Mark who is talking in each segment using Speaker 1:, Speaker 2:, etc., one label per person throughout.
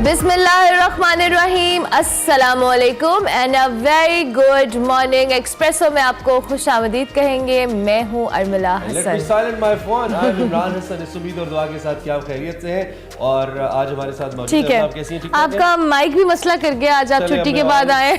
Speaker 1: बिस्मिल्लाहिर्रहमानिर्रहीम, अस्सलामुअलैकुम and a very good morning. Espresso में आपको खुशामदीद कहेंगे। मैं हूँ अर्मिला हसन।
Speaker 2: उम्मीद और दुआ के साथ क्या आप खैरियत से हैं और आज हमारे साथ मौजूद
Speaker 1: ठीक है।
Speaker 2: आप कैसी हैं?
Speaker 1: आपका माइक भी मसला कर गया, आज आप छुट्टी के बाद आए।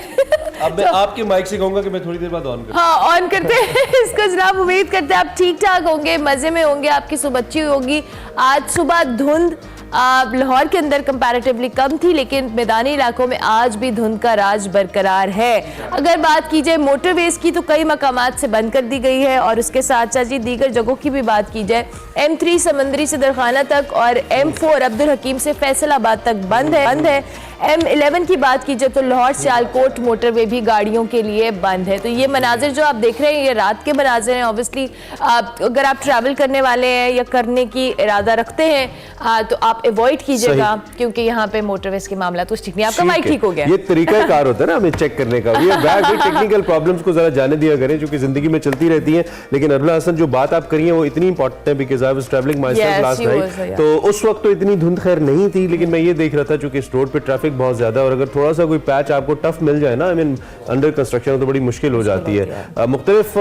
Speaker 2: अब मैं आपके माइक से कहूंगा कि मैं थोड़ी देर बाद ऑन करूं।
Speaker 1: हाँ, ऑन करते हैं इसको जनाब। उम्मीद करते हैं आप ठीक ठाक होंगे, मजे में होंगे, आपकी सुबह अच्छी होगी। आज सुबह धुंध लाहौर के अंदर कंपैरेटिवली कम थी, लेकिन मैदानी इलाकों में आज भी धुंध का राज बरकरार है। अगर बात की जाए मोटरवेज की तो कई मकामात से बंद कर दी गई है और उसके साथ साथ जी दीगर जगहों की भी बात की जाए, M3 समंदरी से दरखाना तक और M4 अब्दुल हकीम से फैसलाबाद तक बंद है। M11 की बात की जाए तो लाहौर सियालकोट मोटरवे भी गाड़ियों के लिए बंद है। तो ये मनाजिर जो आप देख रहे हैं ये रात के मनाजिर हैं। ऑब्वियसली अगर आप ट्रैवल करने वाले हैं या करने की इरादा रखते हैं तो आप अवॉइड कीजिएगा, क्योंकि यहाँ पे मोटरवेज के मामला तो ठीक नहीं। आपका माइक ठीक हो गया।
Speaker 2: ये तरीका कार होता है ना हमें चेक करने का। ये टेक्निकल प्रॉब्लम्स को जरा जाने दिया करें, क्योंकि जिंदगी में चलती रहती है। लेकिन अर्मिला हसन जो बात आप करिए वो इतनी इंपॉर्टेंट है, because I was travelling my self last night. तो उस वक्त तो इतनी धुंध खैर नहीं थी, लेकिन मैं ये देख रहा था चूंकि इस रोड पे ट्रैफिक बहुत ज्यादा और अगर थोड़ा सा कोई पैच आपको टफ मिल जाए ना, आई मीन अंडर कंस्ट्रक्शन, तो बड़ी मुश्किल हो जाती है। मुख्तलिफ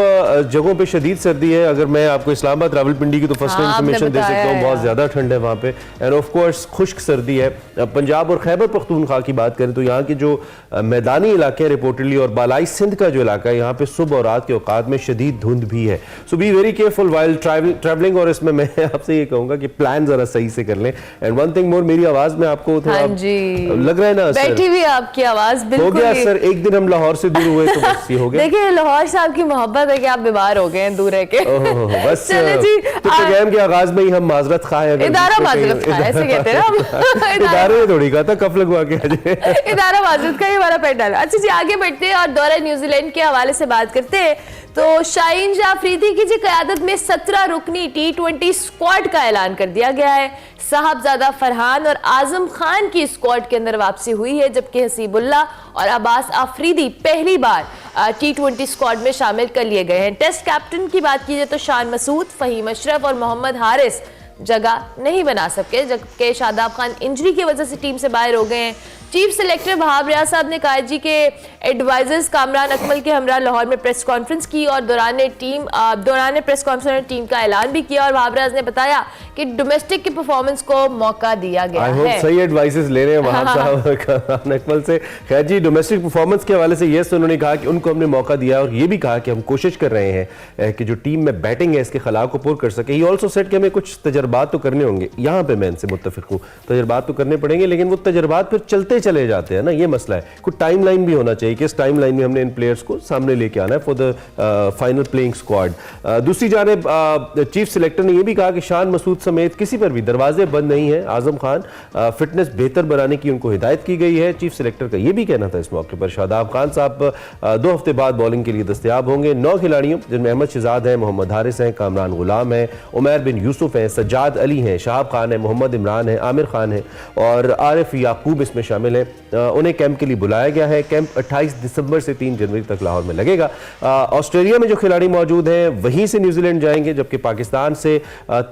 Speaker 2: जगहों पे शदीद सर्दी है। अगर मैं आपको इस्लामाबाद रावलपिंडी की तो फर्स्ट इंफॉर्मेशन दे सकता हूँ, बहुत ज्यादा ठंड है वहाँ पे एंड ऑफ कोर्स खुश्क सर्दी है। पंजाब और खैबर पख्तूनख्वा की बात करें तो यहाँ के जो मैदानी इलाके हैं रिपोर्टेडली और बालाई सिंध का जो इलाका है, यहाँ पे सुबह और रात के औकात में शदीद धुंध भी है। So be very careful while travelling. और इसमें मैं आपसे ये कहूंगा कि प्लान जरा सही से कर लें। एंड वन थिंग मोर, मेरी आवाज में आपको थोड़ा लग रहा है ना
Speaker 1: बैठी हुई आपकी आवाज बिल्कुल
Speaker 2: हो गया सर। एक दिन हम लाहौर से दूर हुए तो बस ये हो गया।
Speaker 1: देखिए लाहौर साहब की मोहब्बत है कि आप बीमार हो गए हैं दूर रह के।
Speaker 2: बस प्रोग्राम के आगाज में ही हम माजरत खाए,
Speaker 1: इदारा माजरत खाए ऐसे कहते हैं ना।
Speaker 2: इदारे में थोड़ी कहा था कफ लगवा के
Speaker 1: इदारा माजरत का ही हमारा पेट डाला। अच्छा जी, आगे बढ़ते हैं और दौरा न्यूजीलैंड के हवाले से बात करते हैं। तो शाहीन शाह अफरीदी की जी क़यादत में 17 रुकनी T20 स्क्वाड का ऐलान कर दिया गया है। साहबजादा फरहान और आजम खान की स्क्वाड के अंदर वापसी हुई है, जबकि हसीबुल्लाह और अब्बास अफरीदी पहली बार T20 स्क्वाड में शामिल कर लिए गए हैं। टेस्ट कैप्टन की बात की जाए तो शान मसूद, फहीम अशरफ और मोहम्मद हारिस जगह नहीं बना सके, जबकि शादाब खान इंजरी की वजह से टीम से बाहर हो गए हैं। चीफ सेलेक्टर वहाब रियाज साहब ने कहा जी के एडवाइजर्स कामरान अकमल के हमरा लाहौर में प्रेस कॉन्फ्रेंस की और दौरान प्रेस कॉन्फ्रेंस में टीम का ऐलान भी किया और वहाब रियाज ने बताया कि डोमेस्टिक की परफॉर्मेंस को मौका दिया गया है।
Speaker 2: सही एडवाइसेस ले रहे हैं वहाब साहब कामरान अकमल से। खैर जी, डोमेस्टिक परफॉर्मेंस के हवाले से यस उन्होंने कहा कि उनको हमने मौका दिया और ये भी कहा कि हम कोशिश कर रहे हैं कि जो टीम में बैटिंग है इसके खिलाफ को पूरा कर सके। ही ऑल्सो सेड कि हमें कुछ तजर्बात तो करने होंगे। यहाँ पे मैं इनसे मुत्तफिक हूँ, तजर्बात तो करने पड़ेंगे, लेकिन वो तजर्बात फिर चलते चले जाते हैं ना, ये मसला है। कुछ टाइम लाइन भी होना चाहिए कि इस टाइम लाइन में हमने इन प्लेयर्स को सामने लेके आना है for the final playing squad. दूसरी जानिब चीफ सिलेक्टर ने यह भी कहा कि शान मसूद समेत किसी पर भी दरवाजे बंद नहीं है। आजम खान फिटनेस बेहतर बनाने की उनको हिदायत की गई है। चीफ सिलेक्टर का यह भी कहना था इस मौके पर। शादाब खान साहब 2 हफ्ते बाद बॉलिंग के लिए दस्तयाब होंगे। 9 खिलाड़ियों जिनमें अहमद शहजाद हैं, मोहम्मद हारिस हैं, कामरान गुलाम हैं, उमैर बिन यूसुफ हैं, सज्जाद अली हैं, शहाब खान है, मोहम्मद इमरान है, आमिर खान है और आरिफ याकूब इसमें शामिल हैं। उन्हें कैंप के लिए बुलाया गया है। कैंप 28 दिसंबर से 3 जनवरी तक लाहौर में लगेगा। ऑस्ट्रेलिया में जो खिलाड़ी मौजूद हैं वहीं से न्यूजीलैंड जाएंगे, जबकि पाकिस्तान से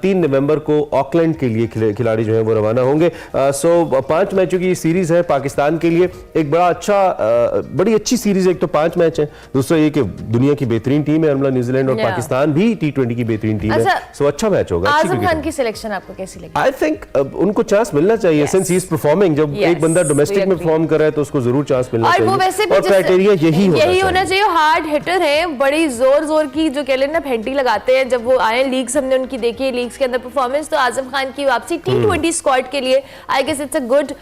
Speaker 2: 3 नवंबर को ऑकलैंड के लिए खिलाड़ी जो हैं वो रवाना होंगे। 5 मैचों की सीरीज है पाकिस्तान के लिए। एक बड़ी अच्छी सीरीज है। एक तो 5 मैच है, दूसरा ये कि दुनिया की बेहतरीन टीम है न्यूजीलैंड और पाकिस्तान भी T20 की बेहतरीन टीम है। सो अच्छा मैच होगा।
Speaker 1: आजम खान की सिलेक्शन आपको कैसी लगी?
Speaker 2: आई थिंक उनको चांस मिलना चाहिए सिंस ही इज परफॉर्मिंग। जब एक बंदा डोमेस्टिक में परफॉर्म कर रहा है तो उसको जरूर चांस मिलना चाहिए।
Speaker 1: वो वैसे भी
Speaker 2: और क्राइटेरिया यही
Speaker 1: होना चाहिए। हार्ड हिटर हैं, बड़ी जोर की जो कह लेना फेंटी लगाते हैं। जब वो आए लीग्स हमने उनकी देखी, लीग्स के अंदर परफॉर्मेंस, तो आजम खान की वापसी T20 स्क्वाड के लिए I guess it's a good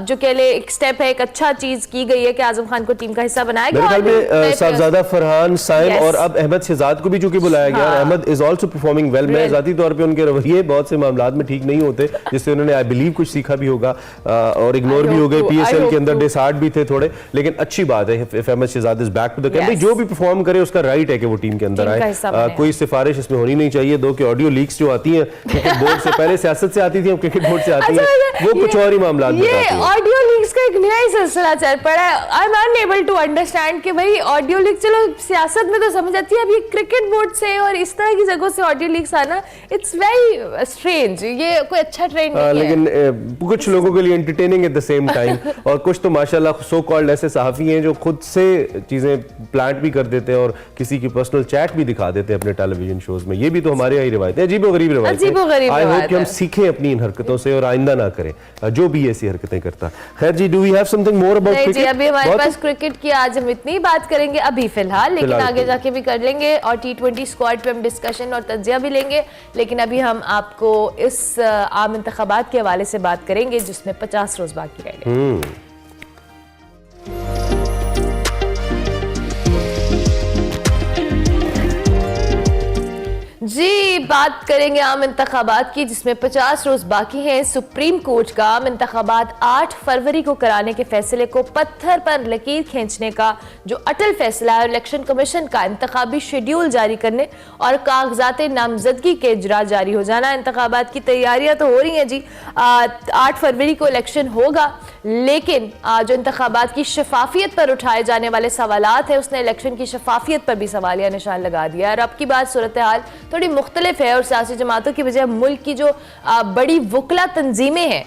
Speaker 1: जो कह ले एक स्टेप है, एक अच्छा चीज की गई है कि आजम खान को टीम का हिस्सा बनाया गया।
Speaker 2: साहबजादा फरहान, साइम और अब अहमद शहजाद को भी चूंकि बुलाया गया। Ahmed is also performing well. मैं जाती तौर पे उनके रवैये बहुत से मामलात में ठीक नहीं होते, जिससे उन्होंने आई बिलीव कुछ सीखा भी होगा और इग्नोर भी हो गए। PSL के अंदर डिसहार्ट भी थे थोड़े, लेकिन अच्छी बात है Ahmed Shahzad is back to the camp. जो भी परफॉर्म करे उसका राइट है कि वो टीम के अंदर आए। कोई सिफारिश इसमें होनी नहीं चाहिए। 2 के ऑडियो लीक्स जो आती हैं क्रिकेट बोर्ड से, पहले सियासत से आती थी, अब क्रिकेट बोर्ड से आती है, वो कुछ और ही मामला बताती हैं।
Speaker 1: ऑडियो लीक्स का एक दुनिया ही सिलसिला चल पड़ा है। I am unable to understand कि भाई ऑडियो लीक, चलो सियासत में तो समझ आती है, अब ये क्रिकेट बोर्ड से और इस तरह की जगहों से ऑडियो लीक्स आना, इट्स वेरी स्ट्रेंज। ये कोई अच्छा ट्रेंड नहीं है।
Speaker 2: लेकिन कुछ लोगों के लिए entertaining at the same time और कुछ तो माशाल्लाह सो कॉल्ड ऐसे सहाफ़ी हैं जो खुद से चीज़ें प्लांट भी कर देते हैं और किसी की पर्सनल चैट भी दिखा देते हैं अपने टेलीविजन शोज में। ये भी तो हमारे यहाँ रिवायत है, अजीबोगरीब रिवायत है। आई होप कि हम सीखें अपनी इन हरकतों से और आइंदा ना करें जो भी ऐसी हरकतें करता। खैर जी, do we have something more about cricket?
Speaker 1: नहीं जी, अभी हमारे पास क्रिकेट की आज हम इतनी बात करेंगे अभी फिलहाल, लेकिन आगे जाके भी कर लेंगे और T20 स्क्वाड पे हम डिस्कशन और तज्जिया भी लेंगे। लेकिन अभी हम आपको इस आम इंतखाबात के हवाले से बात करेंगे जिसमें 50 रोज बाकी रह गए। जी, बात करेंगे आम इंतखाबात की जिसमें 50 रोज बाकी हैं। सुप्रीम कोर्ट का आम इंतखाबात 8 फरवरी को कराने के फैसले को पत्थर पर लकीर खींचने का जो अटल फैसला है, इलेक्शन कमीशन का इंतखाबी शेड्यूल जारी करने और कागजात नामजदगी के इजरा जारी हो जाना। इंतखाबात की तैयारियां तो हो रही हैं जी, 8 फरवरी को इलेक्शन होगा, लेकिन जो इंतखाबात की शफाफियत पर उठाए जाने वाले सवालात है, उसने इलेक्शन की शफाफियत पर भी सवालिया निशान लगा दिया है। और अब की बात सूरत हाल थोड़ी मुख्तलिफ है और सियासी जमातों की बजाय मुल्क की जो बड़ी वकला तंजीमें हैं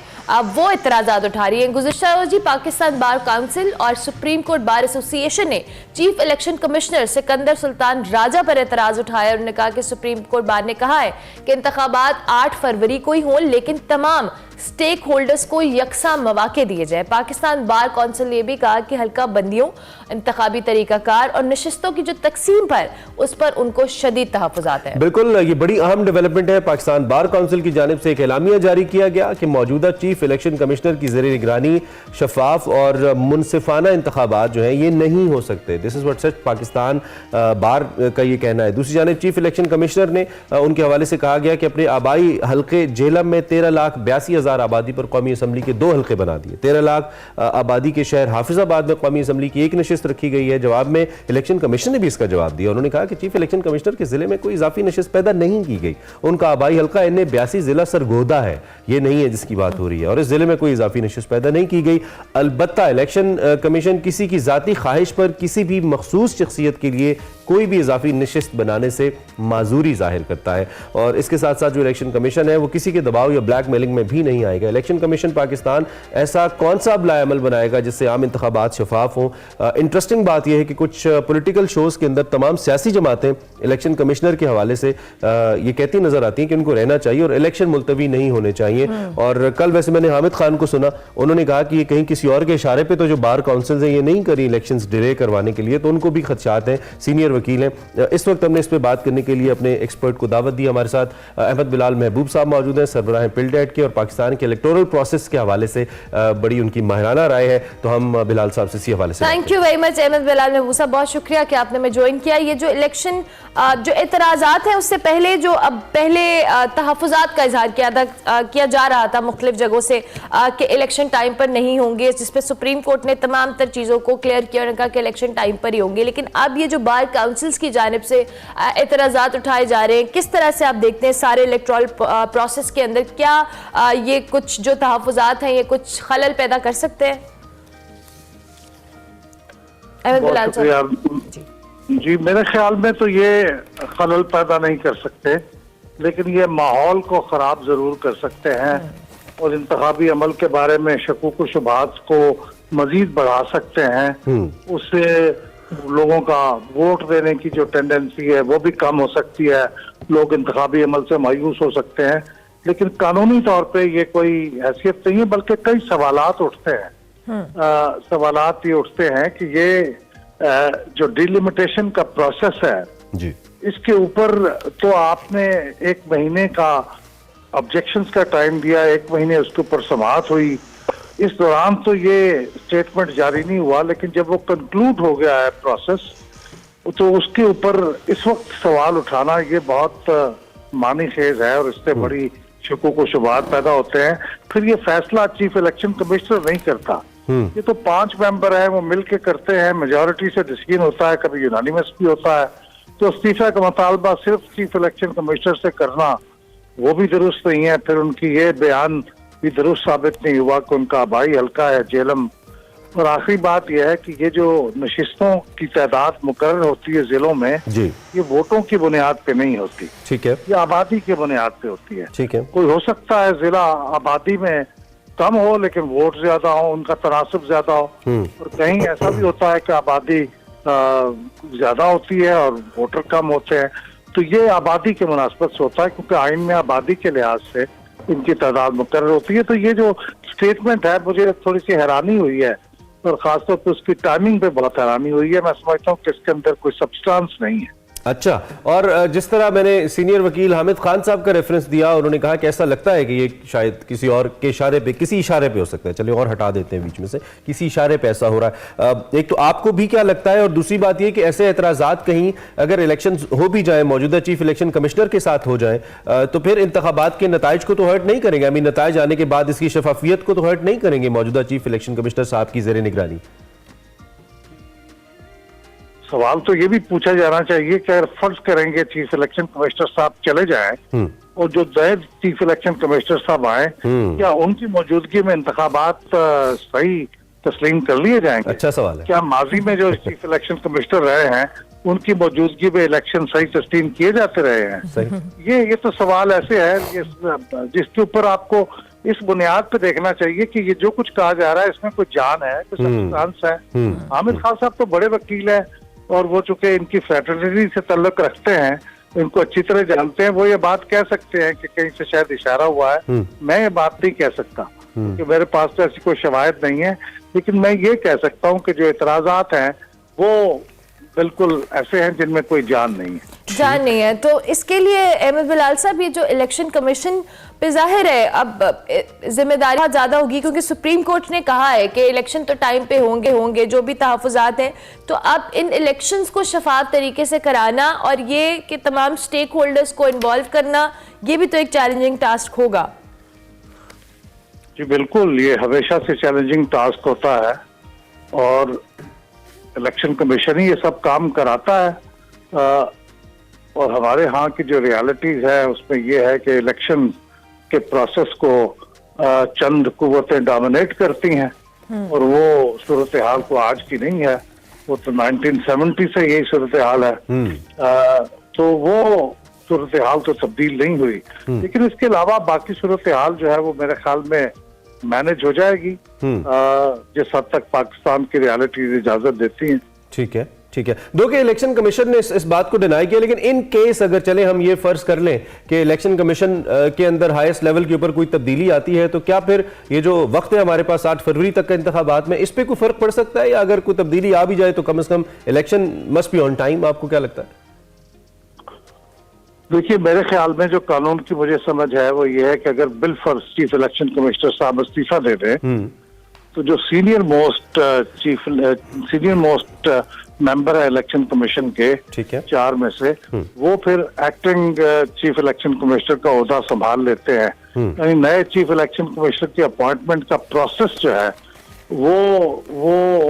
Speaker 1: वो इतराज़ात उठा रही हैं। गुज़िश्ता रोज़ जी पाकिस्तान बार काउंसिल और सुप्रीम कोर्ट बार एसोसिएशन ने chief election commissioner Sikandar Sultan Raja पर एतराज़ उठाया। उन्होंने कहा कि सुप्रीम कोर्ट बार ने कहा है कि इंतखाबात 8 फरवरी को ही हों, लेकिन तमाम स्टेक होल्डर्स को यकसा मौके दिए जाए। पाकिस्तान बार काउंसिल ने भी कहा कि हल्का बंदियों, इंतखाबी तरीकाकार और नशिस्तों की जो तकसीम पर उस पर उनको शदीद तहफ़्फ़ुज़ात है।
Speaker 2: बिल्कुल, ये बड़ी अहम डेवलपमेंट है। पाकिस्तान बार काउंसिल की जानिब से एक एलामिया जारी किया गया कि मौजूदा चीफ इलेक्शन कमिश्नर की ज़ेर निगरानी शफाफ और मुनसिफाना इंतखाबात जो है ये नहीं हो सकते। This is what said Pakistan bar का ये कहना है। दूसरी जानिब चीफ इलेक्शन कमिश्नर ने उनके हवाले से कहा गया कि अपने आबाई हल्के जेलम में 13,82,000 आबादी पर कौमी असम्बली के 2 हल्के बना दिए। 13 लाख आबादी के शहर हाफिजाबाद में कौमी असम्बली की 1 नशिस्त रखी गई है। जवाब में इलेक्शन कमीशन ने भी इसका जवाब दिया। उन्होंने कहा कि चीफ इलेक्शन कमिश्नर के जिले में कोई इजाफी नशिस्त पैदा नहीं की गई। उनका आबाई हल्का NA82 जिला सरगोदा है, ये नहीं है जिसकी बात हो रही है, और इस जिले में कोई इजाफी नशिस्त पैदा नहीं की गई। अलबत्ता इलेक्शन कमीशन किसी की जाती ख्वाहिश पर किसी भी मखसूस शख्सियत के लिए कोई भी इजाफी नशिस्त बनाने से माजूरी जाहिर करता है, और इसके साथ साथ जो इलेक्शन कमीशन है वो किसी के दबाव या ब्लैकमेलिंग में भी नहीं आएगा। इलेक्शन कमीशन पाकिस्तान ऐसा कौन सा लाएमल बनाएगा जिससे आम इंतखाबात शफाफ हों। इंटरेस्टिंग बात यह है कि कुछ पॉलिटिकल शोज के अंदर तमाम सियासी जमातें इलेक्शन कमिश्नर के हवाले से ये कहती नजर आती हैं कि उनको रहना चाहिए और इलेक्शन मुलतवी नहीं होने चाहिए। और कल वैसे मैंने हामिद खान को सुना, उन्होंने कहा कि ये कहीं किसी और के इशारे पे तो जो बार काउंसिल है ये नहीं करी इलेक्शंस डिले करवाने के लिए, तो उनको भी खदशात हैं। सीनियर वकील हैं। इस वक्त हमने इस पर बात करने के लिए अपने एक्सपर्ट को दावत दी। हमारे साथ अहमद बिलाल महबूब साहब मौजूद हैं, सरबराह पिल्डेट के, और पाकिस्तान के इलेक्टोरल प्रोसेस के हवाले से बड़ी उनकी माहिराना राय है। तो हम बिलाल साहब से इसी हवाले से
Speaker 1: thank you very much Ahmed Bilal Mahboob साहब, बहुत शुक्रिया कि आपने हमें ज्वाइन किया। ये जो इलेक्शन जो एतराज़ात हैं उससे पहले जो अब पहले तहफ़्फ़ुज़ात का इजहार किया जा रहा था मुख्तलिफ जगहों से कि इलेक्शन टाइम पर नहीं होंगे, जिस पे सुप्रीम कोर्ट ने तमाम तर चीज़ों को क्लियर किया और कहा कि इलेक्शन टाइम पर ही होंगे। लेकिन अब ये जो बार काउंसिल्स की जानिब से एतराज़ात उठाए जा रहे हैं, किस तरह से आप देखते हैं सारे इलेक्टोरल प्रोसेस के अंदर, क्या ये कुछ जो तहफ़्फ़ुज़ात हैं ये कुछ खलल पैदा कर सकते हैं?
Speaker 3: जी, मेरे ख्याल में तो ये खलल पैदा नहीं कर सकते, लेकिन ये माहौल को खराब जरूर कर सकते हैं और इंतखाबी अमल के बारे में शकूक शुबहात को मजीद बढ़ा सकते हैं। उससे लोगों का वोट देने की जो टेंडेंसी है वो भी कम हो सकती है, लोग इंतखाबी अमल से मायूस हो सकते हैं। लेकिन कानूनी तौर पे ये कोई हैसियत नहीं है, बल्कि कई सवालात उठते हैं। सवालात ये उठते हैं कि ये जो डिलिमिटेशन का प्रोसेस है
Speaker 2: जी,
Speaker 3: इसके ऊपर तो आपने 1 महीने का ऑब्जेक्शंस का टाइम दिया, 1 महीने उसके ऊपर समाअत हुई। इस दौरान तो ये स्टेटमेंट जारी नहीं हुआ, लेकिन जब वो कंक्लूड हो गया है प्रोसेस, तो उसके ऊपर इस वक्त सवाल उठाना ये बहुत मानीखेज है और इससे बड़ी शकूक व शुबहात पैदा होते हैं। फिर ये फैसला चीफ इलेक्शन कमिश्नर नहीं करता, ये तो 5 मेंबर हैं, वो मिलके करते हैं, मेजॉरिटी से डिसीजन होता है, कभी यूनानिमस भी होता है। तो इस्तीफा का मुतालबा सिर्फ चीफ इलेक्शन कमिश्नर से करना वो भी दुरुस्त नहीं है। फिर उनकी ये बयान भी दुरुस्त साबित नहीं हुआ कि उनका आबाई हल्का है जेलम और आखिरी बात यह है कि ये जो नशिस्तों की तादाद मुकर्रर होती है जिलों में,
Speaker 2: जी,
Speaker 3: ये वोटों की बुनियाद पे नहीं होती,
Speaker 2: ठीक है,
Speaker 3: ये आबादी की बुनियाद पे होती है।
Speaker 2: ठीक है,
Speaker 3: कोई हो सकता है जिला आबादी में कम हो लेकिन वोट ज्यादा हो, उनका तनासब ज्यादा हो, और कहीं ऐसा भी होता है कि आबादी ज्यादा होती है और वोटर कम होते हैं। तो ये आबादी के मुनासबत से होता है, क्योंकि आइन में आबादी के लिहाज से इनकी तादाद मुकर्रर होती है। तो ये जो स्टेटमेंट है, मुझे थोड़ी सी हैरानी हुई है, और खासतौर पर उसकी टाइमिंग पे बहुत हैरानी हुई है। मैं समझता हूँ कि इसके अंदर कोई सब्सटेंस नहीं है।
Speaker 2: अच्छा, और जिस तरह मैंने सीनियर वकील हामिद खान साहब का रेफरेंस दिया, उन्होंने कहा कि ऐसा लगता है कि ये शायद किसी और के इशारे पे, किसी इशारे पे हो सकता है, चलिए और हटा देते हैं बीच में से, किसी इशारे पे ऐसा हो रहा है। एक तो आपको भी क्या लगता है, और दूसरी बात ये कि ऐसे एतराज़ात कहीं अगर इलेक्शन हो भी जाए, मौजूदा चीफ इलेक्शन कमिश्नर के साथ हो जाए, तो फिर इंतखाबात के नताइज को तो हर्ट नहीं करेंगे? आई मीन, नताइज आने के बाद इसकी शफाफियत को तो हर्ट नहीं करेंगे मौजूदा चीफ इलेक्शन कमिश्नर साहब की ज़ेरे निगरानी?
Speaker 3: सवाल तो ये भी पूछा जाना चाहिए कि अगर फर्ज करेंगे चीफ इलेक्शन कमिश्नर साहब चले जाएं और जो नए चीफ इलेक्शन कमिश्नर साहब आए, क्या उनकी मौजूदगी में इंतखाबात सही तस्लीम कर लिए जाएंगे? अच्छा सवाल है। क्या माजी में जो चीफ इलेक्शन कमिश्नर रहे हैं उनकी मौजूदगी में इलेक्शन सही तस्लीम किए जाते रहे हैं? सही। ये तो सवाल ऐसे है जिसके ऊपर आपको इस बुनियाद पे देखना चाहिए कि ये जो कुछ कहा जा रहा है इसमें कोई जान है, कोई सब्सटेंस है। हामिद खान साहब तो बड़े वकील है और वो चूंकि इनकी फ्रेटर्निटी से ताल्लुक रखते हैं, इनको अच्छी तरह जानते हैं, वो ये बात कह सकते हैं कि कहीं से शायद इशारा हुआ है। मैं ये बात नहीं कह सकता क्योंकि मेरे पास तो ऐसी कोई शवाहिद नहीं है, लेकिन मैं ये कह सकता हूँ कि जो एतराजात हैं वो बिल्कुल ऐसे हैं जिनमें कोई जान नहीं है।
Speaker 1: जान नहीं है। तो इसके लिए अहमद बिलाल साहब, ये जो इलेक्शन कमीशन पे जाहिर है अब जिम्मेदारी बहुत ज्यादा होगी, क्योंकि सुप्रीम कोर्ट ने कहा है कि इलेक्शन तो टाइम पे होंगे जो भी तहफुजात हैं, तो अब इन इलेक्शंस को शफाफ तरीके से कराना और ये कि तमाम स्टेक होल्डर्स को इन्वॉल्व करना, ये भी तो एक चैलेंजिंग टास्क होगा।
Speaker 3: जी बिल्कुल, ये हमेशा से चैलेंजिंग टास्क होता है और इलेक्शन कमीशन ही ये सब काम कराता है। और हमारे यहाँ की जो रियलिटीज है उसमें ये है कि इलेक्शन के प्रोसेस को चंद कुव्वतें डोमिनेट करती हैं, और वो सूरत हाल तो आज की नहीं है, वो तो 1970 से यही सूरत हाल है। तो वो सूरत हाल तो तब्दील नहीं हुई, लेकिन इसके अलावा बाकी सूरत हाल जो है वो मेरे ख्याल में मैनेज हो जाएगी जिस हद तक पाकिस्तान की रियलिटीज इजाजत देती हैं।
Speaker 2: ठीक है, ठीक है। दो के इलेक्शन कमीशन ने इस बात को डिनाई किया, लेकिन इन केस अगर चले हम ये फर्ज कर लें कि इलेक्शन कमीशन के अंदर हाईएस्ट लेवल के ऊपर कोई तब्दीली आती है, तो क्या फिर ये जो वक्त है हमारे पास 8 फरवरी तक का इंतखाबात में, इस पे कोई फर्क पड़ सकता है? या अगर कोई तब्दीली आ भी जाए तो कम से कम election must be on time? आपको क्या लगता है?
Speaker 3: देखिए, मेरे ख्याल में जो कानून की मुझे समझ है वो ये है कि अगर बिलफर्ज चीफ इलेक्शन कमिश्नर साहब इस्तीफा दे दें तो जो सीनियर मोस्ट मेंबर है इलेक्शन कमीशन के, ठीक है, 4 में से, वो फिर एक्टिंग चीफ इलेक्शन कमिश्नर का ओहदा संभाल लेते हैं। यानी नए चीफ इलेक्शन कमिश्नर की अपॉइंटमेंट का प्रोसेस जो है वो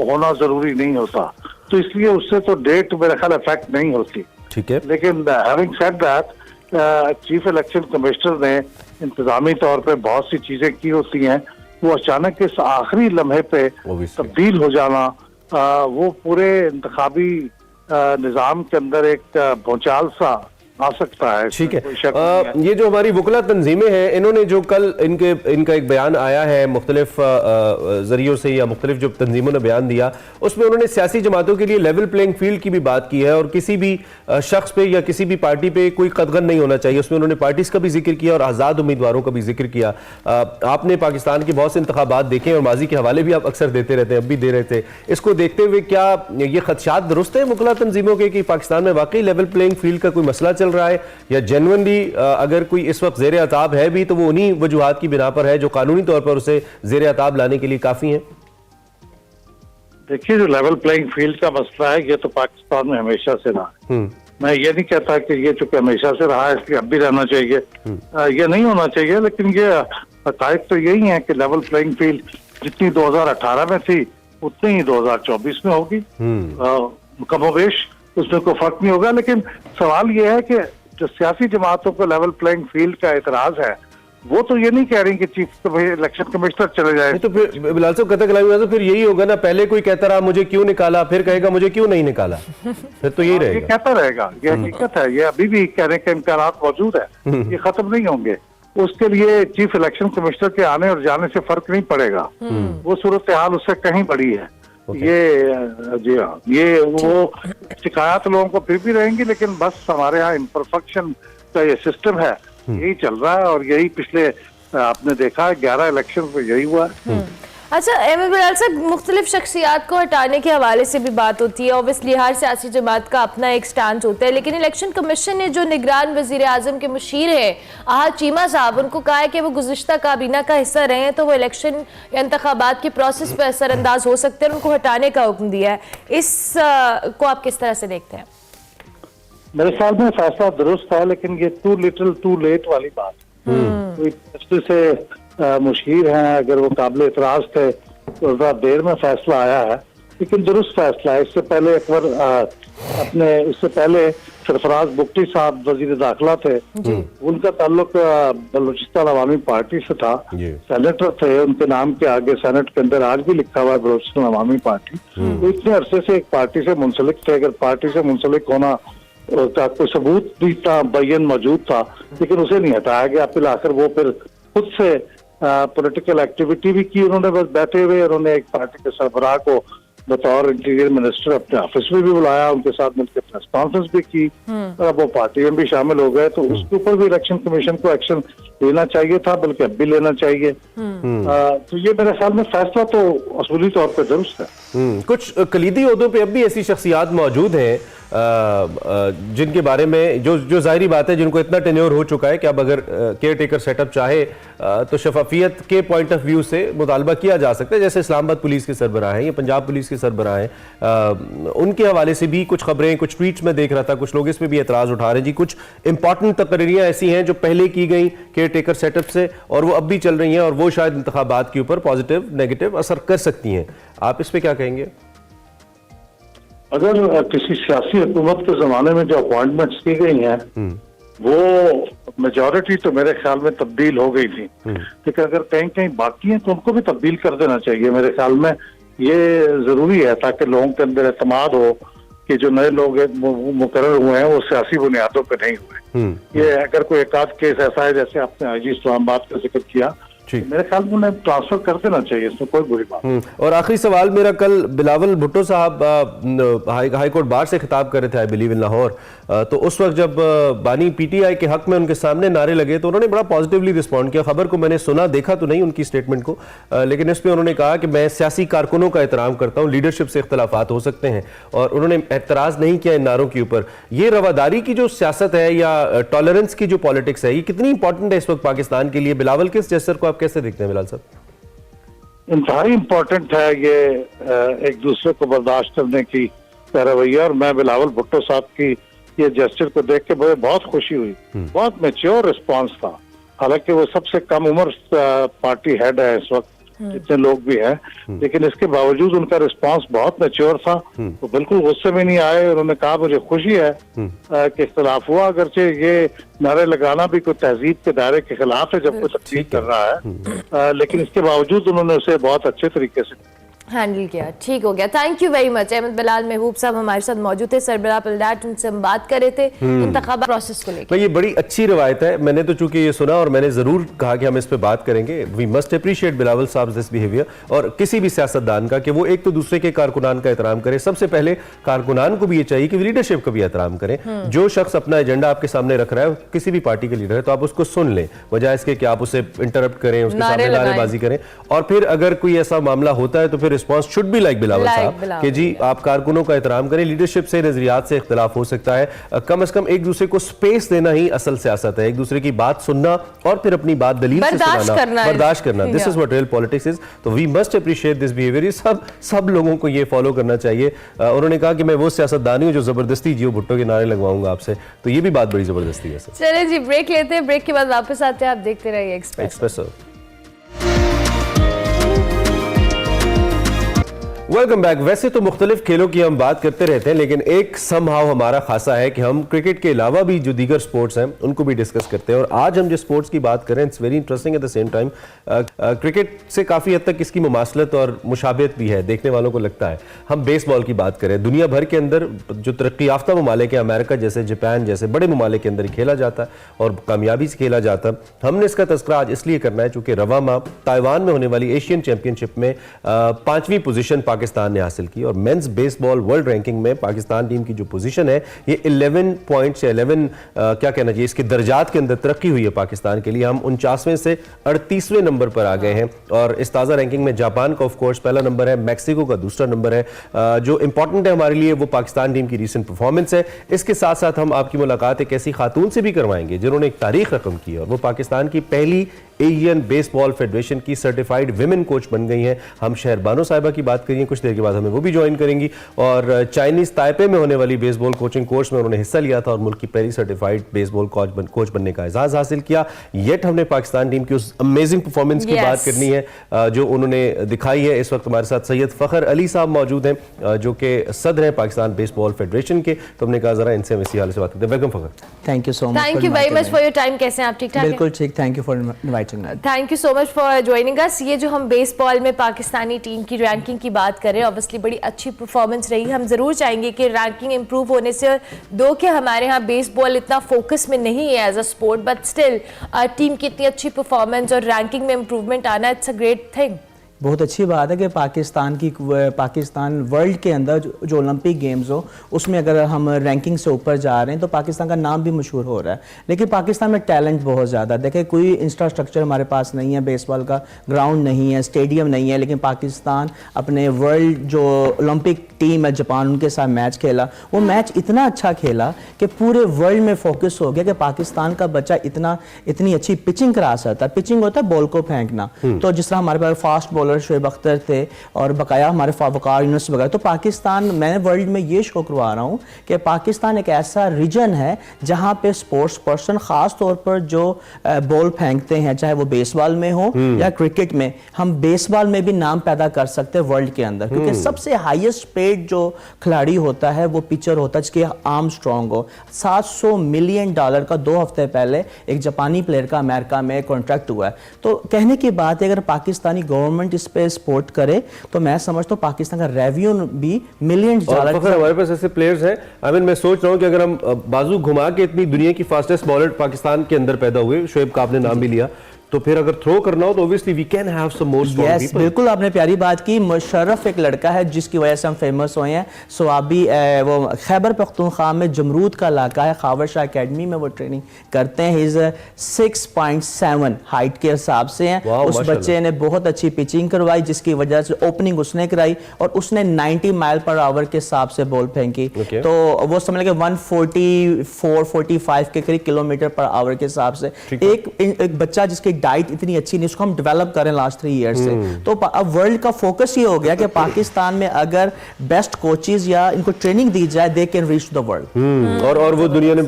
Speaker 3: होना जरूरी नहीं होता, तो इसलिए उससे तो डेट मेरे ख्याल इफेक्ट नहीं होती। ठीक है, लेकिन having said that chief election commissioner ने इंतजामी तौर पे बहुत सी चीजें की होती हैं, वो अचानक इस आखिरी लम्हे पे तब्दील हो जाना, वो पूरे इंतखाबी निजाम के अंदर एक भूचाल सा आ सकता है। ठीक है,
Speaker 2: ये जो हमारी वकला तंजीमें हैं, इन्होंने जो कल इनका एक बयान आया है मुख्तलिफ जरियों से, या मुख्तलिफ जो तंजीमों ने बयान दिया, उसमें उन्होंने सियासी जमातों के लिए लेवल प्लेइंग फील्ड की भी बात की है और किसी भी शख्स पे या किसी भी पार्टी पे कोई कदगन नहीं होना चाहिए। उसमें उन्होंने पार्टीज का भी जिक्र किया और आज़ाद उम्मीदवारों का भी जिक्र किया। आपने पाकिस्तान के बहुत से इंतखाबात देखे और माजी के हवाले भी आप अक्सर देते रहते हैं, अब भी दे रहे थे। इसको देखते हुए क्या ये खदशात दुरुस्त है मुगला तंजीमों के कि पाकिस्तान में वाकई लेवल प्लेइंग फील्ड का कोई मसला चल रहा है, या जेन्युइनली अगर कोई इस वक्त ज़ेर अताब है भी तो वो उन्हीं वजूहात की बिना पर है जो कानूनी तौर पर उसे ज़ेर अताब लाने के लिए काफी है?
Speaker 3: देखिए, जो लेवल प्लेइंग फील्ड का मसला है ये तो पाकिस्तान में हमेशा से रहा है। मैं ये नहीं कहता कि ये चूंकि हमेशा से रहा है इसलिए अब भी रहना चाहिए, ये नहीं होना चाहिए, लेकिन ये हकायक तो यही है कि लेवल प्लेइंग फील्ड जितनी 2018 में थी उतनी ही 2024 में होगी, कमोबेश उसमें कोई फर्क नहीं होगा। लेकिन सवाल ये है कि जो सियासी जमातों को लेवल प्लेइंग फील्ड का एतराज है वो तो ये नहीं कह रही कि चीफ इलेक्शन कमिश्नर चले जाए।
Speaker 2: नहीं तो फिर बिलाल साहब कतई कलामी तो फिर यही होगा ना, पहले कोई कहता रहा मुझे क्यों निकाला, फिर कहेगा मुझे क्यों नहीं निकाला, फिर तो यही
Speaker 3: ये
Speaker 2: रहेगा।
Speaker 3: कहता रहेगा, ये हकीकत है, ये अभी भी कहने के इम्कान मौजूद है, ये खत्म नहीं होंगे। उसके लिए चीफ इलेक्शन कमिश्नर के आने और जाने से फर्क नहीं पड़ेगा, वो सूरत हाल उससे कहीं बड़ी है। ये जी हाँ, ये वो शिकायत लोगों को फिर भी रहेंगी, लेकिन बस हमारे यहाँ इम्परफेक्शन का ये सिस्टम है, यही चल रहा है और यही पिछले आपने देखा है 11 इलेक्शन में यही हुआ है।
Speaker 1: अच्छा अहमद बिलाल साहब, मुख्तलिफ शख्सियात को हटाने के हवाले से भी बात होती है, ऑब्वियसली हर सियासी जमात का अपना एक स्टांस होता है, लेकिन इलेक्शन कमीशन ने जो निगरान वजीर आजम के मुशीर हैं आहद चीमा साहब, उनको कहा है कि वो गुज़िश्ता काबीना का हिस्सा रहे हैं तो वो इलेक्शन या इंतखाबात के प्रोसेस पर असरअंदाज हो सकते हैं, उनको हटाने का हुक्म दिया है। इस को आप किस तरह से देखते हैं?
Speaker 3: मेरे ख्याल में फैसला दुरुस्त है, लेकिन ये टू लिटिल टू लेट वाली बात, कोई से मुशीर हैं, अगर वो काबिल एतराज थे तो जरा देर में फैसला आया है, लेकिन दुरुस्त फैसला है। इससे पहले एक बार इससे पहले सरफराज बुगटी साहब वजीर दाखिला थे, उनका ताल्लुक बलूचिस्तान अवामी पार्टी से था, सेनेटर थे, उनके नाम के आगे सेनेट के अंदर आज भी लिखा हुआ है बलूचिस्तान अवामी पार्टी। तो इतने अरसे से एक पार्टी से मुंसलिक थे, अगर पार्टी से मुंसलिक होना का कोई सबूत भी था, बयान मौजूद था, लेकिन उसे नहीं हटाया गया। फिर आखिर वो फिर खुद से पॉलिटिकल एक्टिविटी भी की उन्होंने, बस बैठे हुए उन्होंने एक पार्टी के सरबराह को बतौर इंटीरियर मिनिस्टर अपने ऑफिस में भी बुलाया, उनके साथ मिलकर प्रेस कॉन्फ्रेंस भी की, और अब वो पार्टी में भी शामिल हो गए। तो उसके ऊपर भी इलेक्शन कमीशन को एक्शन लेना चाहिए था, बल्कि अब भी लेना चाहिए। तो ये मेरे ख्याल में फैसला तो असूली तौर पर दुरुस्त है।
Speaker 2: कुछ कलीदी ओहदों पे अब भी ऐसी शख्सियात मौजूद हैं जिनके बारे में जो जाहिरी बात है, जिनको इतना टेन्योर हो चुका है कि अब अगर केयर टेकर सेटअप चाहे तो शफाफियत के पॉइंट ऑफ व्यू से मुतालबा किया जा सकता है, जैसे इस्लामाबाद पुलिस के सरबराह हैं या पंजाब पुलिस के सरबराह हैं, उनके हवाले से भी कुछ खबरें, कुछ ट्वीट्स में देख रहा था, कुछ लोग इस पर भी एतराज उठा रहे हैं। जी, कुछ इंपॉर्टेंट तकरीरियां ऐसी हैं जो पहले की गई केयर टेकर सेटअप से और वो अब भी चल रही हैं और वो शायद इंतखाबात के ऊपर पॉजिटिव नेगेटिव असर कर सकती हैं। आप इस पर क्या कहेंगे?
Speaker 3: अगर किसी सियासी हुकूमत के जमाने में जो अपॉइंटमेंट्स की गई हैं वो मेजॉरिटी तो मेरे ख्याल में तब्दील हो गई थी, लेकिन अगर कहीं कहीं बाकी हैं तो उनको भी तब्दील कर देना चाहिए। मेरे ख्याल में ये जरूरी है ताकि लोगों के अंदर एतमाद हो कि जो नए लोग मुकर्रर हुए हैं वो सियासी बुनियादों पर नहीं हुए। ये अगर कोई एक आध केस ऐसा है जैसे आपने आईजी इस्लामाबाद का जिक्र किया, मेरे ख्याल में उन्हें ट्रांसफर कर देना चाहिए, इसमें कोई बुरी बात।
Speaker 2: और आखिरी सवाल मेरा, कल बिलावल भुट्टो साहब हाई कोर्ट बार से खिताब कर रहे थे, आई बिलीव इन लाहौर, तो उस वक्त जब बानी पीटीआई के हक में उनके सामने नारे लगे तो उन्होंने बड़ा पॉजिटिवली रिस्पॉन्ड किया। खबर को मैंने सुना, देखा तो नहीं उनकी स्टेटमेंट को, लेकिन इस पर उन्होंने कहा कि मैं सियासी कारकुनों का एहतराम करता हूँ, लीडरशिप से इख्तलाफात हो सकते हैं, और उन्होंने एतराज नहीं किया इन नारों के ऊपर। ये रवादारी की जो सियासत है या टॉलरेंस की जो पॉलिटिक्स है, ये कितनी इंपॉर्टेंट है इस वक्त पाकिस्तान के लिए? बिलावल के इस जेस्चर को आप कैसे देखते हैं बिलाल साहब?
Speaker 3: इंतहाई इम्पोर्टेंट है ये एक दूसरे को बर्दाश्त करने की रवैया, और मैं बिलावल भुट्टो साहब की ये जेस्चर को देख के मुझे बहुत खुशी हुई। बहुत मैच्योर रिस्पांस था, हालांकि वो सबसे कम उम्र पार्टी हेड है इस वक्त जितने लोग भी हैं, लेकिन इसके बावजूद उनका रिस्पांस बहुत मैच्योर था। तो बिल्कुल गुस्से में नहीं आए, उन्होंने कहा मुझे खुशी है कि इख्तलाफ हुआ, अगरचे ये नारे लगाना भी कोई तहजीब के दायरे के खिलाफ है जब कोई तकलीफ कर रहा है, लेकिन इसके बावजूद उन्होंने उसे बहुत अच्छे तरीके से
Speaker 1: हैंडल किया। ठीक हो गया, thank you very much. Ahmed Bilal Mahboob साहब हमारे साथ मौजूद थे, सरबराह पलडाट, उनसे हम बात कर रहे थे इंतखाबा प्रोसेस को लेकर।
Speaker 2: ये बड़ी अच्छी रवायत है, मैंने तो चूंकि ये सुना और मैंने जरूर कहा कि हम इस पे बात करेंगे। वी मस्ट अप्रिशिएट बिलावल साहब दिस बिहेवियर, और किसी भी सियासतदान का कि वो एक तो दूसरे के कारकुनान का एहतराम करे। सबसे पहले कारकुनान को भी ये चाहिए कि लीडरशिप का भी एहतराम करें। जो शख्स अपना एजेंडा आपके सामने रख रहा है, किसी भी पार्टी के लीडर है, तो आप उसको सुन लें, बजाय इसके कि आप उसे इंटरप्ट करें, उसके सामने नारेबाजी करें। और फिर अगर कोई ऐसा मामला होता है तो फिर response should be like Bilawal साहब कि जी आप कारकुनों का एहतराम करें, लीडरशिप से, नजरियात से इख्तिलाफ हो सकता है, कम से कम एक दूसरे को स्पेस देना ही असल सियासत है, एक दूसरे की बात सुनना और फिर अपनी बात दलील से सुनाना, बर्दाश्त करना। This is what real politics is. तो we must appreciate this behaviour. सब लोगों को ये फॉलो करना चाहिए। उन्होंने कहा कि मैं वो सियासतदान हूं जो जबरदस्ती जियो भुट्टो के नारे लगवाऊंगा आपसे, तो ये भी बात बड़ी जबरदस्ती है।
Speaker 1: चलिए जी, ब्रेक लेते हैं, ब्रेक के बाद वापस आते हैं, आप देखते रहिए एक्सप्रेस।
Speaker 2: Welcome back. वैसे तो मुख्तलिफ खेलों की हम बात करते रहते हैं, लेकिन एक समहाव हमारा खासा है कि हम क्रिकेट के अलावा भी जो दीगर स्पोर्ट्स हैं उनको भी डिस्कस करते हैं। और आज हम जो स्पोर्ट्स की बात करें, it's very interesting at the same time. Cricket से काफ़ी हद तक इसकी मुमासलत और मुशाबियत भी है, देखने वालों को लगता है। हम बेसबॉल की बात करें, दुनिया भर के अंदर जो तरक्की याफ्ता ममालिक है, अमेरिका जैसे, जापान जैसे बड़े ममालिक के अंदर खेला जाता है और कामयाबी से खेला जाता है। हमने इसका तस्करा आज इसलिए करना है चूँकि रवा माह ताइवान में होने वाली एशियन चैंपियनशिप में 5वीं पोजीशन पाकिस्तान ने हासिल की और मेंस बेसबॉल वर्ल्ड रैंकिंग में पाकिस्तान टीम की जो पोजीशन है ये 11 पॉइंट्स या 11 क्या कहना चाहिए, इसके दर्जात के अंदर तरक्की हुई है पाकिस्तान के लिए। हम 49वें से 38वें नंबर पर आ गए हैं और इस ताज़ा रैंकिंग में जापान का ऑफ कोर्स पहला नंबर है, मैक्सिको का दूसरा नंबर है। जो इंपॉर्टेंट है हमारे लिए वो पाकिस्तान टीम की रीसेंट परफॉर्मेंस है। इसके साथ साथ हम आपकी मुलाकात एक ऐसी खातून से भी करवाएंगे जिन्होंने एक तारीख रकम की और वो पाकिस्तान की पहली एशियन बेसबॉल फेडरेशन की सर्टिफाइड विमेन कोच बन गई हैं। हम शहरबानो साहिबा की बात करेंगे, कुछ देर के बाद हमें वो भी ज्वाइन करेंगी। और चाइनीज ताइपे में होने वाली बेसबॉल कोचिंग कोर्स में उन्होंने हिस्सा लिया था और मुल्क की पहली सर्टिफाइड बेसबॉल कोच बनने का एजाज हासिल किया। येट हमने पाकिस्तान टीम की उस अमेजिंग परफॉर्मेंस की बात करनी है जो उन्होंने दिखाई है। इस वक्त हमारे साथ सैयद फखर अली साहब मौजूद हैं जो कि सदर हैं पाकिस्तान बेसबॉल फेडरेशन के। तो हमने कहा जरा इनसे हम इसी हाल से बात करते हैं। Welcome Fakhar.
Speaker 4: Thank you so much.
Speaker 1: Thank you very much for your time. कैसे हैं आप? ठीक ठाक?
Speaker 4: बिल्कुल ठीक। Thank you for inviting me.
Speaker 1: Thank you so much for joining us. ये जो हम बेसबॉल में पाकिस्तानी टीम की रैंकिंग की बात करें, ऑब्वियसली बड़ी अच्छी परफॉर्मेंस रही। हम जरूर चाहेंगे कि रैंकिंग इंप्रूव होने से, दो कि हमारे यहाँ बेसबॉल इतना फोकस में नहीं है as a sport, but still team की इतनी अच्छी परफॉर्मेंस और रैंकिंग में इंप्रूवमेंट आना, इट्स अ ग्रेट थिंग।
Speaker 4: बहुत अच्छी बात है कि पाकिस्तान वर्ल्ड के अंदर जो ओलंपिक गेम्स हो उसमें अगर हम रैंकिंग से ऊपर जा रहे हैं तो पाकिस्तान का नाम भी मशहूर हो रहा है। लेकिन पाकिस्तान में टैलेंट बहुत ज़्यादा, देखें कोई इंफ्रास्ट्रक्चर हमारे पास नहीं है, बेसबॉल का ग्राउंड नहीं है, स्टेडियम नहीं है, लेकिन पाकिस्तान अपने वर्ल्ड जो ओलंपिक टीम है जापान उनके साथ मैच खेला, वो मैच इतना अच्छा खेला कि पूरे वर्ल्ड में फोकस हो गया कि पाकिस्तान का बच्चा इतनी अच्छी पिचिंग करा सकता है। पिचिंग होता है बॉल को फेंकना, तो जिस तरह हमारे पास फास्ट बॉलर शोएब अख्तर थे और बकाया हमारे वकार यूनुस वगैरह, तो पाकिस्तान, मैं वर्ल्ड में ये शो करवा रहा हूँ कि पाकिस्तान एक ऐसा रीजन है जहाँ पे स्पोर्ट्स पर्सन खास तौर पर जो बॉल फेंकते हैं, चाहे वो बेसबॉल में हो या क्रिकेट में, हम बेसबॉल में भी नाम पैदा कर सकते हैं वर्ल्ड के अंदर, क्योंकि सबसे हाईएस्ट पेड जो खिलाड़ी होता है वो पिचर होता है जिसकी आर्म स्ट्रॉन्ग हो। $700 मिलियन का 2 हफ्ते पहले एक जापानी प्लेयर का अमेरिका में कॉन्ट्रैक्ट हुआ है। तो कहने की बात है अगर पाकिस्तानी गवर्नमेंट इस पे सपोर्ट करे तो मैं समझता हूँ पाकिस्तान का रेवेन्यू भी $मिलियंस।
Speaker 2: हमारे पास ऐसे प्लेयर्स हैं, आई मीन मैं सोच रहा हूँ कि अगर हम बाजू घुमा के इतनी दुनिया की फास्टेस्ट बॉलर पाकिस्तान के अंदर पैदा हुए, शोएब का आपने नाम भी लिया, तो फिर अगर थ्रो करना हो तो obviously we can have some more strong people.
Speaker 4: बिल्कुल आपने प्यारी बात की। मुशर्रफ एक लड़का है जिसकी वजह से हम फेमस हुए हैं। स्वाबी वो खैबर पख्तूनख्वा में जमरूद का इलाका है, खावर शाह अकेडमी में वो ट्रेनिंग करते हैं। इज 6.7 हाइट के हिसाब से हैं। उस बच्चे ने बहुत अच्छी पिचिंग करवाई जिसकी वजह से ओपनिंग उसने कराई और उसने 90 माइल पर आवर के हिसाब से बॉल फेंकी। तो वो समझ लें 144-45 के करीब किलोमीटर पर आवर के हिसाब से। एक बच्चा जिसकी डाइट इतनी अच्छी नहीं, उसको हम डेवलप करें लास्ट 3 ईयर से। तो अब वर्ल्ड का फोकस ये हो गया कि पाकिस्तान में अगर बेस्ट कोचेज या इनको ट्रेनिंग दी जाए, they can reach the world.
Speaker 2: और वो दुनिया ने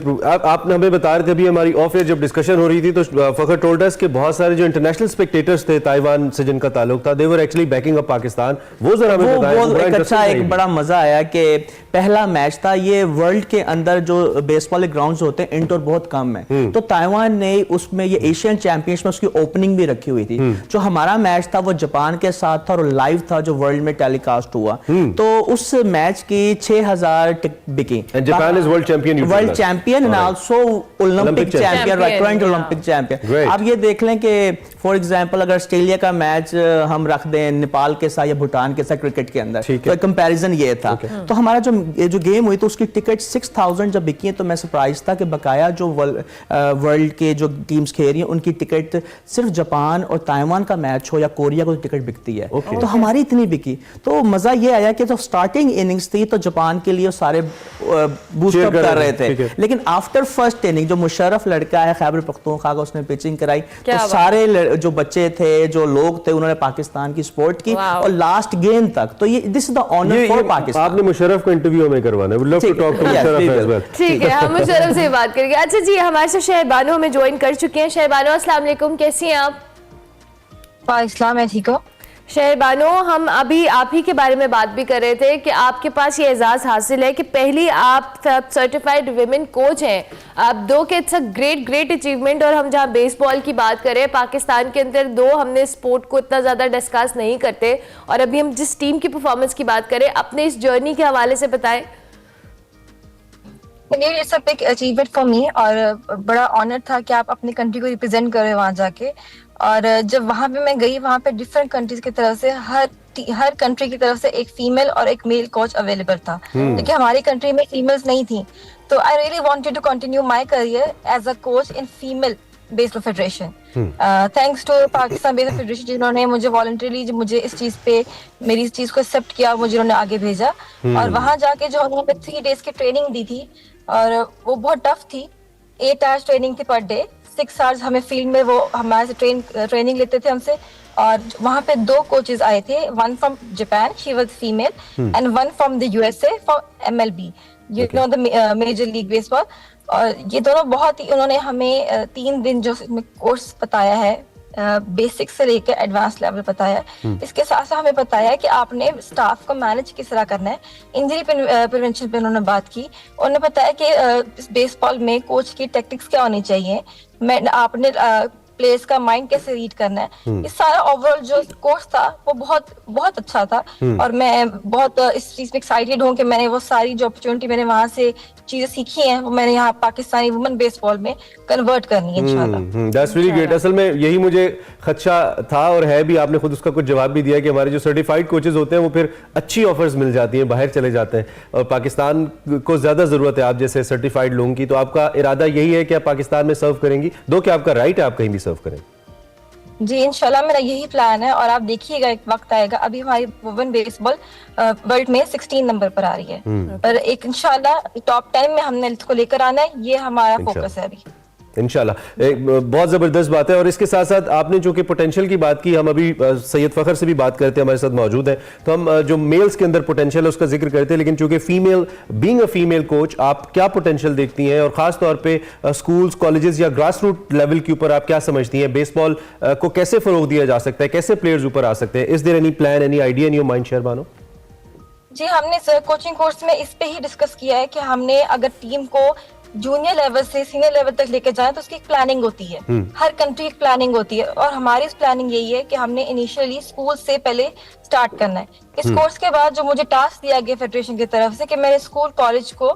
Speaker 2: आपने हमें बता रहे थे अभी हमारी ऑफ एयर जब डिस्कशन हो रही थी तो फखर टोल्ड अस कि बहुत सारे जो इंटरनेशनल स्पेक्टेटर्स थे ताइवान से जिनका ताल्लुक था, they were actually backing up Pakistan. वो जरा हमें बताएं।
Speaker 4: एक बड़ा मजा आया कि पहला मैच था ये वर्ल्ड के अंदर जो बेसबॉल ग्राउंड्स होते हैं इंडोर बहुत कम है, तो ताइवान ने उसमें ये एशियन चैंपियनशिप में उसकी ओपनिंग भी रखी हुई थी। जो हमारा मैच था वो जापान के साथ था और लाइव था जो वर्ल्ड में टेलीकास्ट हुआ। तो उस मैच की 6000 बिकी।
Speaker 2: Japan is world champion
Speaker 4: and also Olympic champion, current Olympic champion. आप ये देख लें कि फॉर एग्जांपल अगर ऑस्ट्रेलिया का मैच हम रख दें नेपाल के साथ या भूटान के साथ क्रिकेट के अंदर, तो कंपैरिजन ये था। तो हमारा जो गेम हुई तो उसकी टिकट 6000 जब बिकी है तो मैं सरप्राइज था कि बकाया जो वर्ल्ड के जो टीम्स खेल रही हैं उनकी टिकट सिर्फ जापान और ताइवान का मैच हो या कोरिया को टिकट बिकती है। तो हमारी इतनी बिकी। तो मजा ये आया कि जो स्टार्टिंग इनिंग्स थी तो जापान के लिए सारे बूस्टअप कर रहे थे, लेकिन आफ्टर फर्स्ट इनिंग जो मुशर्रफ लड़का है खैबर पख्तूनख्वा का, उसने पिचिंग कराई तो सारे जो बच्चे थे जो लोग थे उन्होंने पाकिस्तान की सपोर्ट की और लास्ट गेम तक। तो ये this is the honour for Pakistan.
Speaker 2: आपने मुशर्रफ को इंटरव्यू में करवाना है, love to talk to Musharraf as well.
Speaker 1: ठीक है, हम मुशर्रफ से बात करेंगे। अच्छा जी, हमारे साथ शहरबानो में ज्वाइन कर चुके हैं। शहरबानो अस्सलाम वालेकुम, कैसी हैं आप?
Speaker 5: वालेकुम, मैं ठीक हूँ।
Speaker 1: शहरबानो, हम अभी आप ही के बारे में बात भी कर रहे थे कि आपके पास ये एजाज़ हासिल है कि पहली आप सर्टिफाइड विमेन कोच हैं। आप दो के इट्स अ ग्रेट अचीवमेंट। और हम जहाँ बेसबॉल की बात करें, पाकिस्तान के अंदर दो हमने स्पोर्ट को इतना ज़्यादा डिस्कस नहीं करते, और अभी हम जिस टीम की परफॉर्मेंस की बात करें, अपने इस जर्नी के हवाले से बताएं।
Speaker 5: It's a big achievement for me, और बड़ा ऑनर था कि आप अपनी कंट्री को रिप्रेजेंट कर रहे हो वहाँ जाके। और जब वहाँ पे मैं गई, वहाँ पे डिफरेंट कंट्रीज की तरफ से हर कंट्री की तरफ से एक फीमेल और एक मेल कोच अवेलेबल था, क्योंकि हमारी कंट्री में फीमेल्स नहीं थी। तो I really wanted to continue my career as a coach in female baseball federation. Thanks to Pakistan baseball federation, जिन्होंने मुझे वॉलंटरीली मुझे इस चीज पे मेरी इस चीज को एक्सेप्ट किया और मुझे उन्होंने आगे भेजा। और वहां जाके जो उन्होंने 3 days की ट्रेनिंग दी थी, और वो बहुत टफ थी। 8 hours ट्रेनिंग थी पर डे, 6 hours हमें फील्ड में वो हमारे से ट्रेनिंग लेते थे हमसे। और वहाँ पे 2 कोचेस आए थे, one from Japan, she was female, and one from the USA for MLB, you know the major league baseball. और ये दोनों बहुत ही, उन्होंने हमें 3 दिन जो कोर्स बताया है, बेसिक से लेकर एडवांस लेवल बताया। इसके साथ साथ हमें बताया कि आपने स्टाफ को मैनेज किस तरह करना है। इंजरी प्रिवेंशन पे उन्होंने बात की। उन्होंने बताया कि इस बेसबॉल में कोच की टेक्टिक्स क्या होनी चाहिए, आपने प्लेयर्स का माइंड कैसे रीड करना है। इस सारा ओवरऑल जो कोर्स था वो बहुत अच्छा था। और मैं बहुत इस चीज में एक्साइटेड हूँ कि मैंने वो सारी जो अपॉर्चुनिटी मैंने वहां से चीजें सीखी हैं, वो मैंने यहाँ पाकिस्तानी वुमेन बेसबॉल में कन्वर्ट करनी है इंशाल्लाह।
Speaker 2: That's really great. असल में यही मुझे खदशा था और है भी, आपने खुद उसका कुछ जवाब भी दिया कि हमारे जो सर्टिफाइड कोचेज होते हैं वो फिर अच्छी ऑफर्स मिल जाती हैं, बाहर चले जाते हैं, और पाकिस्तान को ज्यादा जरूरत है आप जैसे सर्टिफाइड लोगों की। तो आपका इरादा यही है कि आप पाकिस्तान में सर्व करेंगी, दो कि आपका राइट है आप कहीं भी सर्व करें?
Speaker 5: जी इंशाल्लाह मेरा यही प्लान है। और आप देखिएगा, एक वक्त आएगा, अभी हमारी वुमेन बेसबॉल वर्ल्ड में 16 नंबर पर आ रही है, पर एक इंशाल्लाह टॉप 10 में हमने इसको लेकर आना है, ये हमारा फोकस है अभी
Speaker 2: इंशाल्लाह। एक बहुत ज़बरदस्त बात है। और इसके साथ साथ आपने जो कि पोटेंशियल की बात की, हम अभी सैयद फ़खर से भी बात करते हैं, हमारे साथ मौजूद है, तो हम जो मेल्स के अंदर पोटेंशियल है उसका जिक्र करते हैं, लेकिन चूंकि female being a female coach, आप क्या पोटेंशियल देखती हैं, और खास तौर पे स्कूल्स, कॉलेजेस या ग्रास रूट लेवल के ऊपर आप क्या समझती हैं, बेसबॉल को कैसे फ़रोग दिया जा सकता है, कैसे प्लेयर्स ऊपर आ सकते हैं? Is there any plan, any idea in your mind Shehrbano?
Speaker 5: जी हमने कोचिंग कोर्स में इस पे ही डिस्कस किया है कि हमने अगर टीम को जूनियर लेवल से सीनियर लेवल तक लेकर जाए तो उसकी एक प्लानिंग होती है। हर कंट्री एक प्लानिंग होती है, और हमारी इस प्लानिंग यही है कि हमने इनिशियली स्कूल से पहले स्टार्ट करना है। इस कोर्स के बाद जो मुझे टास्क दिया गया फेडरेशन की तरफ से कि मेरे स्कूल कॉलेज को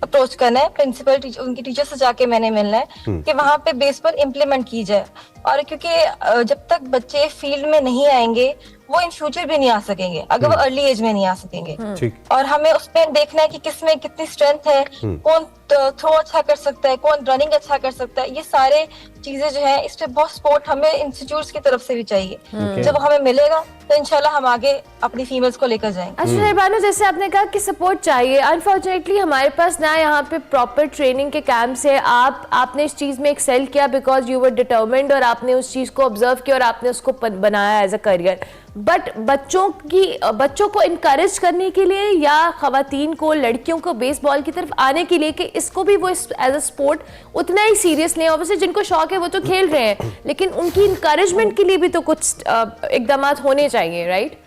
Speaker 5: अप्रोच करना है, प्रिंसिपल उनकी टीचर से जाके मैंने मिलना है कि वहाँ पे बेसबॉल इम्प्लीमेंट की जाए। और क्योंकि जब तक बच्चे फील्ड में नहीं आएंगे वो इन फ्यूचर भी नहीं आ सकेंगे, अगर वो अर्ली एज में नहीं आ सकेंगे। और हमें उसमें देखना है कि किसमें कितनी स्ट्रेंथ है, कौन थ्रो अच्छा कर सकता है, कौन रनिंग अच्छा कर सकता है। ये सारे चीजें जो है, इस पे बहुत सपोर्ट हमें इंस्टीट्यूट्स की तरफ से भी चाहिए। जब हमें मिलेगा तो इंशाल्लाह हम आगे अपनी फीमेल्स को लेकर जाएंगे।
Speaker 1: अच्छा शहरबानो, जैसे आपने कहा कि सपोर्ट चाहिए, अनफॉर्चुनेटली हमारे पास ना यहाँ पे प्रॉपर ट्रेनिंग के कैंप्स है। आपने इस चीज़ में एक्सेल किया बिकॉज यू वर डिटर्मिन्ड, और आपने उस चीज़ को ऑब्जर्व किया और आपने उसको बनाया एज अ करियर। बट बच्चों को इनकरेज करने के लिए या खवातीन को, लड़कियों को बेसबॉल की तरफ आने के लिए कि इसको भी वो एज अ स्पोर्ट उतना ही सीरियस लें। ऑब्वियसली जिनको शौक है वो तो खेल रहे हैं, लेकिन उनकी इनकरेजमेंट के लिए भी तो कुछ इकदाम होने चाहिए, राइट?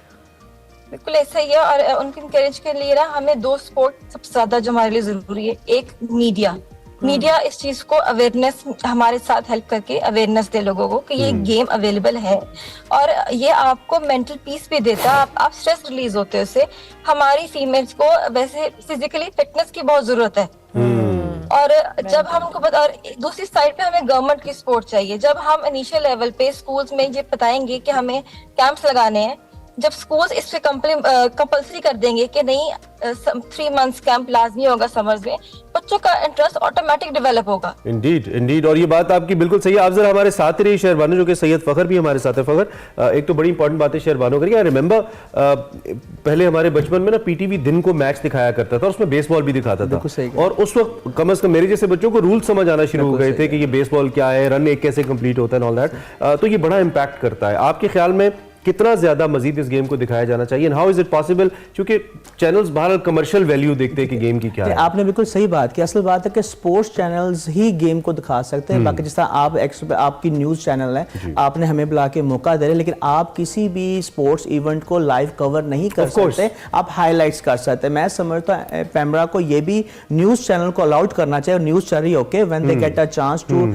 Speaker 5: बिल्कुल ऐसा ही है। और उनकी इंकरेज के लिए ना हमें 2 सपोर्ट सबसे ज्यादा जो हमारे लिए जरूरी है। एक मीडिया इस चीज को अवेयरनेस हमारे साथ हेल्प करके अवेयरनेस दे लोगों को कि ये गेम अवेलेबल है, और ये आपको मेंटल पीस भी देता है, आप स्ट्रेस रिलीज होते हो उससे। हमारी फीमेल्स को वैसे फिजिकली फिटनेस की बहुत जरूरत है, और जब हम उनको और दूसरी साइड पे हमें गवर्नमेंट की सपोर्ट चाहिए। जब हम इनिशियल लेवल पे स्कूल्स में ये बताएंगे कि हमें कैंप्स लगाने हैं, जब स्कूल्स इस पे कंपल्सरी कर देंगे कि नहीं 3 months कैंप लाजमी होगा समर्स में, बच्चों का इंटरेस्ट ऑटोमेटिक डेवलप होगा।
Speaker 2: इंडीड और ये बात आपकी बिल्कुल सही है। आप जरा हमारे साथ रहिए शहरबानो, जो कि सैयद फ़खर भी हमारे साथ है। फ़खर, एक तो बड़ी इंपॉर्टेंट बात है शहरबानो करिए। आई रिमेंबर पहले हमारे बचपन में ना पीटीवी दिन को मैच दिखाया करता था और उसमें बेसबॉल भी दिखाता था, और उस वक्त कम से कम मेरे जैसे बच्चों को रूल समझ आना शुरू हो गए थे कि ये बेसबॉल क्या है, रन एक कैसे कंप्लीट होता है, ऑल दैट। तो ये बड़ा इंपैक्ट करता है। आपके ख्याल में कितना ज्यादा मजीद इस गेम को दिखाया जाना चाहिए, and how is it possible, क्योंकि चैनल्स बहरहाल कमर्शियल वैल्यू देखते हैं कि गेम की क्या है।
Speaker 4: आपने बिल्कुल सही बात की। असल बात है कि स्पोर्ट्स चैनल्स ही गेम को दिखा सकते हैं। बाकी जिस तरह आपकी न्यूज़ चैनल है, आपने हमें बुला के मौका दे रहे, लेकिन आप किसी भी स्पोर्ट्स इवेंट को लाइव कवर नहीं कर सकते, आप हाईलाइट्स कर सकते हैं। मैं समझता हूं पैमरा को ये भी न्यूज़ चैनल को अलाउड करना चाहिए, news channel okay when they get a chance to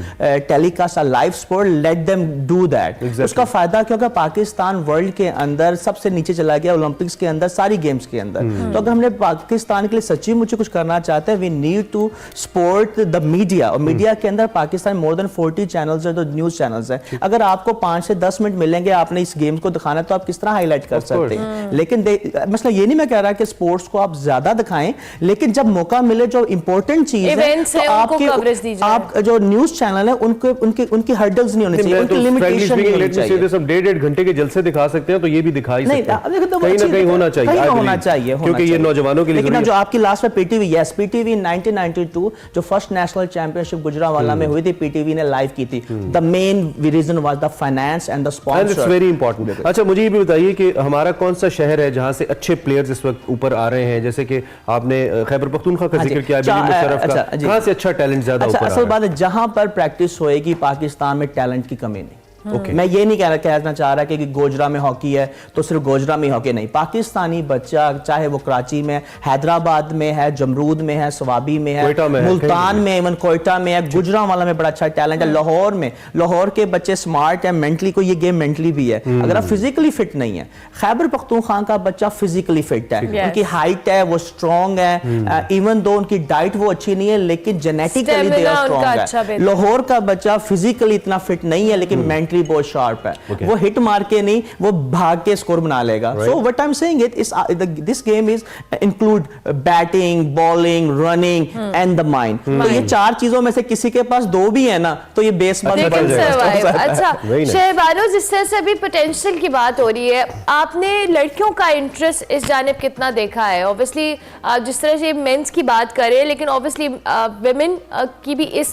Speaker 4: telecast a live sport, let them do that. उसका फायदा क्योंकि पाकिस्तान वर्ल्ड के अंदर सबसे नीचे चला गया ओलंपिक्स के अंदर, सारी गेम्स के अंदर। तो अगर हमने पाकिस्तान के लिए सच्ची मुझे कुछ करना चाहते हैं, we need to support the media, और मीडिया के अंदर पाकिस्तान मोर देन 40 चैनल्स है, तो न्यूज़ चैनल्स है। अगर आपको 5 से 10 मिनट मिलेंगे, आपने इस गेम्स को दिखाना, तो आप किस तरह हाईलाइट कर सकते हैं। लेकिन मसला ये नहीं मैं कह रहा कि स्पोर्ट्स को आप ज्यादा दिखाएं, लेकिन जब मौका मिले जो इंपॉर्टेंट चीज है, तो आप जो न्यूज़ चैनल है उनकी हर्डल्स नहीं होनी चाहिए, उनकी लिमिटेशन नहीं होनी चाहिए।
Speaker 2: सब 1.5 घंटे के जलसे दिखा सकते हैं, तो ये भी दिखा ही सकते हैं, कहीं ना कहीं होना चाहिए, क्योंकि ये नौजवानों के लिए।
Speaker 4: लेकिन जो आपकी लास्ट में पीटीवी, यस पीटीवी 1992 जो फर्स्ट नेशनल चैंपियनशिप गुजरांवाला में हुई थी, पीटीवी ने लाइव की थी। The main reason was the finance and the sponsor.
Speaker 2: It's very important. अच्छा, मुझे ये भी बताइए कि हमारा कौन सा शहर है जहां से अच्छे प्लेयर्स इस वक्त ऊपर आ रहे हैं, जैसे कि आपने खैबर पख्तूनख्वा का जिक्र किया, कहां से अच्छा टैलेंट ज्यादा ऊपर आ रहा है?
Speaker 4: असल बात है जहां पर प्रैक्टिस होएगी, पाकिस्तान में टैलेंट की कमी नहीं। मैं ये नहीं कहना चाह रहा कि गोजरा में हॉकी है तो सिर्फ गोजरा में हॉकी नहीं। पाकिस्तानी बच्चा चाहे वो कराची में, हैदराबाद में है, जमरूद में है, सवाबी में है, मुल्तान में, इवन कोयटा में है, गुजरांवाला में बड़ा अच्छा टैलेंट है, लाहौर में, लाहौर के बच्चे स्मार्ट है, मेंटली को ये गेम मेंटली भी है। अगर आप फिजिकली फिट नहीं है, खैबर पख्तूनख्वा का बच्चा फिजिकली फिट है, उनकी हाइट है, वो स्ट्रॉन्ग है, इवन दो उनकी डाइट वो अच्छी नहीं है, लेकिन जेनेटिकली दे आर स्ट्रॉन्ग है। लाहौर का बच्चा फिजिकली इतना फिट नहीं है, लेकिन बहुत शार्प है, वो हिट मार के नहीं, वो भाग के स्कोर बना लेगा। So what I am saying it is this game is include batting, bowling, running and the mind. तो ये 4 चीजों में से किसी के पास 2 भी है ना, तो ये बेसबॉल बन जाएगा।
Speaker 1: अच्छा शहबानो, जिस तरह से अभी पोटेंशियल की बात हो रही है, आपने लड़कियों का इंटरेस्ट इस जानिब कितना देखा है? ऑब्वियसली जिस तरह से मेंस की बात करें, लेकिन ऑब्वियसली विमेन की भी इस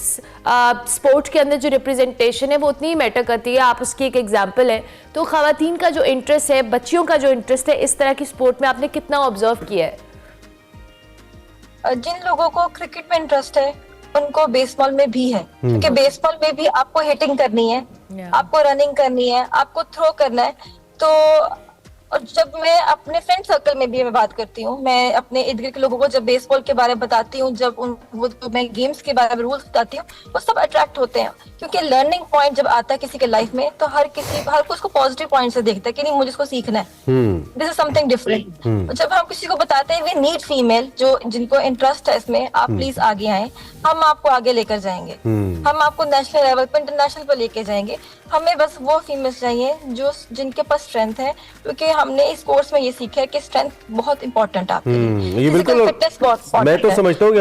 Speaker 1: स्पोर्ट के अंदर जो रिप्रेजेंटेशन है वो उतनी ही मैटर करती है। आप उसकी एक एग्जांपल है। तो खवातीन का जो इंटरेस्ट है, बच्चियों का जो इंटरेस्ट है इस तरह की स्पोर्ट में, आपने कितना ऑब्जर्व किया है?
Speaker 5: जिन लोगों को क्रिकेट में इंटरेस्ट है उनको बेसबॉल में भी है, क्योंकि बेसबॉल में भी आपको हिटिंग करनी है, आपको रनिंग करनी है, आपको थ्रो करना है। तो और जब मैं अपने फ्रेंड सर्कल में भी मैं बात करती हूँ, मैं अपने इर्द गिर्द के लोगों को जब बेसबॉल के बारे में बताती हूँ, जब मैं गेम्स के बारे में रूल्स बताती हूँ, वो सब अट्रैक्ट होते हैं, क्योंकि लर्निंग पॉइंट जब आता है किसी के लाइफ में, तो हर को उसको पॉजिटिव पॉइंट से देखता है कि नहीं मुझे इसको सीखना है, दिस इज समथिंग डिफरेंट। जब हम किसी को बताते हैं वी नीड फीमेल, जो जिनको इंटरेस्ट है इसमें, आप प्लीज आगे आए, हम आपको आगे लेकर जाएंगे, हम आपको नेशनल लेवल पर, इंटरनेशनल पर लेके जाएंगे। हमें बस वो फीमेल्स चाहिए जो जिनके पास स्ट्रेंथ है, क्योंकि हमने इस कोर्स में ये सीखा है कि स्ट्रेंथ बहुत इंपॉर्टेंट है आपके लिए।
Speaker 2: ये बिल्कुल, मैं तो समझता हूँ कि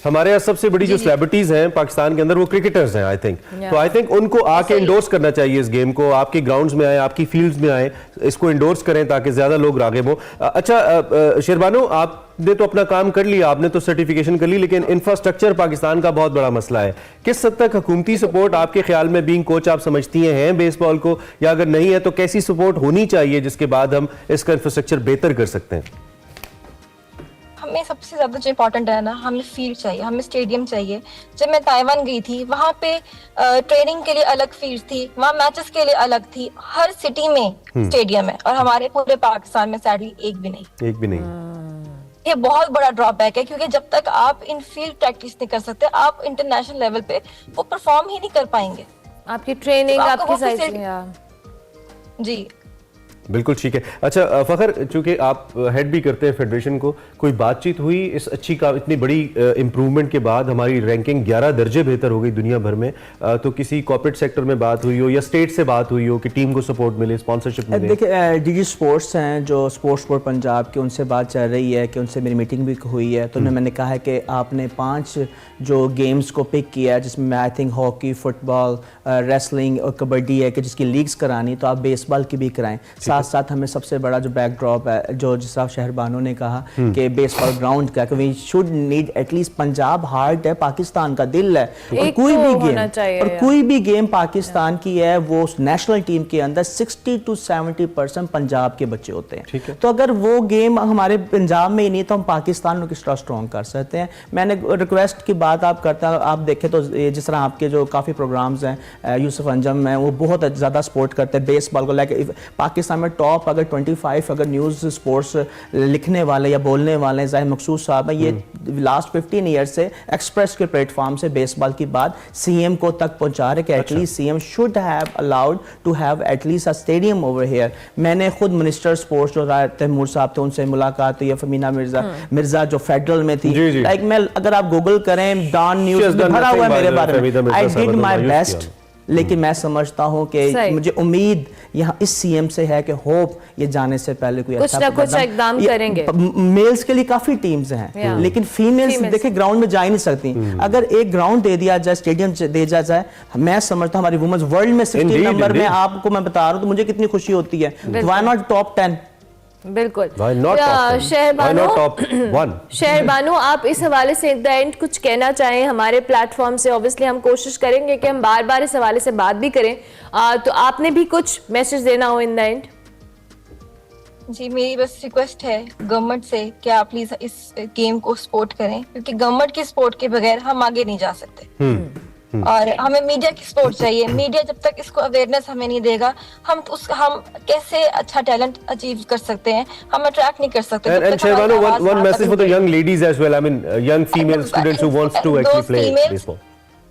Speaker 2: हमारे यहाँ सबसे बड़ी जो सेलिब्रिटीज हैं पाकिस्तान के अंदर वो क्रिकेटर्स हैं। आई थिंक उनको आके इंडोर्स करना चाहिए इस गेम को, आपके ग्राउंड्स में आए, आपकी फील्ड्स में आए, इसको इंडोर्स करें ताकि ज्यादा लोग राग़िब हो। अच्छा शेरबानो, आपने तो अपना काम कर लिया, आपने तो सर्टिफिकेशन कर ली, लेकिन इंफ्रास्ट्रक्चर पाकिस्तान का बहुत बड़ा मसला है। किस हद तक हुकूमती सपोर्ट आपके ख्याल में, बीइंग कोच आप समझती हैं बेसबॉल को, या अगर नहीं है तो कैसी सपोर्ट होनी चाहिए जिसके बाद हम इसका इंफ्रास्ट्रक्चर बेहतर कर सकते हैं?
Speaker 5: हमें सबसे ज्यादा जो इम्पोर्टेंट है ना, हमें फील्ड चाहिए, हमें स्टेडियम चाहिए। जब मैं ताइवान गई थी, वहाँ पे ट्रेनिंग के लिए अलग फील्ड थी, वहाँ मैचेस के लिए अलग थी। हर सिटी में स्टेडियम है, और हमारे पूरे पाकिस्तान में सैडली एक भी नहीं। ये बहुत बड़ा ड्रॉबैक है, क्योंकि जब तक आप इन फील्ड प्रैक्टिस नहीं कर सकते, आप इंटरनेशनल लेवल पे वो परफॉर्म ही नहीं कर पाएंगे।
Speaker 1: आपकी ट्रेनिंग, आपकी साइजिंग।
Speaker 5: जी
Speaker 2: बिल्कुल ठीक है। अच्छा फखर, चूंकि आप हेड भी करते हैं फेडरेशन को, कोई बातचीत हुई इस अच्छी का इतनी बड़ी इंप्रूवमेंट के बाद? हमारी रैंकिंग 11 दर्जे बेहतर हो गई दुनिया भर में, तो किसी कॉर्पोरेट सेक्टर में बात हुई हो या स्टेट से बात हुई हो कि टीम को सपोर्ट मिले, स्पॉन्सरशिप मिले?
Speaker 4: देखिए डीजी स्पोर्ट्स हैं जो स्पोर्ट्स बोर्ड पंजाब के, उनसे बात चल रही है कि उनसे मेरी मीटिंग भी हुई है, तो मैंने कहा है कि आपने 5 जो गेम्स को पिक किया है, जिसमें I think hockey, football, wrestling और कबड्डी है, कि जिसकी लीग्स करानी, तो आप बेसबॉल की भी कराएं। साथ साथ हमें सबसे बड़ा जो बैकड्रॉप है, जो जिस तरह शहरबानो ने कहा कि बेसबॉल ग्राउंड का, कि we should need at least, Punjab heart है, पाकिस्तान का दिल है, और
Speaker 1: एक
Speaker 4: कोई
Speaker 1: तो
Speaker 4: भी
Speaker 1: होना
Speaker 4: गेम
Speaker 1: चाहिए
Speaker 4: और
Speaker 1: यार।
Speaker 4: कोई भी गेम पाकिस्तान की है वो नेशनल टीम के अंदर 60 to 70% पंजाब के बच्चे होते हैं। तो अगर वो गेम हमारे पंजाब में ही नहीं तो हम पाकिस्तान को किस तरह स्ट्रॉन्ग कर सकते हैं। मैंने रिक्वेस्ट की बात आप करता हूं, आप देखें तो जिस तरह आपके जो काफ़ी प्रोग्राम्स हैं, यूसुफ अंजम हैं, वो बहुत ज़्यादा सपोर्ट करते हैं बेसबॉल को लेकर। पाकिस्तान में टॉप अगर 25 अगर न्यूज़ स्पोर्ट्स लिखने वाले या बोलने वाले हैं ज़ाहिर मकसूद साहब हैं, ये लास्ट 15 ईयर से एक्सप्रेस के प्लेटफॉर्म से बेसबॉल की बात सीएम को तक पहुंचा रहे कि at least CM should have allowed to have at least a stadium over here. मैंने खुद मिनिस्टर स्पोर्ट्स जो तैमूर साहब थे उनसे मुलाकात हुई, फमीना मिर्जा जो फेडरल में थी, लाइक मैं अगर आप गूगल करें डॉन न्यूज़ भरा हुआ है मेरे बारे में, आई डिड माई बेस्ट। लेकिन मैं समझता हूँ कि मुझे उम्मीद यहाँ इस सीएम से है कि होप ये जाने से पहले कोई
Speaker 1: कुछ ना कुछ इकदाम करेंगे।
Speaker 4: मेल्स के लिए काफी टीम्स हैं लेकिन फीमेल्स देखिए ग्राउंड में जा ही नहीं सकती। अगर एक ग्राउंड दे दिया जाए, स्टेडियम दे दिया जाए, मैं समझता हूँ हमारी वुमेन्स वर्ल्ड में 60 नंबर में, आपको मैं बता रहा हूँ तो मुझे कितनी खुशी होती है। Why not top 10?
Speaker 1: बिल्कुल।
Speaker 2: शहरबानो,
Speaker 1: शहरबानो, आप इस हवाले से इन द एंड कुछ कहना चाहें हमारे प्लेटफॉर्म से? ऑब्वियसली हम कोशिश करेंगे कि हम बार बार इस हवाले से बात भी करें, तो आपने भी कुछ मैसेज देना हो इन द एंड?
Speaker 5: जी, मेरी बस रिक्वेस्ट है गवर्नमेंट से कि आप प्लीज इस गेम को सपोर्ट करें, क्योंकि गवर्नमेंट की सपोर्ट के बगैर हम आगे नहीं जा सकते। और हमें मीडिया की सपोर्ट चाहिए। मीडिया जब तक इसको अवेयरनेस हमें नहीं देगा, हम कैसे अच्छा टैलेंट अचीव कर सकते हैं, हम अट्रैक्ट नहीं कर सकते।
Speaker 2: And Shehrbano, one message for the young ladies as well. I mean, young female students who wants to actually play baseball.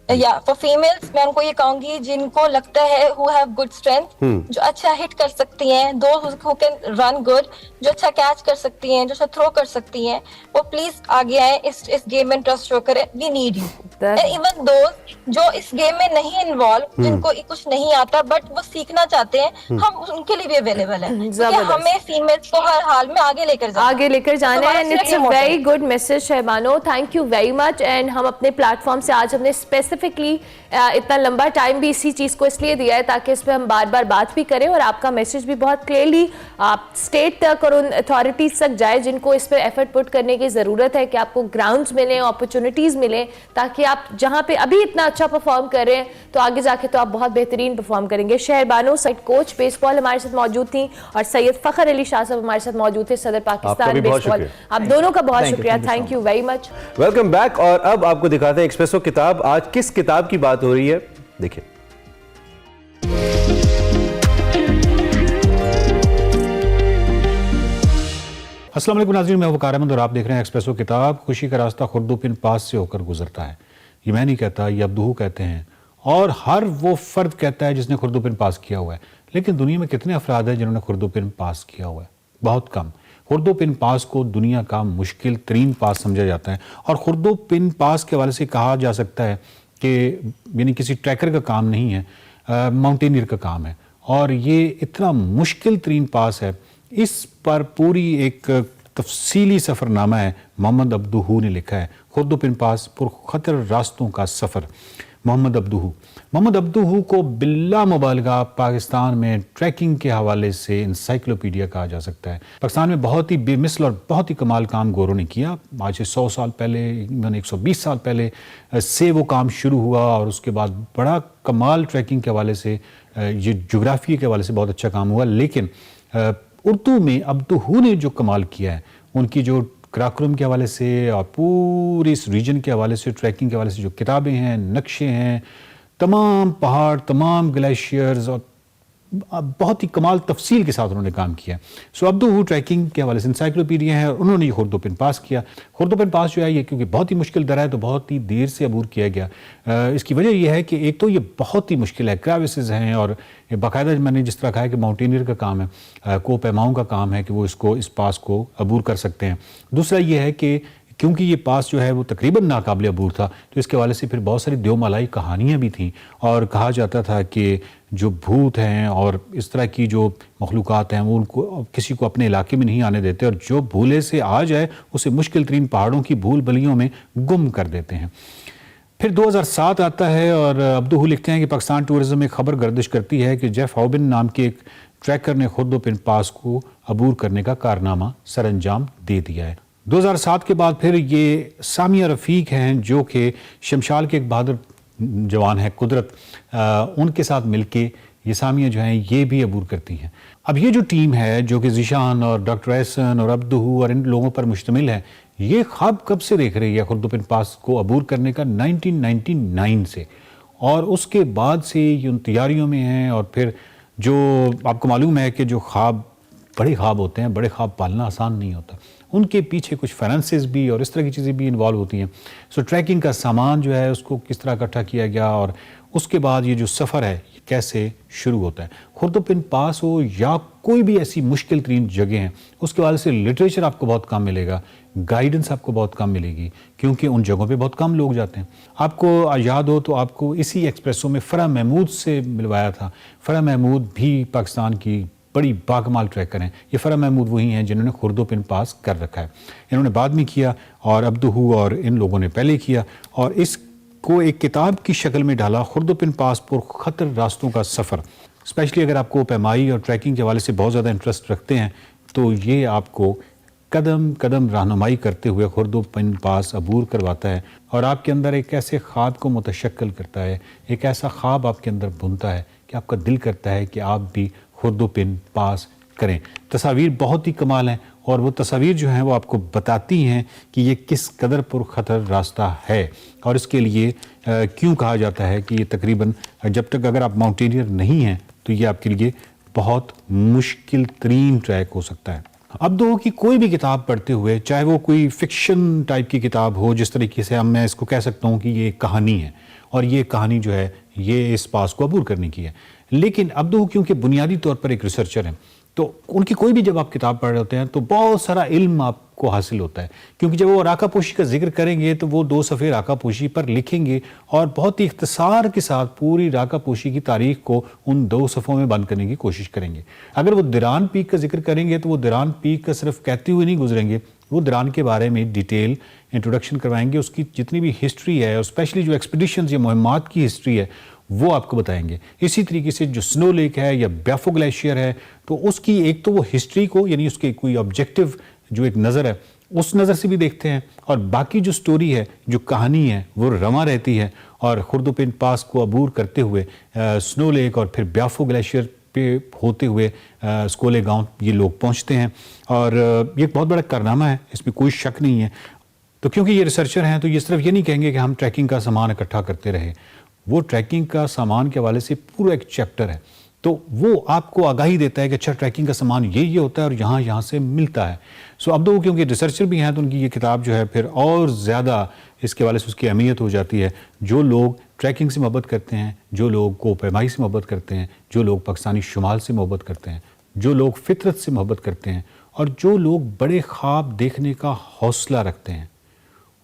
Speaker 5: या फॉर फीमेल्स मैं उनको ये कहूंगी जिनको लगता है हु हैव गुड स्ट्रेंथ, जो अच्छा हिट कर सकती हैं, दो हु कैन रन गुड, जो अच्छा कैच कर सकती हैं, जो अच्छा थ्रो कर सकती हैं, वो प्लीज आगे आए, इस गेम में इंटरेस्ट शो करें। We need you. इवन दोस्त जो इस गेम में नहीं इन्वॉल्व, जिनको कुछ नहीं आता बट वो सीखना चाहते हैं, हम उनके लिए भी अवेलेबल है, क्योंकि हमें फीमेल्स को हर हाल में आगे लेकर
Speaker 1: जाना है। And it's a very good message Shehrbano, thank you very much. And हम अपने प्लेटफॉर्म से आज हमने स्पेसिफिकली इतना लंबा टाइम भी इसी चीज़ को इसलिए दिया है ताकि इस पर हम बार बार बात भी करें और आपका मैसेज भी बहुत क्लियरली आप स्टेट तक और उन अथॉरिटीज़ तक जाए जिनको इस पर एफर्ट पुट करने की ज़रूरत है कि आपको ग्राउंड्स मिलें, अपॉर्चुनिटीज़ मिलें, ताकि आप जहाँ पे अभी इतना अच्छा परफॉर्म कर रहे हैं तो आगे जाके तो आप बहुत बेहतरीन परफॉर्म करेंगे। शहरबानो साइड कोच बेसबॉल हमारे साथ मौजूद थी और सैयद फ़खर अली शाह साहब हमारे साथ मौजूद थे, सदर पाकिस्तान बेसबॉल। आप दोनों का बहुत शुक्रिया, thank you very much.
Speaker 2: Welcome back. और अब आपको दिखाते हैं एक्सप्रेसो किताब। आज किस किताब की बात हो रही है, देखिए।
Speaker 6: अस्सलाम वालेकुम नाज़रीन, मैं वकार अहमद और आप देख रहे हैं एक्सप्रेसो किताब। खुशी का रास्ता खुर्दू पिन पास से होकर गुजरता है। ये मैं नहीं कहता, ये अब्दूहू कहते हैं और हर वो फर्द कहता है जिसने खुर्दू पिन पास किया हुआ है। लेकिन दुनिया में कितने अफराद हैं जिन्होंने खुर्दू पिन पास किया हुआ है? बहुत कम। खुर्दू पिन पास को दुनिया का मुश्किल तरीन पास समझा जाता है और खुर्दू पिन पास के हवाले से कहा जा सकता है कि यानी किसी ट्रैकर का काम नहीं है, माउंटेनियर का काम है। और ये इतना मुश्किल तरीन पास है, इस पर पूरी एक तफसीली सफ़रनामा है मोहम्मद अब्दूहू ने लिखा है। खुर्दू पिन पास पुरखतर रास्तों का सफ़र। मोहम्मद अब्दूहू को बिल्ला मुबालगा पाकिस्तान में ट्रैकिंग के हवाले से इंसाइक्लोपीडिया कहा जा सकता है। पाकिस्तान में बहुत ही बेमिसल और बहुत ही कमाल काम गोरों ने किया। आज से 100 साल पहले, 120 साल पहले से वो काम शुरू हुआ और उसके बाद बड़ा कमाल ट्रैकिंग के हवाले से, ये जोग्राफी के हवाले से बहुत अच्छा काम हुआ। लेकिन उर्दू में अब्दूहू ने जो कमाल किया है, उनकी जो कराकोरम के हवाले से और पूरी इस रीजन के हवाले से, ट्रैकिंग के हवाले से जो किताबें हैं, नक्शे हैं, तमाम पहाड़, तमाम ग्लेशियर्स और बहुत ही कमाल तफसील के साथ उन्होंने काम किया। सो अब्दूहू ट्रैकिंग के हवाले से इंसाइक्लोपीडिया है और उन्होंने ये खुर्दू पिन पास किया। खुर्दू पिन पास जो है ये क्योंकि बहुत ही मुश्किल दर है तो बहुत ही देर से अबूर किया गया। इसकी वजह यह है कि एक तो ये बहुत ही मुश्किल है, क्रेविसेस हैं और बाकायदा मैंने जिस तरह कहा है कि माउंटेनियर का काम है, को पैमाओं का काम है कि वो इस पास को अबूर कर सकते हैं। दूसरा ये है कि क्योंकि ये पास जो है वो तकरीबन नाकाबिल अबूर था तो इसके हवाले से फिर बहुत सारी देवमालाई कहानियाँ भी थीं और कहा जाता था कि जो भूत हैं और इस तरह की जो मखलूक़ात हैं वो उनको किसी को अपने इलाके में नहीं आने देते और जो भूले से आ जाए उसे मुश्किल तरीन पहाड़ों की भूल बलियों में गुम कर देते हैं। फिर 2007 आता है और अब्दूहू लिखते हैं कि पाकिस्तान टूरिज़्म में खबर गर्दिश करती है कि जेफ हॉबिन नाम के एक ट्रैकर ने खुर्दुपिन पास को अबूर करने का कारनामा सरअंजाम दे दिया है। 2007 के बाद फिर ये सामिया रफ़ीक हैं जो कि शमशाल के एक बहादुर जवान है कुदरत, उनके साथ मिलके ये सामिया जो हैं ये भी अबूर करती हैं। अब ये जो टीम है जो कि ज़ीशान और डॉक्टर एहसन और अब्दुहू और इन लोगों पर मुश्तमिल है, ये ख्वाब कब से देख रही है खुर्दुपिन पास को अबूर करने का? 1999 से, और उसके बाद से ये उन तैयारियों में हैं। और फिर जो आपको मालूम है कि जो ख्वाब बड़े ख्वाब होते हैं, बड़े ख्वाब पालना आसान नहीं होता, उनके पीछे कुछ फाइनेंसेस भी और इस तरह की चीज़ें भी इन्वॉल्व होती हैं। सो ट्रैकिंग का सामान जो है उसको किस तरह इकट्ठा किया गया और उसके बाद ये जो सफ़र है ये कैसे शुरू होता है। खुर्दुपिन पास हो या कोई भी ऐसी मुश्किल तरीन जगह हैं, उसके वाले से लिटरेचर आपको बहुत कम मिलेगा, गाइडेंस आपको बहुत कम मिलेगी, क्योंकि उन जगहों पे बहुत कम लोग जाते हैं। आपको याद हो तो आपको इसी एक्सप्रेसो में फ़रह महमूद से मिलवाया था। फ़रह महमूद भी पाकिस्तान की बड़ी बाकमाल ट्रैकर हैं। ये फ़रह महमूद वही हैं जिन्होंने खुर्दुपिन पास कर रखा है। इन्होंने बाद में किया और अब्दुहू और इन लोगों ने पहले किया और इसको एक किताब की शक्ल में डाला, खुर्दुपिन पास पर ख़तर रास्तों का सफ़र। स्पेशली अगर आपको पैमाई और ट्रैकिंग के हवाले से बहुत ज़्यादा इंटरेस्ट रखते हैं तो ये आपको कदम कदम रहनुमाई करते हुए खुर्दुपिन पास अबूर करवाता है और आपके अंदर एक ऐसे ख्वाब को मुतशक्किल करता है, एक ऐसा ख्वाब आपके अंदर बुनता है कि आपका दिल करता है कि आप भी खुर्दुपिन पास करें। तस्वीर बहुत ही कमाल हैं और वो तस्वीर जो हैं वो आपको बताती हैं कि ये किस कदर पुरखतर रास्ता है और इसके लिए क्यों कहा जाता है कि ये तकरीबन जब तक अगर आप माउंटेनियर नहीं हैं तो ये आपके लिए बहुत मुश्किल तरीन ट्रैक हो सकता है। अब्दुहू की कोई भी किताब पढ़ते हुए, चाहे वो कोई फिक्शन टाइप की किताब हो, जिस तरीके से मैं इसको कह सकता हूँ कि ये कहानी है और ये कहानी जो है ये इस पास को अबूर करने की है, लेकिन अब्दुहू क्योंकि बुनियादी तौर पर एक रिसर्चर हैं तो उनकी कोई भी जब आप किताब पढ़ रहे होते हैं तो बहुत सारा इल्म आपको हासिल होता है, क्योंकि जब वो राका पोशी का जिक्र करेंगे तो वो 2 सफ़े राका पोशी पर लिखेंगे और बहुत ही इख्तिसार के साथ पूरी राका पोशी की तारीख को उन 2 सफ़ों में बंद करने की कोशिश करेंगे। अगर वो दिरान पीक का जिक्र करेंगे तो वो दिरान पीक का सिर्फ कहते हुए नहीं गुजरेंगे, वो दिरान के बारे में डिटेल इंट्रोडक्शन करवाएंगे, उसकी जितनी भी हिस्ट्री है और स्पेशली जो एक्सपीडिशंस या मुहिम्मात की हिस्ट्री है वो आपको बताएंगे। इसी तरीके से जो स्नो लेक है या ब्याफो ग्लेशियर है तो उसकी एक तो वो हिस्ट्री को यानी उसके कोई ऑब्जेक्टिव जो एक नज़र है उस नज़र से भी देखते हैं और बाकी जो स्टोरी है, जो कहानी है वो रमा रहती है और खुर्दुपिन पास को अबूर करते हुए स्नो लेक और फिर ब्याफो ग्लेशियर पे होते हुए स्कोले गांव ये लोग पहुंचते हैं और ये एक बहुत बड़ा कारनामा है, इसमें कोई शक नहीं है। तो क्योंकि ये रिसर्चर हैं तो ये सिर्फ ये नहीं कहेंगे कि हम ट्रैकिंग का सामान इकट्ठा करते रहे, वो ट्रैकिंग का सामान के हवाले से पूरा एक चैप्टर है, तो वो आपको आगाही देता है कि अच्छा ट्रैकिंग का सामान ये होता है और यहाँ से मिलता है। सो अब्दुहू क्योंकि रिसर्चर भी हैं तो उनकी ये किताब जो है फिर और ज़्यादा इसके हवाले से उसकी अहमियत हो जाती है। जो लोग ट्रैकिंग से मोहब्बत करते हैं, जो लोग कोपैमाई से मोहब्बत करते हैं, जो लोग पाकिस्तानी शुमाल से मोहब्बत करते हैं, जो लोग फितरत से मोहब्बत करते हैं और जो लोग बड़े ख्वाब देखने का हौसला रखते हैं,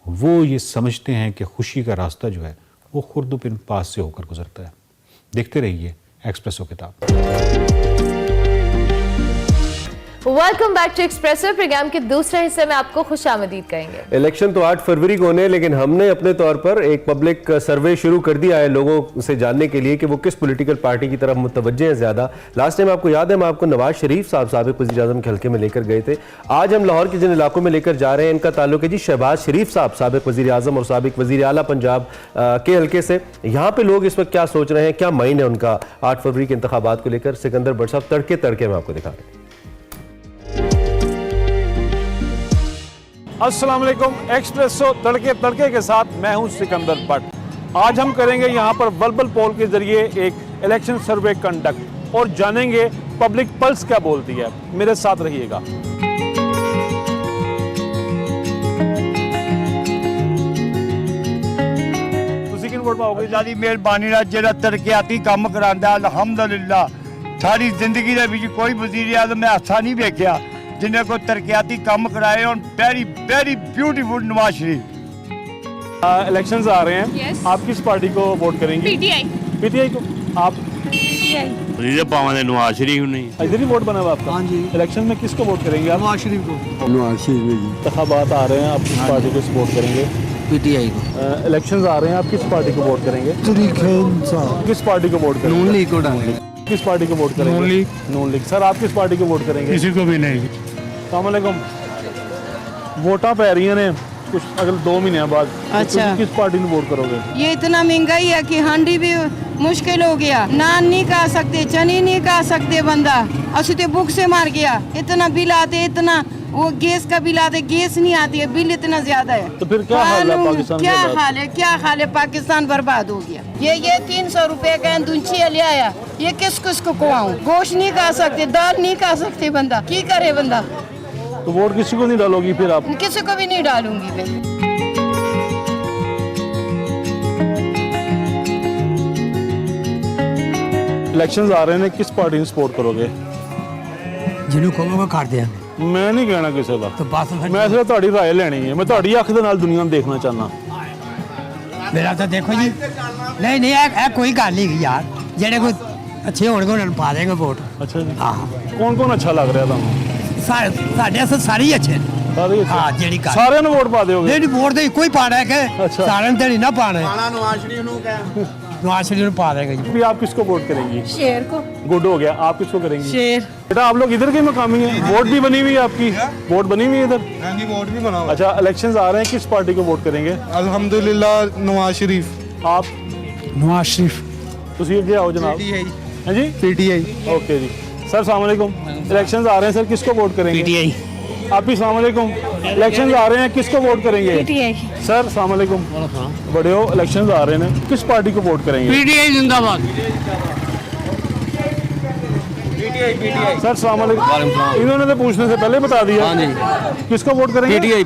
Speaker 6: वो ये समझते हैं कि खुशी का रास्ता जो है वो खुर्दुपिन पास से होकर गुजरता है। देखते रहिए एक्सप्रेसो किताब।
Speaker 1: Welcome back to espresso. Programme के दूसरे हिस्से में आपको खुशामदीद कहेंगे।
Speaker 2: इलेक्शन तो 8 फरवरी को होने, लेकिन हमने अपने तौर पर एक पब्लिक सर्वे शुरू कर दिया है लोगों से जानने के लिए कि वो किस पॉलिटिकल पार्टी की तरफ मुतवज्जे हैं ज़्यादा। लास्ट टाइम आपको याद है मैं आपको नवाज शरीफ साहब साबिक वज़ीर-ए-आज़म के हल्के में लेकर गए थे। आज हम लाहौर के जिन इलाकों में लेकर जा रहे हैं इनका ताल्लुक है जी शहबाज शरीफ साहब साबिक वज़ीर-ए-आज़म और साबिक वज़ीर आला पंजाब के हल्के से। यहाँ पे लोग इस वक्त क्या सोच रहे हैं, क्या माइंड है उनका 8 फरवरी के इंतखाबात को लेकर। सिकंदर भट्ट साहब तड़के तड़के में आपको दिखा रहे हैं।
Speaker 7: अस्सलाम वालेकुम। एक्सप्रेसो तड़के तड़के के साथ मैं हूं सिकंदर भट्ट। आज हम करेंगे यहां पर वर्बल पोल के जरिए एक इलेक्शन सर्वे कंडक्ट और जानेंगे पब्लिक पल्स क्या बोलती है। मेरे साथ रहिएगा। ਤੁਸੀਂ ਕਿਹਨੂੰ ਵੋਟ ਪਾਓਗੇ?
Speaker 8: ਅੱਲਾ ਦੀ ਮਿਹਰਬਾਨੀ ਨਾਲ ਜਿਹੜਾ ਤਰੱਕੀਆਤੀ ਕੰਮ ਕਰਾਂਦਾ ਅਲਹਮਦੁਲਿਲਾ। ਸਾਰੀ ਜ਼ਿੰਦਗੀ ਦੇ ਵਿੱਚ ਕੋਈ ਵਜ਼ੀਰ ਆਜ਼ਮ ਮੈਂ ਹੱਥਾਂ ਨਹੀਂ ਵੇਖਿਆ जिन्हें को तरक्याती काम कराए और very very beautiful Nawaz Sharif.
Speaker 7: Elections आ रहे हैं yes. आप किस पार्टी को वोट करेंगे? पीटीआई। पीटीआई को आप?
Speaker 8: पीटीआई पावन नवाज शरीफ नहीं
Speaker 7: इधर ही वोट बना हुआ आपका? हाँ जी। इलेक्शन में किसको वोट करेंगे आप? नवाज शरीफ को। नवाज शरीफ जी। इंतखाबात आ रहे हैं, आप किस पार्टी को सपोर्ट करेंगे? पीटीआई को। इलेक्शंस आ रहे हैं, आप किस पार्टी को वोट करेंगे? किस पार्टी को वोट करेंगे? नून लीग को डालेंगे। किस पार्टी को वोट करेंगे?
Speaker 6: नून लीग।
Speaker 7: नून लीग। सर आप किस पार्टी को वोट करेंगे?
Speaker 6: किसी को भी नहीं।
Speaker 7: अस्सलाम वालेकुम। वोटा पै रही ने कुछ अगले 2 महीने बाद।
Speaker 9: अच्छा।
Speaker 7: तो किस पार्टी में वोट करोगे?
Speaker 9: ये इतना महंगाई है कि हांडी भी मुश्किल हो गया, नान नहीं खा सकते, चनी नहीं खा सकते बंदा, असु तो भूख से मार गया। इतना बिल आते, इतना वो गैस का बिल आते, गैस नहीं आती है, बिल इतना ज्यादा है।
Speaker 7: तो फिर क्या हाल है
Speaker 9: कानून,
Speaker 7: पाकिस्तान
Speaker 9: क्या
Speaker 7: के बाद?
Speaker 9: हाल है, क्या हाल है, पाकिस्तान बर्बाद हो गया। ये 300 रुपए का दूंची ले आया, ये किस किस को खुआऊं? गोश्त नहीं खा सकते, दाल नहीं खा सकते, बंदा की करे बंदा?
Speaker 7: तो वोट किसी को नहीं डालोगी फिर आप?
Speaker 9: किसी को भी नहीं डालूंगी मैं।
Speaker 7: इलेक्शंस आ रहे हैं, किस पार्टी में सपोर्ट करोगे?
Speaker 10: ਜਿਹਨੂੰ ਕਹੋਗੇ ਕਰ ਦਿਆਂਗੇ
Speaker 7: मैं नहीं कहना किसी का।
Speaker 10: ਤਾਂ ਬਸ ਫਿਰ
Speaker 7: मैं सिर्फ ਤੁਹਾਡੀ ਰਾਏ ਲੈਣੀ ਹੈ। मैं ਤੁਹਾਡੀ ਅੱਖ ਦੇ ਨਾਲ ਦੁਨੀਆ ਨੂੰ ਦੇਖਣਾ ਚਾਹਨਾ।
Speaker 10: ਮੇਰਾ ਤਾਂ ਦੇਖੋ ਜੀ ਨਹੀਂ ਨਹੀਂ ਇਹ ਕੋਈ ਗੱਲ ਨਹੀਂ ਯਾਰ ਜਿਹੜੇ ਕੋਈ ਅੱਛੇ ਹੋਣਗੇ ਉਹਨਾਂ ਨੂੰ ਪਾ ਦੇਂਗੇ ਵੋਟ
Speaker 7: ਅੱਛਾ ਜੀ।
Speaker 10: ਹਾਂ
Speaker 7: ਕੌਣ ਕੌਣ ਅੱਛਾ ਲੱਗ ਰਿਹਾ ਤੁਹਾਨੂੰ?
Speaker 10: ਸਾਡੇ ਅਸਲ ਸਾਰੇ ਹੀ ਅੱਛੇ ਨੇ
Speaker 7: ਸਾਰੇ ਅੱਛੇ?
Speaker 10: ਹਾਂ ਜਿਹੜੀ ਗੱਲ
Speaker 7: ਸਾਰਿਆਂ ਨੂੰ ਵੋਟ ਪਾ ਦਿਓਗੇ?
Speaker 10: ਨਹੀਂ ਵੋਟ ਦੇ ਕੋਈ ਪਾਣਾ ਹੈ ਕਿ
Speaker 7: ਅੱਛਾ।
Speaker 10: ਸਾਰਿਆਂ ਨੂੰ ਤਾਂ ਨਹੀਂ ਨਾ ਪਾਣਾ ਨਵਾਜ਼ ਸ਼ਰੀਫ ਨੂੰ ਪਾ ਦੇਗਾ ਜੀ
Speaker 7: भी आप किसको वोट करेंगी?
Speaker 9: शेर को।
Speaker 7: गुड हो गया। आप किसको करेंगी?
Speaker 9: शेर।
Speaker 7: बेटा आप लोग इधर के मकामी हैं, वोट भी बनी हुई है आपकी? वोट बनी हुई है इधर?
Speaker 11: हाँ जी वोट भी बना हुआ
Speaker 7: अच्छा इलेक्शंस आ रहे हैं, किस पार्टी को वोट करेंगे?
Speaker 11: अल्हम्दुलिल्लाह नवाज शरीफ
Speaker 7: आप
Speaker 10: ਨਵਾਜ਼ ਸ਼ਰੀਫ
Speaker 7: तुसी अगे आओ जनाब। हाँ जी
Speaker 11: पीटीआई
Speaker 7: ओके जी। सर अस्सलाम वालेकुम। इलेक्शंस आ रहे हैं सर, किसको वोट करेंगे?
Speaker 10: ਪੀਟੀਆਈ
Speaker 7: आप भी अस्सलाम वालेकुम। इलेक्शंस आ रहे हैं, किसको वोट करेंगे?
Speaker 9: पीटीआई।
Speaker 7: सर अस्सलाम वालेकुम। बड़े हो, इलेक्शंस आ रहे हैं, किस पार्टी को वोट करेंगे?
Speaker 10: ਪੀਟੀਆਈ ਜਿੰਦਾਬਾਦ
Speaker 7: सर अस्सलाम वालेकुम। इन्होंने तो पूछने से पहले बता दिया। हाँ जी। किसको वोट करेंगे?
Speaker 10: ਪੀਟੀਆਈ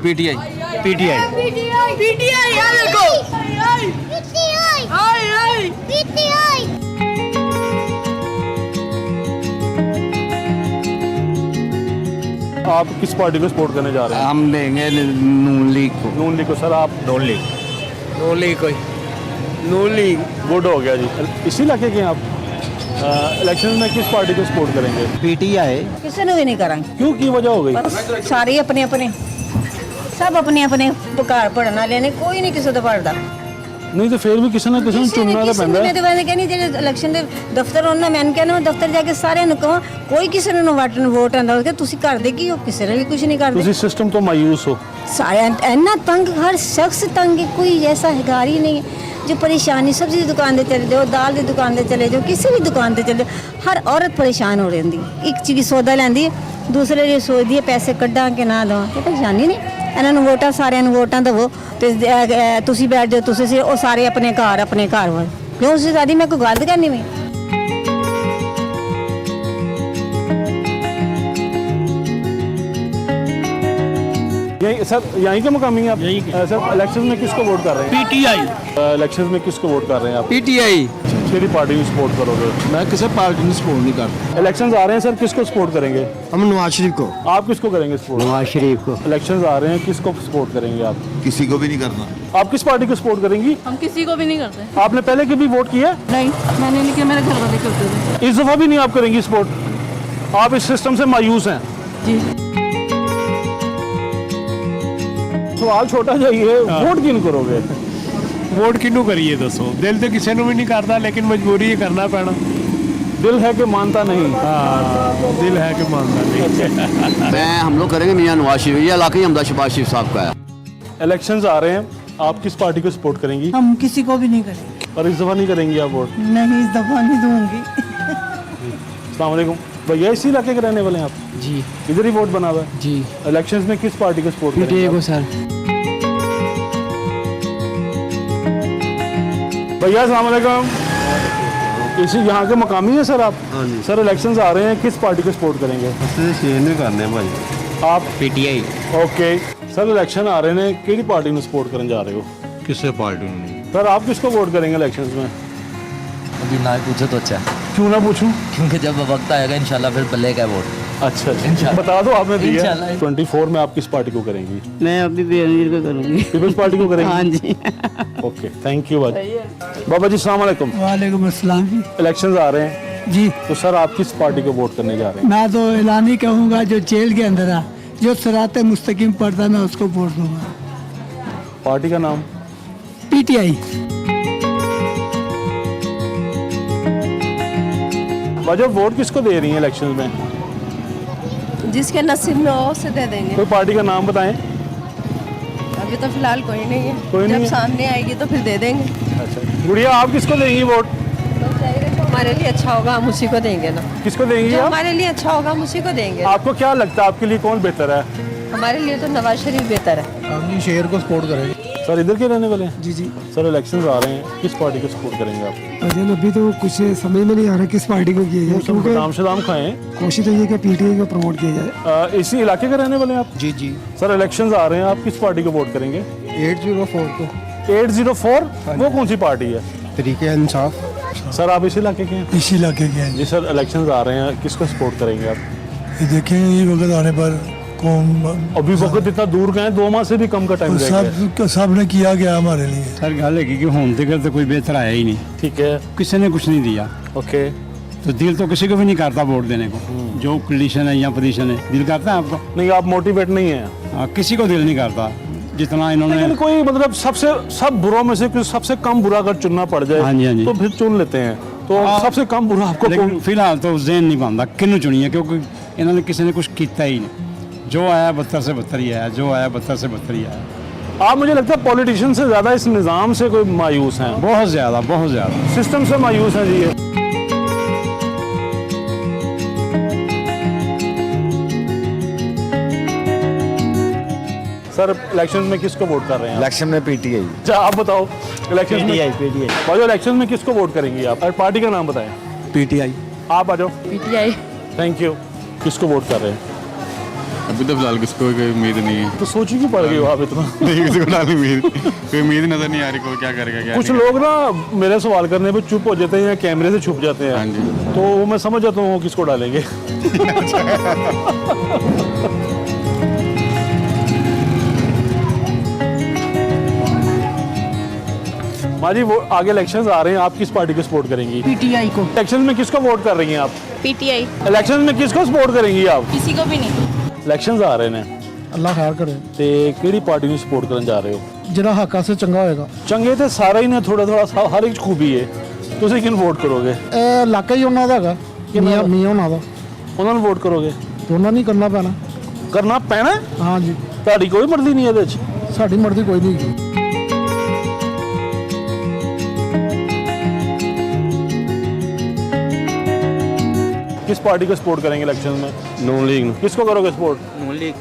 Speaker 7: आप किस पार्टी को सपोर्ट करने जा रहे हैं?
Speaker 8: हम लेंगे नून लीग को।
Speaker 7: नून लीग को। सर आप?
Speaker 8: नून लीग कोई
Speaker 7: नून लीग। गुड हो गया जी। इसी इलाके के हैं आप? इलेक्शन में किस पार्टी को सपोर्ट करेंगे?
Speaker 10: ਪੀਟੀਆਈ
Speaker 9: किसी ने भी नहीं करांगे,
Speaker 7: क्यों की वजह हो गई?
Speaker 9: सारे अपने अपने सब अपने अपने घर पढ़ने वाले ने, कोई नहीं किसी का पढ़ता।
Speaker 7: नहीं तो फिर भी किसी ना किसी चुनना तो पैंदा है।
Speaker 9: कहनी जो इलेक्शन के दफ्तर होना, मैं कहना दफ्तर जाके सारे कहो कोई किसी ने वोट आंदा हो, तुसी करदे की हो? किसी ने भी कुछ नहीं करदे।
Speaker 7: तुसी सिस्टम तो मायूस हो।
Speaker 9: इन्ना तंग, हर शख्स तंग है, कोई ऐसा हिगार ही नहीं है जो परेशानी। सब्जी की दुकान पे चले जाओ, दाल की दुकान पे चले जाओ, किसी भी दुकान पे चले जाओ, हर औरत परेशान हो रही होंदी। एक चीज़ सौदा लैंदी है, दूसरे लिए सोचती है पैसे कड्ढां कि ना दवां। ये परेशानी नहीं। इन्होंने वोटां, सारियां नूं वोटां दवो ते तुसी बैठ जाओ, तुसी वो सारे अपने घर वाल। क्यों उस दादी मैं कोई गलत करनी में?
Speaker 7: यही सर, यहीं के मुकामी हैं आप? सर इलेक्शन में किसको वोट कर रहे हैं?
Speaker 10: ਪੀਟੀਆਈ
Speaker 7: इलेक्शन में किसको वोट कर रहे हैं आप?
Speaker 10: ਪੀਟੀਆਈ
Speaker 7: किसी पार्टी को सपोर्ट करोगे?
Speaker 11: मैं किसी पार्टी में सपोर्ट नहीं करता
Speaker 7: इलेक्शंस आ रहे हैं सर, किसको सपोर्ट करेंगे?
Speaker 11: हम नवाज शरीफ को।
Speaker 7: आप किसको करेंगे सपोर्ट?
Speaker 10: ਨਵਾਜ਼ ਸ਼ਰੀਫ को
Speaker 7: इलेक्शंस आ रहे हैं, किसको सपोर्ट करेंगे आप?
Speaker 11: किसी को भी नहीं करना।
Speaker 7: आप किस पार्टी को सपोर्ट करेंगी?
Speaker 9: हम किसी को भी नहीं करते।
Speaker 7: आपने पहले कभी वोट किया?
Speaker 9: नहीं, मैंने नहीं किया, मेरे घर वाले करते थे।
Speaker 7: इस दफा भी नहीं आप करेंगी सपोर्ट? आप इस सिस्टम से मायूस हैं?
Speaker 9: जी।
Speaker 7: सवाल छोटा जाइए, वोट किन करोगे?
Speaker 6: वोट किनू करिए दसो, दिल तो किसी भी नहीं करता, लेकिन मजबूरी है करना पैना।
Speaker 7: दिल है कि मानता नहीं?
Speaker 6: हाँ, दिल है कि मानता नहीं।
Speaker 12: मैं हम लोग करेंगे मियां नवाज शरीफ, ये इलाका ही हमदा शहबाज शरीफ साहब का है।
Speaker 7: इलेक्शंस आ रहे हैं, आप किस पार्टी को सपोर्ट करेंगी?
Speaker 9: हम किसी को भी नहीं करेंगे।
Speaker 7: और इस दफा नहीं करेंगी आप वोट?
Speaker 9: नहीं, इस दफा नहीं दूंगी।
Speaker 7: अस्सलाम वालेकुम भैया, इसी इलाके के रहने वाले हैं आप?
Speaker 10: जी
Speaker 7: इधर ही वोट बना हुआ है?
Speaker 10: जी
Speaker 7: इलेक्शंस में किस पार्टी को सपोर्ट करेंगे?
Speaker 10: पीटीआई को सर।
Speaker 7: भैया अस्सलाम वालेकुम। इसी यहाँ के मकामी है सर आप?
Speaker 11: हाँ जी।
Speaker 7: सर इलेक्शंस आ रहे हैं, किस पार्टी को सपोर्ट करेंगे?
Speaker 11: चेंज नहीं करने भाई।
Speaker 7: आप?
Speaker 10: पीटीआई
Speaker 7: ओके सर, इलेक्शन आ रहे हैं, किहड़ी पार्टी में सपोर्ट करने जा रहे हो?
Speaker 11: किसी पार्टी में नहीं।
Speaker 7: सर आप किसको वोट करेंगे इलेक्शंस में?
Speaker 12: अभी ना पूछो तो अच्छा है,
Speaker 7: क्यों ना पूछूं?
Speaker 12: क्योंकि जब वक्त आएगा इंशाल्लाह फिर बल्लेगा वोट।
Speaker 7: अच्छा
Speaker 12: इंशाल्लाह।
Speaker 7: बता दो, आपने दिया।
Speaker 12: इंशाल्लाह।
Speaker 7: 24 में आप किस पार्टी को करेंगी?
Speaker 9: मैं अभी बेनजीर को करूंगी।
Speaker 7: पीपल्स पार्टी को करेंगी?
Speaker 9: हाँ जी।
Speaker 7: ओके थैंक यू बाबा जी। अस्सलाम वालेकुम।
Speaker 10: वालेकुम अस्सलाम जी।
Speaker 7: इलेक्शंस आ रहे हैं,
Speaker 10: जी
Speaker 7: तो सर आप किस पार्टी को वोट करने जा रहे हैं?
Speaker 10: मैं तो ऐलान ही कहूँगा जो जेल के अंदर है, जो सिरात मुस्तकीम पढ़ता मैं उसको वोट दूंगा।
Speaker 7: पार्टी का नाम?
Speaker 10: पीटीआई।
Speaker 7: वजह वोट किसको दे रही हैं इलेक्शन में?
Speaker 9: जिसके नसीब में हो उसे दे देंगे।
Speaker 7: कोई पार्टी का नाम बताएं।
Speaker 9: अभी तो फिलहाल कोई नहीं है,
Speaker 7: कोई नहीं
Speaker 9: जब
Speaker 7: है?
Speaker 9: सामने आएगी तो फिर दे देंगे।
Speaker 7: अच्छा गुड़िया, आप किसको देंगी वोट?
Speaker 9: जो हमारे लिए अच्छा होगा हम उसी को देंगे ना।
Speaker 7: किसको देंगी
Speaker 9: जो
Speaker 7: आप?
Speaker 9: हमारे लिए अच्छा होगा हम उसी को देंगे।
Speaker 7: आपको क्या लगता है आपके लिए कौन बेहतर है?
Speaker 9: हमारे लिए तो नवाज शरीफ बेहतर है।
Speaker 11: हम शेर को सपोर्ट करेंगे।
Speaker 7: सर इधर के रहने वाले हैं?
Speaker 10: जी जी।
Speaker 7: सर इलेक्शन आ रहे हैं, किस पार्टी को सपोर्ट करेंगे आप?
Speaker 10: अजय अभी तो कुछ समझ में नहीं आ रहा किस पार्टी को किया जाए, क्योंकि
Speaker 7: नाम शदाम खाएं।
Speaker 10: कोशिश तो ये कि पीटीआई को प्रमोट किया जाए।
Speaker 7: इसी इलाके के रहने वाले हैं आप?
Speaker 11: जी जी।
Speaker 7: सर इलेक्शंस आ रहे हैं, आप किस पार्टी को वोट करेंगे?
Speaker 11: 804 को
Speaker 7: 804 वो कौन सी पार्टी है?
Speaker 11: तरीके इंसाफ।
Speaker 7: सर आप इसी इलाके के हैं?
Speaker 10: इसी इलाके के हैं।
Speaker 7: जी सर इलेक्शंस आ रहे हैं, किसको सपोर्ट करेंगे आप?
Speaker 10: देखें ये वक्त आने पर कौन
Speaker 7: अभी वक्त इतना दूर गए, 2 माह से भी कम का टाइम रह गया।
Speaker 10: सब ने किया गया हमारे लिए।
Speaker 8: सर गल है कि होने तक तो कोई बेहतर आया ही नहीं,
Speaker 7: ठीक है,
Speaker 8: किसी ने कुछ नहीं दिया।
Speaker 7: ओके।
Speaker 8: तो दिल तो किसी को भी नहीं करता वोट देने को, जो कंडीशन है या पोजीशन है, दिल करता है आपको?
Speaker 7: नहीं आप मोटिवेट नहीं है?
Speaker 8: किसी को दिल नहीं करता जितना इन्होंने।
Speaker 7: लेकिन कोई मतलब सब बुरों में से कुछ सबसे कम बुरा अगर चुनना पड़ जाए
Speaker 8: हाँ जी, हाँ जी।
Speaker 7: तो फिर चुन लेते हैं, तो सबसे कम बुरा आपको
Speaker 8: लेकिन फिलहाल तो जेन नहीं पाता किन्नू चुनिए, क्योंकि इन्होंने किसी ने कुछ किया ही नहीं। जो आया बदतर से बदतर ही आया, जो आया बदतर से बदतर ही आया।
Speaker 7: आप मुझे लगता है पॉलिटिशियन से ज्यादा इस निज़ाम से कोई मायूस हैं?
Speaker 8: बहुत ज़्यादा, बहुत ज़्यादा
Speaker 7: सिस्टम से मायूस हैं जी ये। सर इलेक्शन में किसको वोट कर रहे हैं?
Speaker 11: इलेक्शन में पीटीआई।
Speaker 7: अच्छा आप बताओ इलेक्शन में इलेक्शन में किसको वोट करेंगी आप? और पार्टी का नाम बताएं।
Speaker 10: पीटीआई।
Speaker 7: आप आ जाओ।
Speaker 9: पीटीआई।
Speaker 7: Thank you. किसको वोट कर रहे हैं?
Speaker 11: अभी तो फिलहाल किसको कोई उम्मीद नहीं है।
Speaker 7: तो सोची क्यों पड़ गई हो आप इतना?
Speaker 11: नहीं किसी को डाली उम्मीद, कोई उम्मीद नजर नहीं आ रही, कोई क्या करेगा क्या
Speaker 7: कुछ
Speaker 11: नहीं।
Speaker 7: लोग ना मेरे सवाल करने पे चुप हो जाते हैं या कैमरे से छुप जाते हैं।
Speaker 11: हाँ जी।
Speaker 7: तो वो मैं समझ जाता हूँ किसको डालेंगे। माँ जी वो आगे इलेक्शंस आ रहे हैं, आप किस पार्टी को सपोर्ट करेंगी?
Speaker 9: पीटीआई को।
Speaker 7: इलेक्शन में किसको वोट कर रही हैं आप?
Speaker 9: पीटीआई।
Speaker 7: इलेक्शन में किसको सपोर्ट करेंगी आप?
Speaker 9: किसी को भी नहीं।
Speaker 7: इलेक्शंस आ रहे हैं
Speaker 10: अल्लाह खैर करे।
Speaker 7: ਤੇ ਕਿਹੜੀ ਪਾਰਟੀ ਨੂੰ ਸਪੋਰਟ ਕਰਨ ਜਾ ਰਹੇ ਹੋ?
Speaker 10: ਜਿਹੜਾ ਹੱਕਾਂ ਸੇ ਚੰਗਾ ਹੋਏਗਾ।
Speaker 7: ਚੰਗੇ ਤੇ ਸਾਰੇ ਹੀ ਨੇ, ਥੋੜਾ ਥੋੜਾ ਹਰ ਇੱਕ ਖੂਬੀ ਹੈ। ਤੁਸੀਂ ਕਿਹਨੂੰ ਵੋਟ ਕਰੋਗੇ?
Speaker 10: ਇਹ ਇਲਾਕਾ ਹੀ ਉਹਨਾਂ ਦਾ ਹੈਗਾ, ਮੀਆਂ ਉਹਨਾਂ ਦਾ।
Speaker 7: ਉਹਨਾਂ ਨੂੰ ਵੋਟ ਕਰੋਗੇ?
Speaker 10: ਦੋਨਾਂ ਨਹੀਂ ਕਰਨਾ ਪੈਣਾ।
Speaker 7: ਕਰਨਾ ਪੈਣਾ?
Speaker 10: ਹਾਂ ਜੀ।
Speaker 7: ਤੁਹਾਡੀ ਕੋਈ ਮਰਜ਼ੀ ਨਹੀਂ ਇਹਦੇ ਵਿੱਚ?
Speaker 10: ਸਾਡੀ ਮਰਜ਼ੀ ਕੋਈ ਨਹੀਂ।
Speaker 7: किस पार्टी को सपोर्ट करेंगे इलेक्शन में?
Speaker 11: नून लीग।
Speaker 7: किसको करोगे सपोर्ट?
Speaker 11: नून लीग।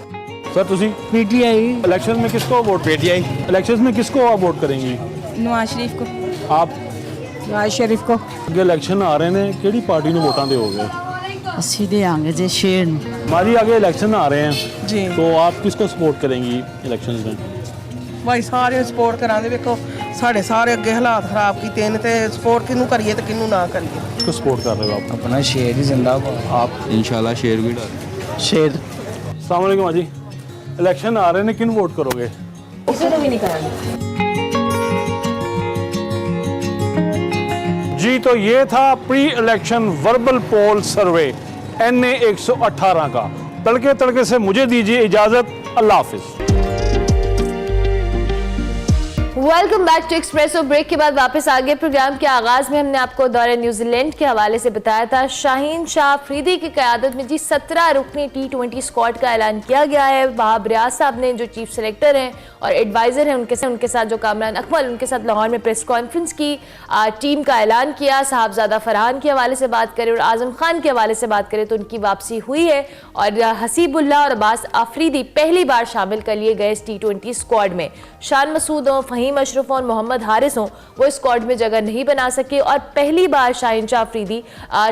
Speaker 7: सर तुसी?
Speaker 10: पीटीआई।
Speaker 7: इलेक्शन में किसको वोट?
Speaker 11: पीटीआई।
Speaker 7: इलेक्शन में किसको आप वोट करेंगी?
Speaker 9: नवाज शरीफ को।
Speaker 7: आप?
Speaker 9: नवाज शरीफ को।
Speaker 7: ਅੱਗੇ ਇਲੈਕਸ਼ਨ ਆ ਰਹੇ ਨੇ, ਕਿਹੜੀ ਪਾਰਟੀ ਨੂੰ ਵੋਟਾਂ ਦਿਓਗੇ?
Speaker 9: ਅਸੀਂ ਦੇਾਂਗੇ ਜੇ ਸ਼ੇਰ ਨੂੰ।
Speaker 7: हमारी आगे इलेक्शन आ रहे हैं
Speaker 9: जी।
Speaker 7: तो आप किसको सपोर्ट करेंगी इलेक्शन में?
Speaker 13: भाई सारे सपोर्ट करांगे, देखो साढ़े सारे अगे हालात खराब किए ने, ते सपोर्ट किनू करिए ते किनू ना करिए।
Speaker 7: किसको सपोर्ट कर रहे हो आप?
Speaker 10: अपना शेर ही जिंदाबाद।
Speaker 7: आप?
Speaker 11: इंशाल्लाह शेर भी डाल।
Speaker 10: शेर।
Speaker 7: अस्सलाम वालेकुम जी। इलेक्शन आ रहे हैं, किन वोट करोगे?
Speaker 9: किसी को भी नहीं करांगे।
Speaker 7: जी तो ये था pre election verbal poll survey NA 118 का। तड़के तड़के से मुझे दीजिए इजाजत, अल्लाह हाफिज।
Speaker 1: Welcome back to Expresso. Break के बाद वापस आ गए। प्रोग्राम के आगाज में हमने आपको दौरे न्यूजीलैंड के हवाले से बताया था। शाहीन शाह अफरीदी की क़यादत में जी 17 रुकनी T20 स्क्वाड का ऐलान किया गया है। वहाब रियाज साहब ने जो चीफ सेलेक्टर हैं और एडवाइज़र हैं उनके साथ जो कामरान अकमल उनके साथ लाहौर में प्रेस कॉन्फ्रेंस की, टीम का ऐलान किया। साहबजादा फरहान के हवाले से बात करें और आज़म खान के हवाले से बात करें तो उनकी वापसी हुई है और हसीबुल्लाह और अब्बास अफरीदी पहली बार शामिल कर लिए गए इस T20 स्क्वाड में। शान मसूद हो, फ़हीम अशरफ और मोहम्मद हारिस हों, वो स्क्वाड में जगह नहीं बना सके और पहली बार शाहीन शाह अफरीदी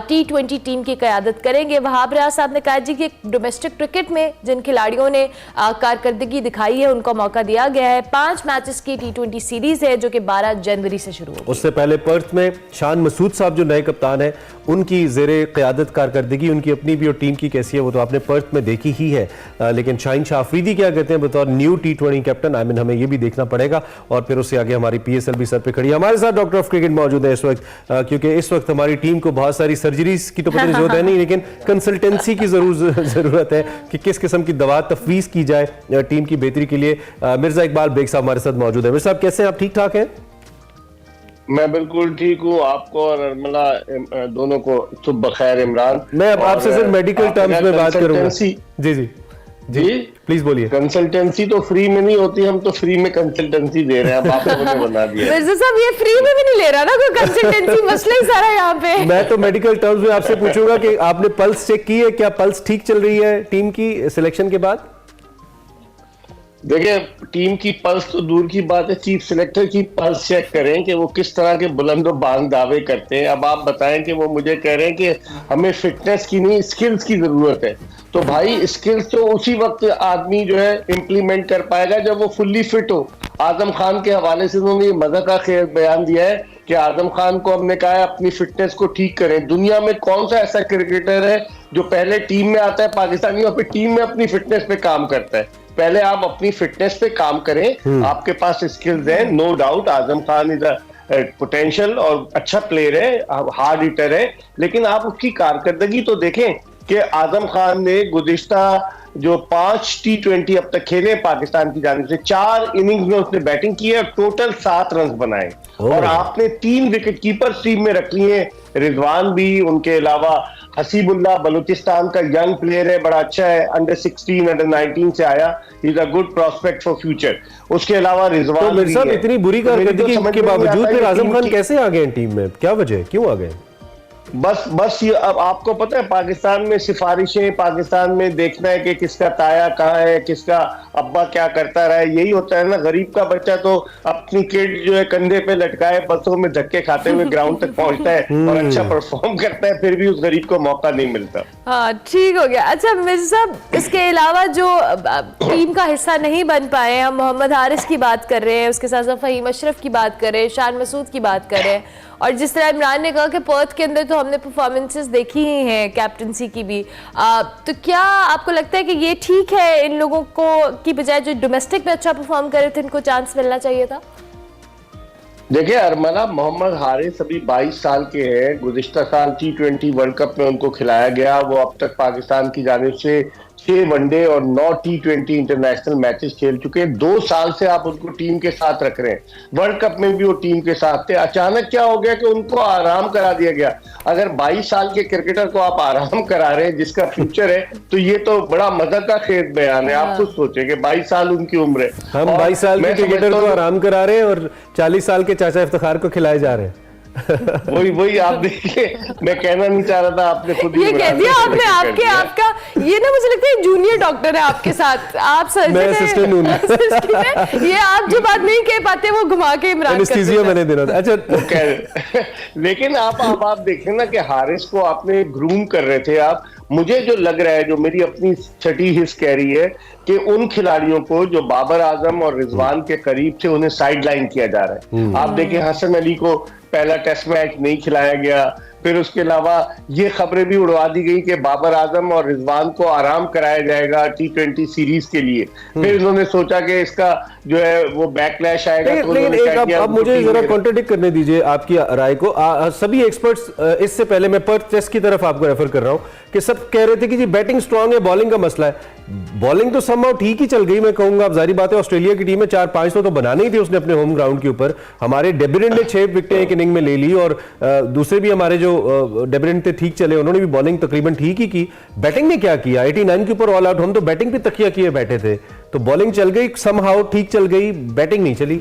Speaker 1: T20 टीम की क़यादत करेंगे। वहाब रियाज साहब ने कहा जी कि डोमेस्टिक क्रिकेट में जिन खिलाड़ियों ने कारकर्दगी दिखाई है उनको मौका दिया गया है। 5 मैचेस की T20 सीरीज है जो कि 12 जनवरी से शुरू होगी।
Speaker 2: उससे पहले पर्थ में शान मसूद साहब जो नए कप्तान है उनकी ज़ेरे क़यादत कारकर्दगी, उनकी अपनी भी और टीम की कैसी है वो तो आपने पर्थ में देखी ही है। लेकिन शाहीन शाह अफरीदी क्या कहते हैं बतौर new T20 captain, I mean हमें ये भी देखना पड़ेगा। और फिर उससे आगे हमारी PSL भी सर पे खड़ी है। हमारे साथ डॉक्टर ऑफ क्रिकेट मौजूद है इस वक्त, क्योंकि इस वक्त हमारी टीम को बहुत सारी सर्जरीज की तो पता नहीं जरूरत है नहीं, लेकिन कंसल्टेंसी की ज़रूरत है कि किस किस्म की दवा तफवीज़ की जाए टीम की बेहतरी के लिए। मिर्ज़ा इकबाल बेग साहब हमारे साथ मौजूद है। मिर्ज़ा साहब कैसे हैं आप? ठीक ठाक हैं?
Speaker 8: मैं बिल्कुल ठीक हूँ। आपको और अरमला दोनों को सुबह बखैर इमरान।
Speaker 2: मैं अब आपसे सिर्फ मेडिकल टर्म्स में बात करूंगा। जी जी जी प्लीज बोलिए।
Speaker 8: कंसल्टेंसी तो फ्री में नहीं होती, हम तो फ्री में कंसल्टेंसी दे रहे हैं। अब आप लोगों ने बना दिया।
Speaker 1: मिर्जा साहब ये फ्री में भी नहीं ले रहा ना कोई कंसल्टेंसी, मसला ही सारा यहाँ पे।
Speaker 2: मैं तो मेडिकल टर्म्स में आपसे पूछूंगा कि आपने पल्स चेक की है, क्या पल्स ठीक चल रही है टीम की सिलेक्शन के बाद?
Speaker 8: देखिए, टीम की पल्स तो दूर की बात है, चीफ सिलेक्टर की पल्स चेक करें कि वो किस तरह के बुलंदो बांग दावे करते हैं। अब आप बताएं कि वो मुझे कह रहे हैं कि हमें फिटनेस की नहीं स्किल्स की जरूरत है। तो भाई स्किल्स तो उसी वक्त आदमी जो है इम्प्लीमेंट कर पाएगा जब वो फुल्ली फिट हो। आजम खान के हवाले से उन्होंने मजा का बयान दिया है कि आजम खान को हमने कहा है अपनी फिटनेस को ठीक करें। दुनिया में कौन सा ऐसा क्रिकेटर है जो पहले टीम में आता है पाकिस्तानी और फिर टीम में अपनी फिटनेस पे काम करता है? पहले आप अपनी फिटनेस पे काम करें। आपके पास स्किल्स हैं, no doubt. Azam Khan is potential और अच्छा प्लेयर है, हार्ड हिटर है, लेकिन आप उसकी कारकर्दगी तो देखें कि आजम खान ने गुज़िश्ता जो 5 T20 अब तक खेले पाकिस्तान की जानिब से, 4 इनिंग्स में उसने बैटिंग की है, टोटल 7 रन बनाए। और आपने 3 विकेट कीपर टीम में रख लिए, रिजवान भी, उनके अलावा हसीबुल्लाह बलूचिस्तान का यंग प्लेयर है, बड़ा अच्छा है, अंडर 16 अंडर 19 से आया, is a good prospect for future. उसके अलावा रिजवान
Speaker 2: तो मिर्जा साहब इतनी बुरी कारकर्दगी के बावजूद फिर आजम खान कैसे आ गए टीम में? क्या वजह, क्यों आ गए?
Speaker 8: बस ये अब आपको पता है पाकिस्तान में सिफारिशें, पाकिस्तान में देखना है कि किसका ताया कहाँ है, किसका अब्बा क्या करता रहा है, यही होता है ना। गरीब का बच्चा तो अपनी किड जो है कंधे पे लटकाए बसों में धक्के खाते हुए ग्राउंड तक पहुंचता है और अच्छा परफॉर्म करता है, फिर भी उस गरीब को मौका नहीं मिलता।
Speaker 1: हाँ ठीक हो गया। अच्छा मिर्जा साहब, इसके अलावा जो टीम का हिस्सा नहीं बन पाए, हम मोहम्मद हारिस की बात कर रहे हैं, उसके साथ साथ फहीम अशरफ की बात कर रहे हैं, शान मसूद की बात कर रहे हैं, और जिस तरह इमरान ने कहा कि पर्थ के अंदर तो हमने परफॉर्मेंसेस देखी ही हैं कैप्टनसी की भी, तो क्या आपको लगता है कि ये ठीक है, इन लोगों को की बजाय जो डोमेस्टिक में अच्छा परफॉर्म कर रहे थे इनको चांस मिलना चाहिए था?
Speaker 8: देखिए अरमला, मोहम्मद हारिस अभी 22 साल के हैं। गुज़िश्ता साल T20 वर्ल्ड कप में उनको खिलाया गया। वो अब तक पाकिस्तान की जानिब से 6 वनडे और 9 T20 इंटरनेशनल मैचेस खेल चुके हैं। 2 साल से आप उनको टीम के साथ रख रहे हैं। वर्ल्ड कप में भी वो टीम के साथ थे। अचानक क्या हो गया कि उनको आराम करा दिया गया। अगर 22 साल के क्रिकेटर को आप आराम करा रहे हैं जिसका फ्यूचर है, तो ये तो बड़ा मजा का खेत बयान है। आप खुद सोचें कि 22 साल उनकी उम्र है,
Speaker 2: हम 22 साल के क्रिकेटर को आराम करा रहे हैं और 40 साल के चाचा इफ्तिखार को खिलाए जा रहे हैं।
Speaker 8: वही आप देखिए, मैं कहना नहीं चाह रहा था, आपने खुद ही
Speaker 1: ये कह दिया आपने। आपका ये ना, मुझे लगता है जूनियर डॉक्टर है आपके साथ, आप सर्जन
Speaker 2: मैं असिस्टेंट हूं।
Speaker 1: ये आप जो बात नहीं कह पाते वो घुमा के इमरान
Speaker 2: एनेस्थीसिया मैंने देना था। अच्छा
Speaker 8: लेकिन आप देखें ना कि हारिस को आपने ग्रूम कर रहे थे आप। मुझे जो लग रहा है, जो मेरी अपनी छठी हिस्स कह रही है कि उन खिलाड़ियों को जो बाबर आजम और रिजवान के करीब थे उन्हें साइड लाइन किया जा रहा है। आप देखिए हसन अली को पहला टेस्ट मैच नहीं खिलाया गया, फिर उसके अलावा ये खबरें भी उड़वा दी गई कि बाबर आजम और रिजवान को आराम कराया जाएगा T20 सीरीज के लिए। फिर उन्होंने सोचा कि इसका जो है वो बैकलैश आएगा।
Speaker 2: लेकिन एक अब मुझे जरा कॉन्ट्रडिक्ट करने दीजिए आपकी राय को। सभी एक्सपर्ट्स, इससे पहले मैं पर्थ टेस्ट की तरफ आपको रेफर कर रहा हूं कि सब कह रहे थे कि जी बैटिंग स्ट्रांग है, बॉलिंग का मसला है। बॉलिंग तो समहाउ ठीक ही चल गई, मैं कहूंगा। अब जारी बात है ऑस्ट्रेलिया की टीम में 4-5 तो बनाने ही थे उसने अपने होम ग्राउंड के ऊपर। हमारे डेब्यूटेंट ने 6 विकेटें एक इनिंग में ले ली और दूसरे भी हमारे जो डेब्यूटेंट थे ठीक चले, उन्होंने भी बॉलिंग तकरीबन ठीक ही की। बैटिंग ने क्या किया, 89 के ऊपर ऑल आउट। हम तो बैटिंग पे तकिया किए बैठे थे, तो बॉलिंग चल गई समहाउ, ठीक चल गई, बैटिंग नहीं चली।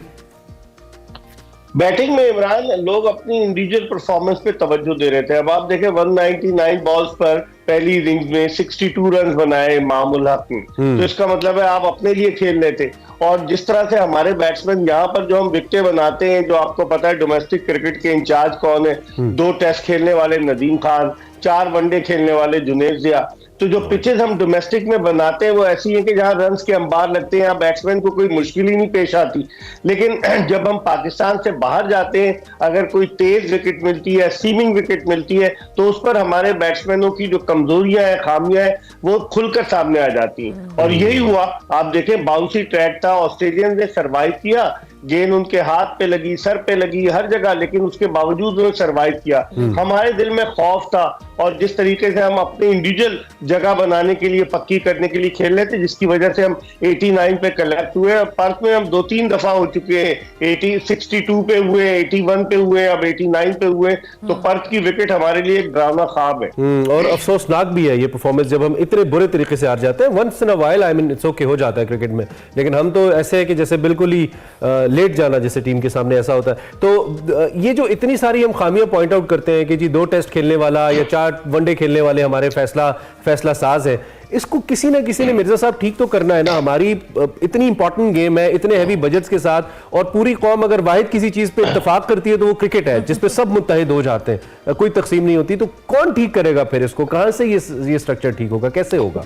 Speaker 8: बैटिंग में इमरान लोग अपनी इंडिविजुअल परफॉर्मेंस पे तवज्जो दे रहे थे। अब आप देखें 199 बॉल्स पर पहली इनिंग्स में 62 रन बनाए मामूल हक ने, तो इसका मतलब है आप अपने लिए खेल रहे थे। और जिस तरह से हमारे बैट्समैन यहाँ पर जो हम विकेटें बनाते हैं, जो आपको पता है डोमेस्टिक क्रिकेट के इंचार्ज कौन है, 2 टेस्ट खेलने वाले नदीम खान, 4 वनडे खेलने वाले जुनेद जिया। तो जो पिचेस हम डोमेस्टिक में बनाते हैं वो ऐसी हैं कि जहां रन्स के अंबार लगते हैं, यहाँ बैट्समैन को कोई मुश्किल ही नहीं पेश आती। लेकिन जब हम पाकिस्तान से बाहर जाते हैं, अगर कोई तेज विकेट मिलती है, सीमिंग विकेट मिलती है, तो उस पर हमारे बैट्समैनों की जो कमजोरियां हैं, खामियां हैं, वो खुलकर सामने आ जाती हैं। और यही हुआ। आप देखें बाउंसी ट्रैक था, ऑस्ट्रेलियन ने सर्वाइव किया, गेंद उनके हाथ पे लगी, सर पे लगी, हर जगह, लेकिन उसके बावजूद उन्होंने सरवाइव किया। हमारे दिल में खौफ था और जिस तरीके से हम अपने इंडिविजुअल जगह बनाने के लिए, पक्की करने के लिए खेल रहे थे, जिसकी वजह से हम 89 पे कलेक्ट हुए। और पर्थ में हम 2-3 दफा हो चुके हैं, 62 पे हुए, 81 पे हुए, अब 89 पे हुए। तो पर्थ की विकेट हमारे लिए एक ड्रामा ख्वाब है।
Speaker 2: और अफसोसनाक भी है ये परफॉर्मेंस जब हम इतने बुरे तरीके से हार जाते हैं। Once in a while, I mean it's okay, हो जाता है क्रिकेट में, लेकिन हम तो ऐसे है कि जैसे बिल्कुल ही लेट जाना जैसे टीम के सामने ऐसा होता है। तो ये जो इतनी सारी हम खामियां पॉइंट आउट करते हैं कि जी 2 टेस्ट खेलने वाला या 4 वनडे खेलने वाले हमारे फैसला साज है, इसको किसी ना किसी ने मिर्जा साहब ठीक तो करना है ना। हमारी इतनी इंपॉर्टेंट गेम है, इतने हैवी बजट्स के साथ, और पूरी कौम अगर वाहिद किसी चीज पे इत्तेफाक करती है तो वो क्रिकेट है, जिसपे सब मुत्तहिद हो जाते हैं, कोई तकसीम नहीं होती। तो कौन ठीक करेगा फिर इसको? कहां से ये स्ट्रक्चर ठीक होगा, कैसे होगा?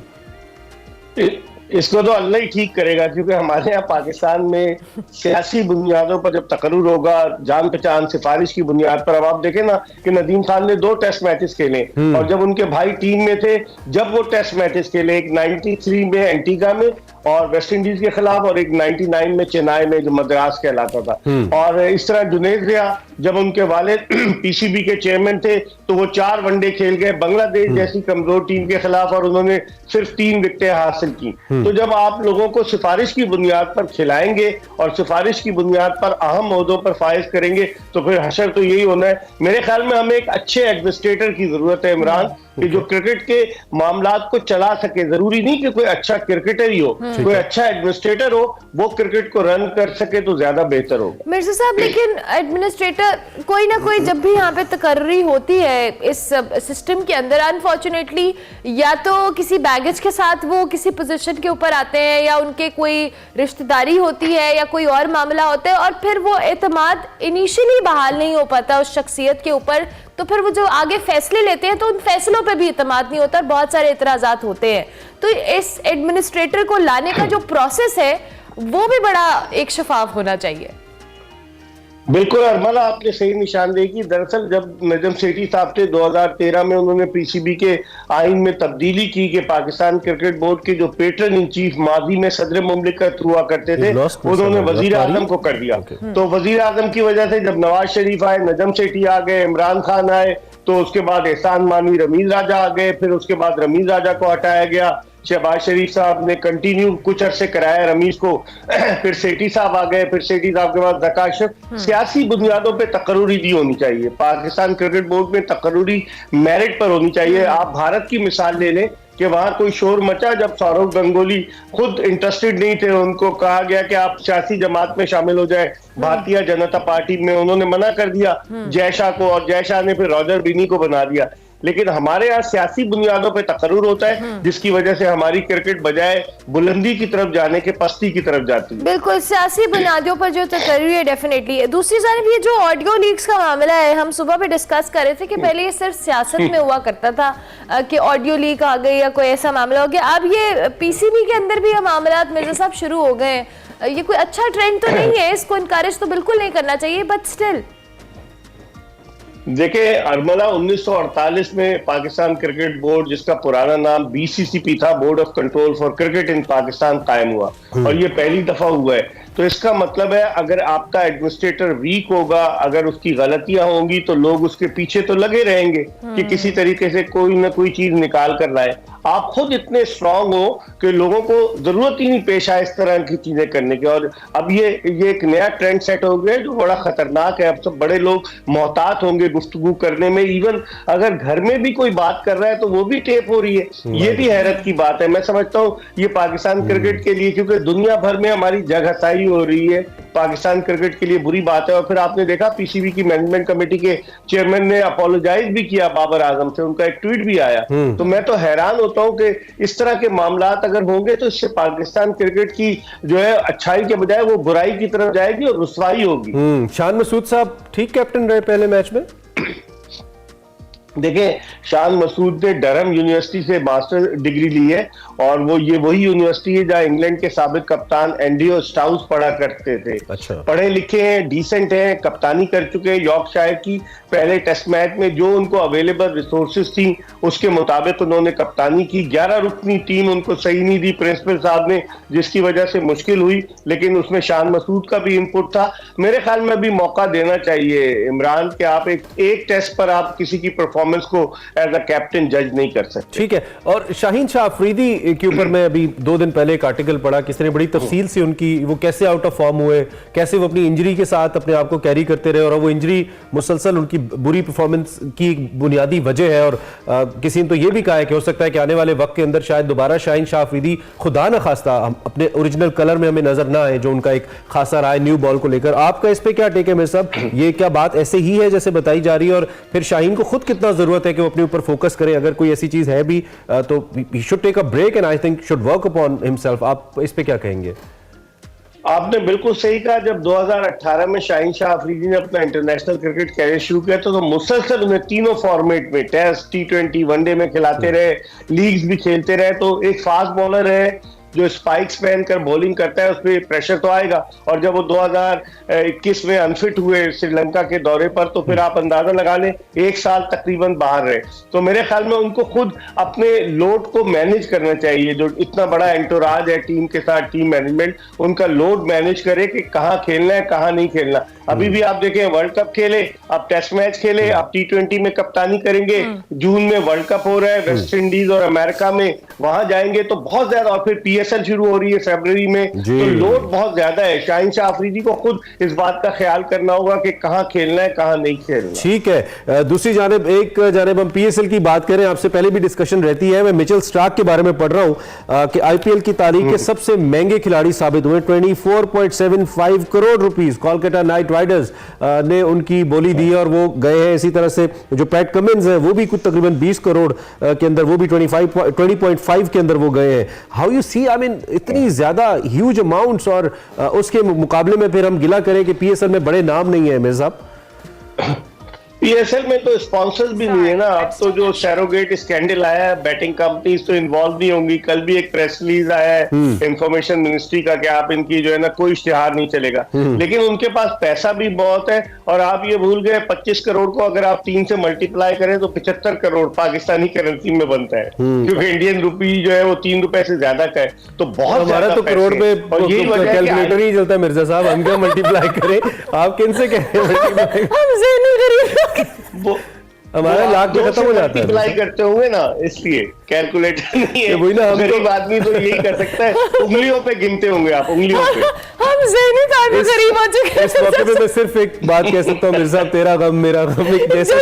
Speaker 8: इसको तो अल्लाह ही ठीक करेगा, क्योंकि हमारे यहाँ पाकिस्तान में सियासी बुनियादों पर जब तकर्रुर होगा, जान पहचान सिफारिश की बुनियाद पर। अब आप देखें ना कि नदीम खान ने 2 टेस्ट मैचेस खेले, और जब उनके भाई टीम में थे, जब वो टेस्ट मैचेस खेले, एक 93 में एंटीगा में और वेस्ट इंडीज के खिलाफ, और एक 99 में चेन्नई में जो मद्रास कहलाता था। और इस तरह जुनैद रिया जब उनके वाले पीसीबी के चेयरमैन थे, तो वो 4 वनडे खेल गए बांग्लादेश जैसी कमजोर टीम के खिलाफ, और उन्होंने सिर्फ 3 विकेटें हासिल की। तो जब आप लोगों को सिफारिश की बुनियाद पर खिलाएंगे और सिफारिश की बुनियाद पर अहम ओहदों पर फाइज करेंगे, तो फिर हशर तो यही होना है। मेरे ख्याल में हमें एक अच्छे एडमिनिस्ट्रेटर की जरूरत है इमरान, कि जो क्रिकेट के मामलात को चला सके। जरूरी नहीं कि कोई अच्छा क्रिकेटर ही हो, कोई अच्छा एडमिनिस्ट्रेटर हो, वो क्रिकेट को रन कर सके तो ज्यादा बेहतर होगा।
Speaker 1: मिर्जा साहब, लेकिन एडमिनिस्ट्रेटर कोई ना कोई जब भी यहाँ पे तकर्री होती है इस सिस्टम के अंदर, अनफॉर्चुनेटली या तो किसी बैगेज के साथ वो किसी पोजीशन के ऊपर आते हैं, या उनके कोई रिश्तेदारी होती है, या कोई और मामला होता है, और फिर वो एतमाद इनिशियली बहाल नहीं हो पाता उस शख्सियत के ऊपर। तो फिर वो जो आगे फैसले लेते हैं तो उन फैसलों पे भी इतमाद नहीं होता और बहुत सारे इतराजात होते हैं। तो इस एडमिनिस्ट्रेटर को लाने का जो प्रोसेस है वो भी बड़ा एक शफाफ होना चाहिए।
Speaker 8: बिल्कुल अरमला, आपने सही निशानदेही की। दरअसल जब नजम सेठी साहब थे 2013 में, उन्होंने पीसीबी के आइन में तब्दीली की कि पाकिस्तान क्रिकेट बोर्ड के जो पेट्रन इन चीफ माजी में सदर मुमलिकत हुआ करते थे, उन्होंने वजीर आजम को कर दिया। तो वजीर आजम की वजह से जब नवाज शरीफ आए, नजम सेठी आ गए, इमरान खान आए, तो उसके बाद एहसान मानवी, रमीज राजा आ गए, फिर उसके बाद रमीज राजा को हटाया गया, शहबाज शरीफ साहब ने कंटिन्यू कुछ अरसे कराया रमीज को, फिर सेठी साहब आ गए, फिर सेठी साहब के बाद ज़काशफ। सियासी बुनियादों पे तकर्रुरी दी होनी चाहिए। पाकिस्तान क्रिकेट बोर्ड में तकर्रुरी मेरिट पर होनी चाहिए। आप भारत की मिसाल ले लें कि वहां कोई शोर मचा जब सौरव गंगोली खुद इंटरेस्टेड नहीं थे, उनको कहा गया कि आप सियासी जमात में शामिल हो जाए, भारतीय जनता पार्टी में, उन्होंने मना कर दिया जय शाह को, और जय शाह ने फिर रॉजर बिनी को बना दिया। लेकिन हमारे यहाँ सियासी बुनियादों पे तकर्रुर होता है, जिसकी वजह से हमारी क्रिकेट बजाय बुलंदी की तरफ जाने के पस्ती की तरफ जाती है।
Speaker 1: बिल्कुल, सियासी बुनियादों पर जो तकर्रुर है डेफिनेटली। दूसरी जानब ये जो ऑडियो लीक्स का मामला है, हम सुबह पे डिस्कस कर रहे थे कि पहले ये सिर्फ सियासत में हुआ करता था कि ऑडियो लीक आ गई या कोई ऐसा मामला हो गया। अब ये पीसीबी के अंदर भी ये मामला मिर्जा साहब शुरू हो गए हैं। ये कोई अच्छा ट्रेंड तो नहीं है, इसको इनकरेज तो बिल्कुल नहीं करना चाहिए, बट स्टिल
Speaker 8: देखिए अरमला, 1948 में पाकिस्तान क्रिकेट बोर्ड, जिसका पुराना नाम बीसीसीपी था, board of control for cricket in Pakistan, कायम हुआ, और ये पहली दफा हुआ है। तो इसका मतलब है अगर आपका एडमिनिस्ट्रेटर वीक होगा, अगर उसकी गलतियां होंगी, तो लोग उसके पीछे तो लगे रहेंगे कि किसी तरीके से कोई ना कोई चीज निकाल कर लाए। आप खुद इतने स्ट्रांग हो कि लोगों को जरूरत ही नहीं पेश आए इस तरह की चीजें करने की। और अब ये एक नया ट्रेंड सेट हो गया जो बड़ा खतरनाक है। अब सब बड़े लोग मोहतात होंगे गुफ्तगू करने में। इवन अगर घर में भी कोई बात कर रहा है तो वो भी टेप हो रही है। ये भी हैरत की बात है। मैं समझता हूँ ये पाकिस्तान क्रिकेट के लिए, क्योंकि दुनिया भर में हमारी जगहसाई हो रही है, पाकिस्तान क्रिकेट के लिए बुरी बात है। और फिर आपने देखा पीसीबी की मैनेजमेंट कमेटी के चेयरमैन ने अपोलोजाइज भी किया बाबर आजम से, उनका एक ट्वीट भी आया। तो मैं तो हैरान होता हूं कि इस तरह के मामलात अगर होंगे तो इससे पाकिस्तान क्रिकेट की जो है अच्छाई के बजाय वो बुराई की तरफ जाएगी और रुसवाई होगी।
Speaker 2: शान मसूद साहब ठीक कैप्टन रहे पहले मैच में?
Speaker 8: देखें, शान मसूद ने डरहम यूनिवर्सिटी से मास्टर डिग्री ली है और वो ये वही यूनिवर्सिटी है जहां इंग्लैंड के साबिक कप्तान एंड्रयू स्टाउस पढ़ा करते थे।
Speaker 2: अच्छा।
Speaker 8: पढ़े लिखे हैं, डिसेंट हैं, कप्तानी कर चुके हैं यॉर्कशायर की। पहले टेस्ट मैच में जो उनको अवेलेबल रिसोर्सेज थी उसके मुताबिक उन्होंने कप्तानी की। 11 रुकनी टीम उनको सही नहीं दी प्रिंसिपल साहब ने, जिसकी वजह से मुश्किल हुई, लेकिन उसमें शान मसूद का भी इनपुट था। मेरे ख्याल में भी मौका देना चाहिए इमरान कि आप एक टेस्ट पर आप किसी की परफॉर्मेंस को एज अ कैप्टन जज नहीं कर सकते।
Speaker 2: ठीक है। और शाहीन शाह अफरीदी के ऊपर मैं अभी 2 दिन पहले एक आर्टिकल पढ़ा, किसी ने बड़ी तफसील से उनकी वो कैसे आउट ऑफ फॉर्म हुए, कैसे वो अपनी इंजरी के साथ अपने आप को कैरी करते रहे, और वो इंजरी मुसलसल उनकी बुरी परफॉर्मेंस की बुनियादी वजह है। और किसी ने तो ये भी कहा है कि हो सकता है कि आने वाले वक्त के अंदर शायद दोबारा शाहीन शाह अफरीदी खुदा न खास्ता अपने ओरिजिनल कलर में हमें नजर ना आए, जो उनका एक खासा रहा है न्यू बॉल को लेकर। आपका इस पे क्या टेक है मेरे साहब? ये क्या बात ऐसे ही है जैसे बताई जा रही है, और फिर शाहीन को खुद कितना जरूरत है कि वो अपने ऊपर फोकस करे? अगर कोई ऐसी चीज है भी तो he should take a break and I think should work upon himself. आप इस पे क्या कहेंगे?
Speaker 8: आपने बिल्कुल सही कहा। जब 2018 में शाहीन शाह अफरीदी ने अपना इंटरनेशनल क्रिकेट कैरियर शुरू किया तो मुसलसल उन्हें तीनों फॉर्मेट में, टेस्ट, T20, वनडे में खिलाते रहे, लीग्स भी खेलते रहे। तो एक फास्ट बॉलर है जो स्पाइक्स पहनकर बॉलिंग करता है, उस पर प्रेशर तो आएगा। और जब वो 2021 में अनफिट हुए श्रीलंका के दौरे पर, तो फिर आप अंदाजा लगा लें 1 साल तकरीबन बाहर रहे। तो मेरे ख्याल में उनको खुद अपने लोड को मैनेज करना चाहिए। जो इतना बड़ा एंटोराज है टीम के साथ, टीम मैनेजमेंट उनका लोड मैनेज करे कि कहाँ खेलना है कहाँ नहीं खेलना। अभी भी आप देखें, वर्ल्ड कप खेले, अब टेस्ट मैच खेले, अब T20 में कप्तानी करेंगे, जून में वर्ल्ड कप हो रहा है वेस्ट इंडीज और अमेरिका में, वहां जाएंगे तो बहुत ज्यादा, और फिर PSL शुरू हो रही है फरवरी में, तो लोड बहुत ज्यादा है। शाहीन शाह अफरीदी को खुद इस बात का ख्याल करना होगा कि कहाँ खेलना है कहाँ नहीं खेलना।
Speaker 2: ठीक है। दूसरी जानिब हम PSL की बात करें, आपसे पहले भी डिस्कशन रहती है। मैं मिचेल स्टार्क के बारे में पढ़ रहा हूं कि IPL की तारीख के सबसे महंगे खिलाड़ी साबित हुए। 24.75 crore rupees Kolkata night Riders ने उनकी बोली दी और वो गए हैं। इसी तरह से जो पैट कमिंस है वो भी कुछ तकरीबन 20 करोड़ के अंदर, वो भी 20.5 के अंदर वो गए हैं। How you see, I mean इतनी ज्यादा ह्यूज अमाउंट्स, और उसके मुकाबले में फिर हम गिला करें कि PSL में बड़े नाम नहीं है मेरे साहब।
Speaker 8: PSL में तो स्पॉन्सर्स भी नहीं है ना। अब तो जो सैरोगेट स्कैंडल आया है, बैटिंग कंपनीज तो इन्वॉल्व नहीं होंगी। कल भी एक प्रेस रिलीज आया है इंफॉर्मेशन मिनिस्ट्री का कि आप इनकी जो है ना कोई इश्तिहार नहीं चलेगा, लेकिन उनके पास पैसा भी बहुत है। और आप ये भूल गए 25 करोड़ को अगर आप 3 से मल्टीप्लाई करें तो 75 करोड़ पाकिस्तानी करेंसी में बनता है, क्योंकि इंडियन रुपी जो है वो 3 रुपए से ज्यादा का है। तो बहुत
Speaker 2: हमारा तो करोड़ में कैलकुलेटर ही चलता है मिर्जा साहब, हम क्या मल्टीप्लाई करें? आप किन से कह रहे हैं?
Speaker 8: वो
Speaker 2: हमारा लाख में खत्म हो जाता है।
Speaker 8: अप्लाई करते होंगे ना, इसलिए कैलकुलेटर नहीं है।
Speaker 2: वही ना, हम
Speaker 8: गरीब आदमी तो यही कर सकता है, उंगलियों पे गिनते होंगे आप, उंगलियों पे।
Speaker 1: हम ज़हनी तौर पे गरीब हो चुके हैं।
Speaker 2: इस मौके पे मैं सिर्फ एक बात कह सकता हूँ मिर्जा साहब, तेरा गम मेरा गम एक जैसा।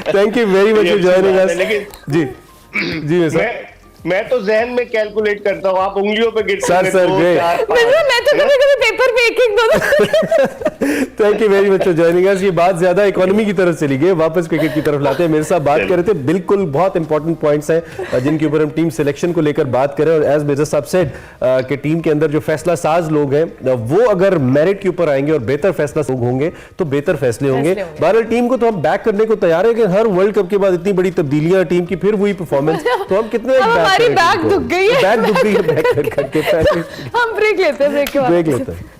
Speaker 2: Thank you very much for joining us.
Speaker 8: लेकिन
Speaker 2: जी मिर्जा,
Speaker 8: मैं तो जहन में कैलकुलेट करता हूँ, आप उंगलियों पे गिनते
Speaker 2: सर
Speaker 8: होंगे।
Speaker 1: मैं तो कभी पेपर पे एक दो।
Speaker 2: Thank you very much for joining us. ये बात ज्यादा इकोनॉमी की तरफ चली गई, वापस क्रिकेट की तरफ लाते हैं। मेरे साथ बात कर रहे थे, बिल्कुल बहुत इंपॉर्टेंट पॉइंट्स हैं जिनके ऊपर हम टीम सिलेक्शन को लेकर बात करें। और एज मिर्जा साहब सेड कि टीम के अंदर जो फैसला साज लोग हैं वो अगर मेरिट के ऊपर आएंगे और बेहतर फैसला लोग होंगे तो बेहतर फैसले होंगे। बहरहाल टीम को तो हम बैक करने को तैयार है कि हर वर्ल्ड कप के बाद इतनी बड़ी तब्दीलियां टीम की, फिर वही परफॉर्मेंस, तो हम कितने
Speaker 1: बैक दुख गई है।
Speaker 2: बैक दुख गई है बैक करके।
Speaker 1: हम ब्रेक लेते हैं,
Speaker 2: ब्रेक लेते हैं।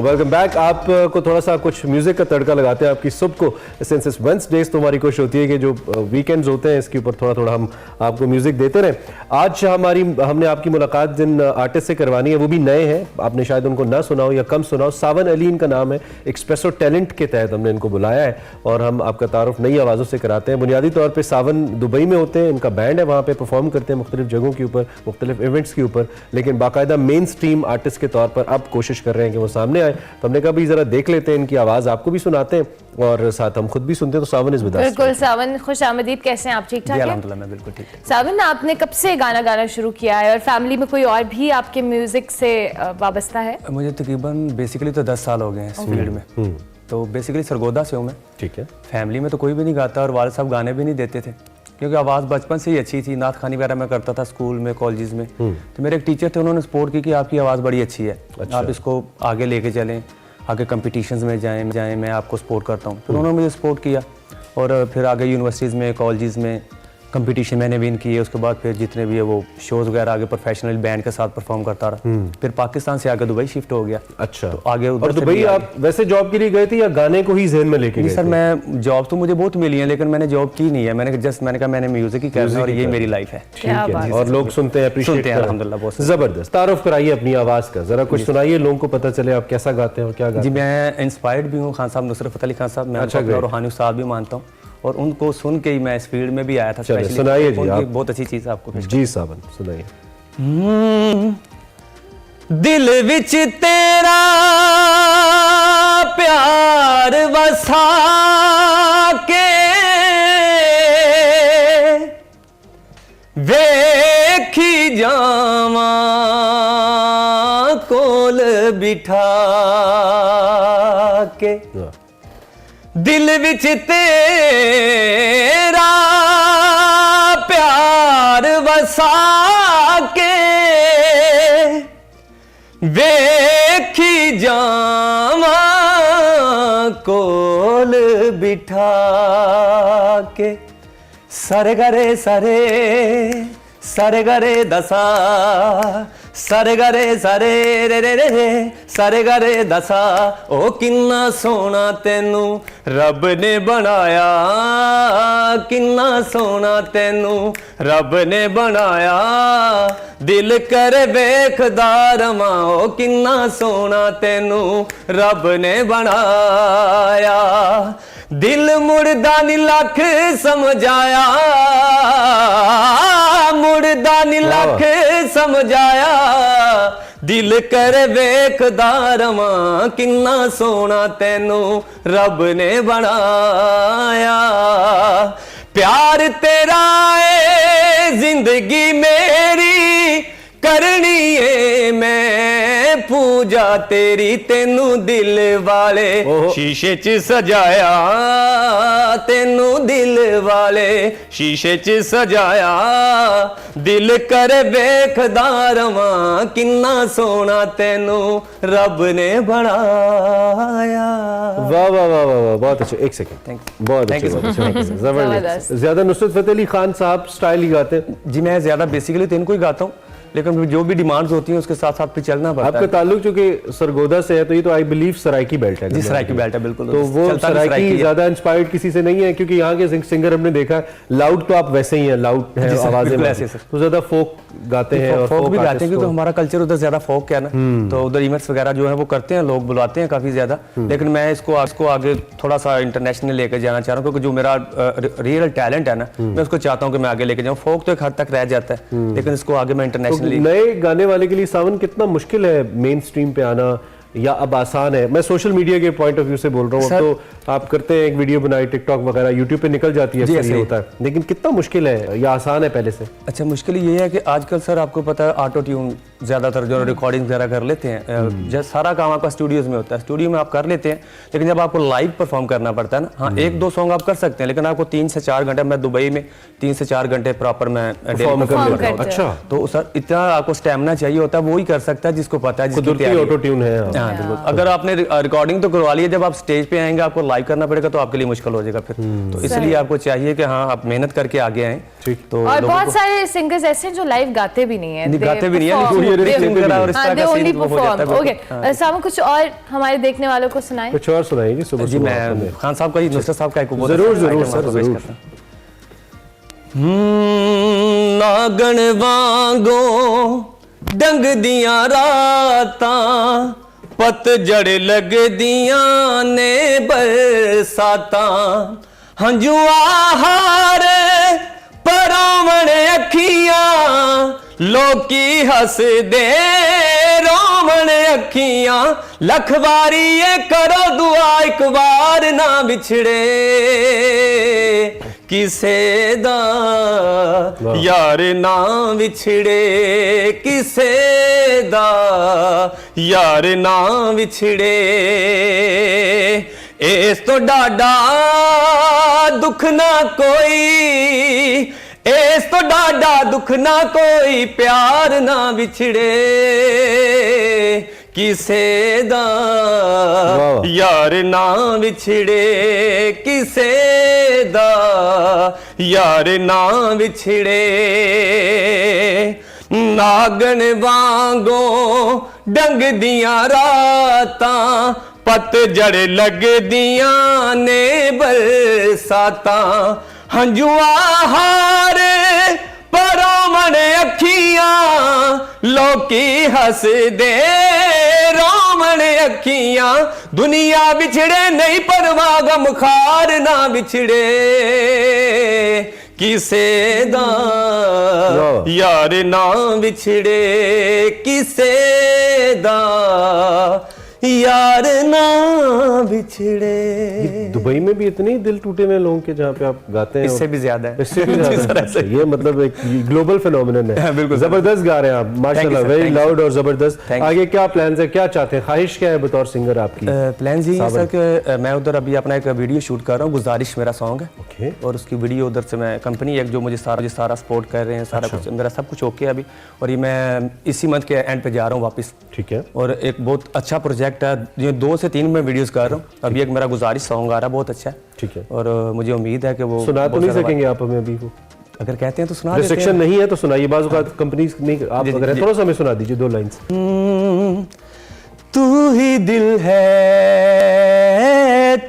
Speaker 2: Welcome back. आपको थोड़ा सा कुछ म्यूजिक का तड़का लगाते हैं आपकी सुबह को। सिंस वेडनेसडेज तो हमारी कोशिश होती है कि जो वीकेंड्स होते हैं इसके ऊपर थोड़ा थोड़ा हम आपको म्यूजिक देते रहें। आज हमने आपकी मुलाकात जिन आर्टिस्ट से करवानी है वो भी नए हैं, आपने शायद उनको ना सुना हो या कम सुना हो। सावन अली इनका नाम है। एक्सप्रेसो टैलेंट के तहत हमने इनको बुलाया है और हम आपका तारुफ नई आवाज़ों से कराते हैं। बुनियादी तौर पर सावन दुबई में होते हैं, इनका बैंड है, वहाँ पर परफॉर्म करते हैं मुख्तलिफ जगहों के ऊपर, मुख्तलिफ इवेंट्स के ऊपर, लेकिन बाकायदा मेन स्ट्रीम आर्टिस्ट के तौर पर अब कोशिश कर रहे हैं कि वो सामने आए। तो हमने कहा भी जरा देख लेते हैं, इनकी आवाज आपको भी सुनाते हैं और साथ हम खुद भी सुनते हैं। तो सावन इस विदा।
Speaker 1: बिल्कुल सावन, खुश आमदीद, कैसे हैं आप? ठीक ठाक हैं?
Speaker 4: अल्हम्दुलिल्लाह मैं बिल्कुल ठीक है।
Speaker 1: सावन, आपने कब से गाना गाना शुरू किया है और फैमिली में कोई और भी आपके म्यूजिक से वाबस्ता है?
Speaker 4: मुझे तकरीबन बेसिकली तो 10 साल हो गए हैं इस फील्ड में। तो बेसिकली सरगोदा से हूँ मैं।
Speaker 2: ठीक है।
Speaker 4: फैमिली में तो कोई भी नहीं गाता और वालिद साहब गाने भी नहीं देते थे,
Speaker 12: क्योंकि आवाज़ बचपन से ही अच्छी थी, नात खानी वगैरह मैं करता था स्कूल में, कॉलेज में। तो मेरे एक टीचर थे, उन्होंने सपोर्ट की कि आपकी आवाज़ बड़ी अच्छी है, आप इसको आगे लेके चलें, आगे कंपटीशंस में जाएं, मैं आपको सपोर्ट करता हूँ। फिर उन्होंने मुझे सपोर्ट किया और फिर आगे यूनिवर्सिटीज़ में, कॉलेजेस में कंपटीशन मैंने विन किए। उसके बाद फिर जितने भी है वो शोज़ वगैरह आगे प्रोफेशनल बैंड के साथ परफॉर्म करता रहा। फिर पाकिस्तान से आगे दुबई शिफ्ट हो गया।
Speaker 2: अच्छा,
Speaker 12: तो आगे उधर
Speaker 2: और
Speaker 12: से
Speaker 2: दुबई
Speaker 12: भी
Speaker 2: आप वैसे जॉब के लिए गए थे या गाने को ही ज़हन में लेके
Speaker 12: नहीं
Speaker 2: गए
Speaker 12: सर,
Speaker 2: थे?
Speaker 12: मैं जॉब तो मुझे बहुत मिली है लेकिन मैंने जॉब की नहीं है। मैंने कहा मैंने म्यूजिक ही करना है और ये मेरी लाइफ है।
Speaker 2: ठीक है, और लोग सुनते हैं, अप्रिशिएट
Speaker 12: सुनते हैं, अल्हम्दुलिल्लाह बहुत।
Speaker 2: जबरदस्त। तारुफ कराइए अपनी आवाज़ का, जरा कुछ सुनाइए, लोगों को पता चले आप कैसा गाते हैं और क्या गाते
Speaker 12: जी, मैं इंस्पायर्ड भी हूँ खान साहब, नुसरत फ़तेह अली खान साहब, मैं
Speaker 2: अच्छा,
Speaker 12: अपना रूहानी उस्ताद भी मानता हूँ और उनको सुन के ही मैं इस फील्ड में भी आया था।
Speaker 2: चलिए,
Speaker 12: स्पेशली
Speaker 2: सुनाइए जी,
Speaker 12: उनकी
Speaker 2: आप।
Speaker 12: बहुत अच्छी चीज़ आपको पेश
Speaker 2: जी सावन, सुनाइए।
Speaker 12: दिल विच तेरा प्यार वसा के वेखी जावा कोल बिठा के, दिल विच तेरा प्यार वसा के वेखी जावा कोल बिठा के, सरे गरे गरे दसा, सरे गरे रे रे रे, सरे गरे दसा, ओ किन्ना सोना तेनू रब ने बनाया, किन्ना सोना तेनू रब ने बनाया, दिल कर वेखदा रवां, ओ किन्ना सोना तेनू रब ने बनाया, दिल मुड़दा नी लख समझाया, मुड़दा नी लख समझाया, दिल कर वेखदा रवां, किन्ना सोना तेनू रब ने बनाया, प्यार तेरा है जिंदगी मेरी, करनी है मैं पूजा तेरी, तेनू दिल वाले शीशे च सजाया, तेनू दिल वाले शीशे च सजाया, दिल कर वेखदा रवां, किन्ना सोना तेनू रब ने बनाया।
Speaker 2: वाह वाह वाह वाह वाह, बहुत अच्छे। एक सेकंड,
Speaker 12: थैंक यू,
Speaker 2: बहुत
Speaker 12: थैंक यू
Speaker 2: अच्छे,
Speaker 12: सो मच।
Speaker 2: जबरदस्त। ज्यादा नुसरत फतेह अली खान साहब स्टाइल ही गाते हैं?
Speaker 12: जी, मैं ज्यादा बेसिकली तो इनको ही गाता हूँ, लेकिन जो भी डिमांड्स होती हैं उसके साथ साथ भी चलना पड़ता है।
Speaker 2: आपका ताल्लुक चूंकि सरगोदा से है तो ये तो आई बिलीव सराइकी बेल्ट है।
Speaker 12: जी, सराइकी बेल्ट है, बिल्कुल।
Speaker 2: तो वो सराइकी ज्यादा इंस्पायर्ड किसी से नहीं है, क्योंकि यहाँ के सिंगर हमने देखा है, लाउड तो आप वैसे ही हैं, लाउड है आवाजें
Speaker 12: ऐसे सर,
Speaker 2: तो ज्यादा फोक गाते हैं और
Speaker 12: फोक भी गाते हैं क्योंकि हमारा कल्चर उधर ज्यादा फोक है ना, तो उधर इवेंट्स वगैरह जो है वो करते हैं, लोग बुलाते हैं काफी ज्यादा, लेकिन मैं इसको आगे थोड़ा सा इंटरनेशनल लेकर जाना चाह रहा हूँ, क्योंकि जो मेरा रियल टैलेंट है ना, मैं उसको चाहता हूँ कि मैं आगे लेके जाऊँ। फोक तो एक हद तक रह जाता है, लेकिन इसको आगे मैं इंटरनेशनली।
Speaker 2: नए गाने वाले के लिए सावन कितना मुश्किल है मेन स्ट्रीम पे आना, या अब आसान है? मैं सोशल मीडिया के पॉइंट ऑफ व्यू से बोल रहा हूँ। तो आप करते हैं एक वीडियो बनाई, टिकटॉक वगैरह यूट्यूब पे निकल जाती है, ऐसे होता है, लेकिन कितना मुश्किल है या आसान है पहले से?
Speaker 12: अच्छा, मुश्किल ये है कि आजकल सर आपको पता है ऑटो ट्यून ज्यादातर जो रिकॉर्डिंग वगैरह कर लेते हैं, जब सारा काम आपका स्टूडियोज में होता है, स्टूडियो में आप कर लेते हैं, लेकिन जब आपको लाइव परफॉर्म करना पड़ता है ना, हाँ एक दो सॉन्ग आप कर सकते हैं, लेकिन आपको 3 से 4 घंटे, मैं दुबई में 3 से 4 घंटे प्रॉपर मैं
Speaker 2: परफॉर्म करता हूं। अच्छा,
Speaker 12: तो सर इतना आपको स्टैमिना चाहिए होता है, वो ही कर सकता है जिसको पता है, जिसकी
Speaker 2: ऑटो ट्यून है।
Speaker 12: हाँ बिल्कुल। अगर आपने रिकॉर्डिंग तो करवा ली है, जब आप स्टेज पे आएंगे आपको लाइव करना पड़ेगा, तो आपके लिए मुश्किल हो जाएगा फिर। तो इसलिए आपको चाहिए कि हाँ आप मेहनत करके आगे आए।
Speaker 2: तो
Speaker 1: और बहुत सारे सिंगर्स ऐसे हैं जो लाइव गाते भी नहीं है,
Speaker 12: गाते भी नहीं है,
Speaker 1: कुछ और हमारे देखने वालों को सुनाए,
Speaker 2: कुछ और सुनाएंगे सुबह
Speaker 12: जी। मैं खान साहब का ही, नुसरत साहब का
Speaker 2: जरूर जरूर सर, जरूर।
Speaker 12: नागण वांगो डंग दियां रातां, पतझड़ लगदियां ने बरसातां, हंझू हार परावण अखियां, लोकी हसदे रोवण अखियां, लख वारी ये करो दुआ एक बार ना बिछड़े किसे दा यार ना विछड़े, किसे दा यार ना विछड़े, इस तो डाडा दुख ना कोई, इस तो डाडा दुख ना कोई, प्यार ना बिछड़े किसे दा, यार ना बिछड़े किसे दा, यार ना बिछड़े। नागन वांगो डंग दियां रातां, पतझड़ लगदियां ने बरसातां, हंजुआ हार परोमण अखियां, लोकी हस दे रोमण अखियां, दुनिया बिछड़े नहीं परवाह गमखार ना बिछड़े किसे दा, यार ना बिछड़े किसे दा, यार ना बिछड़े।
Speaker 2: दुबई में भी इतने ही दिल टूटे हुए लोगों के जहाँ पे आप गाते हैं,
Speaker 12: इससे भी ज्यादा है,
Speaker 2: इससे भी ज्यादा है। ये मतलब एक ग्लोबल फिनोमिनन है।
Speaker 12: बिल्कुल
Speaker 2: जबरदस्त गा रहे हैं आप माशाल्लाह, वेरी लाउड और जबरदस्त। आगे क्या प्लान्स है, क्या चाहते हैं, ख्वाहिश क्या है बतौर सिंगर आपकी?
Speaker 12: प्लान जी है सर कि मैं उधर अभी अपना एक वीडियो शूट कर रहा हूँ, गुजारिश मेरा सॉन्ग है, और उसकी वीडियो उधर से मैं कंपनी एक जो मुझे सारा सपोर्ट कर रहे हैं, सारा कुछ मेरा सब कुछ ओके है अभी, और ये मैं इसी मंथ के एंड पे जा रहा हूँ वापस।
Speaker 2: ठीक है।
Speaker 12: और एक बहुत अच्छा प्रोजेक्ट है, ये 2 से 3 में वीडियोस कर रहा हूँ अभी। एक मेरा गुजारिश सॉन्ग आ रहा है, बहुत अच्छा है।
Speaker 2: ठीक है।
Speaker 12: और मुझे उम्मीद है कि वो
Speaker 2: सुना तो नहीं सकेंगे आप हमें अभी? वो
Speaker 12: अगर कहते हैं तो सुना देते हैं।
Speaker 2: रिस्ट्रिक्शन नहीं है तो सुनाइए, बाज़ औक़ात कंपनीज नहीं, आप अगर थोड़ा सा हमें सुना दीजिए 2 लाइंस।
Speaker 12: तू ही दिल है,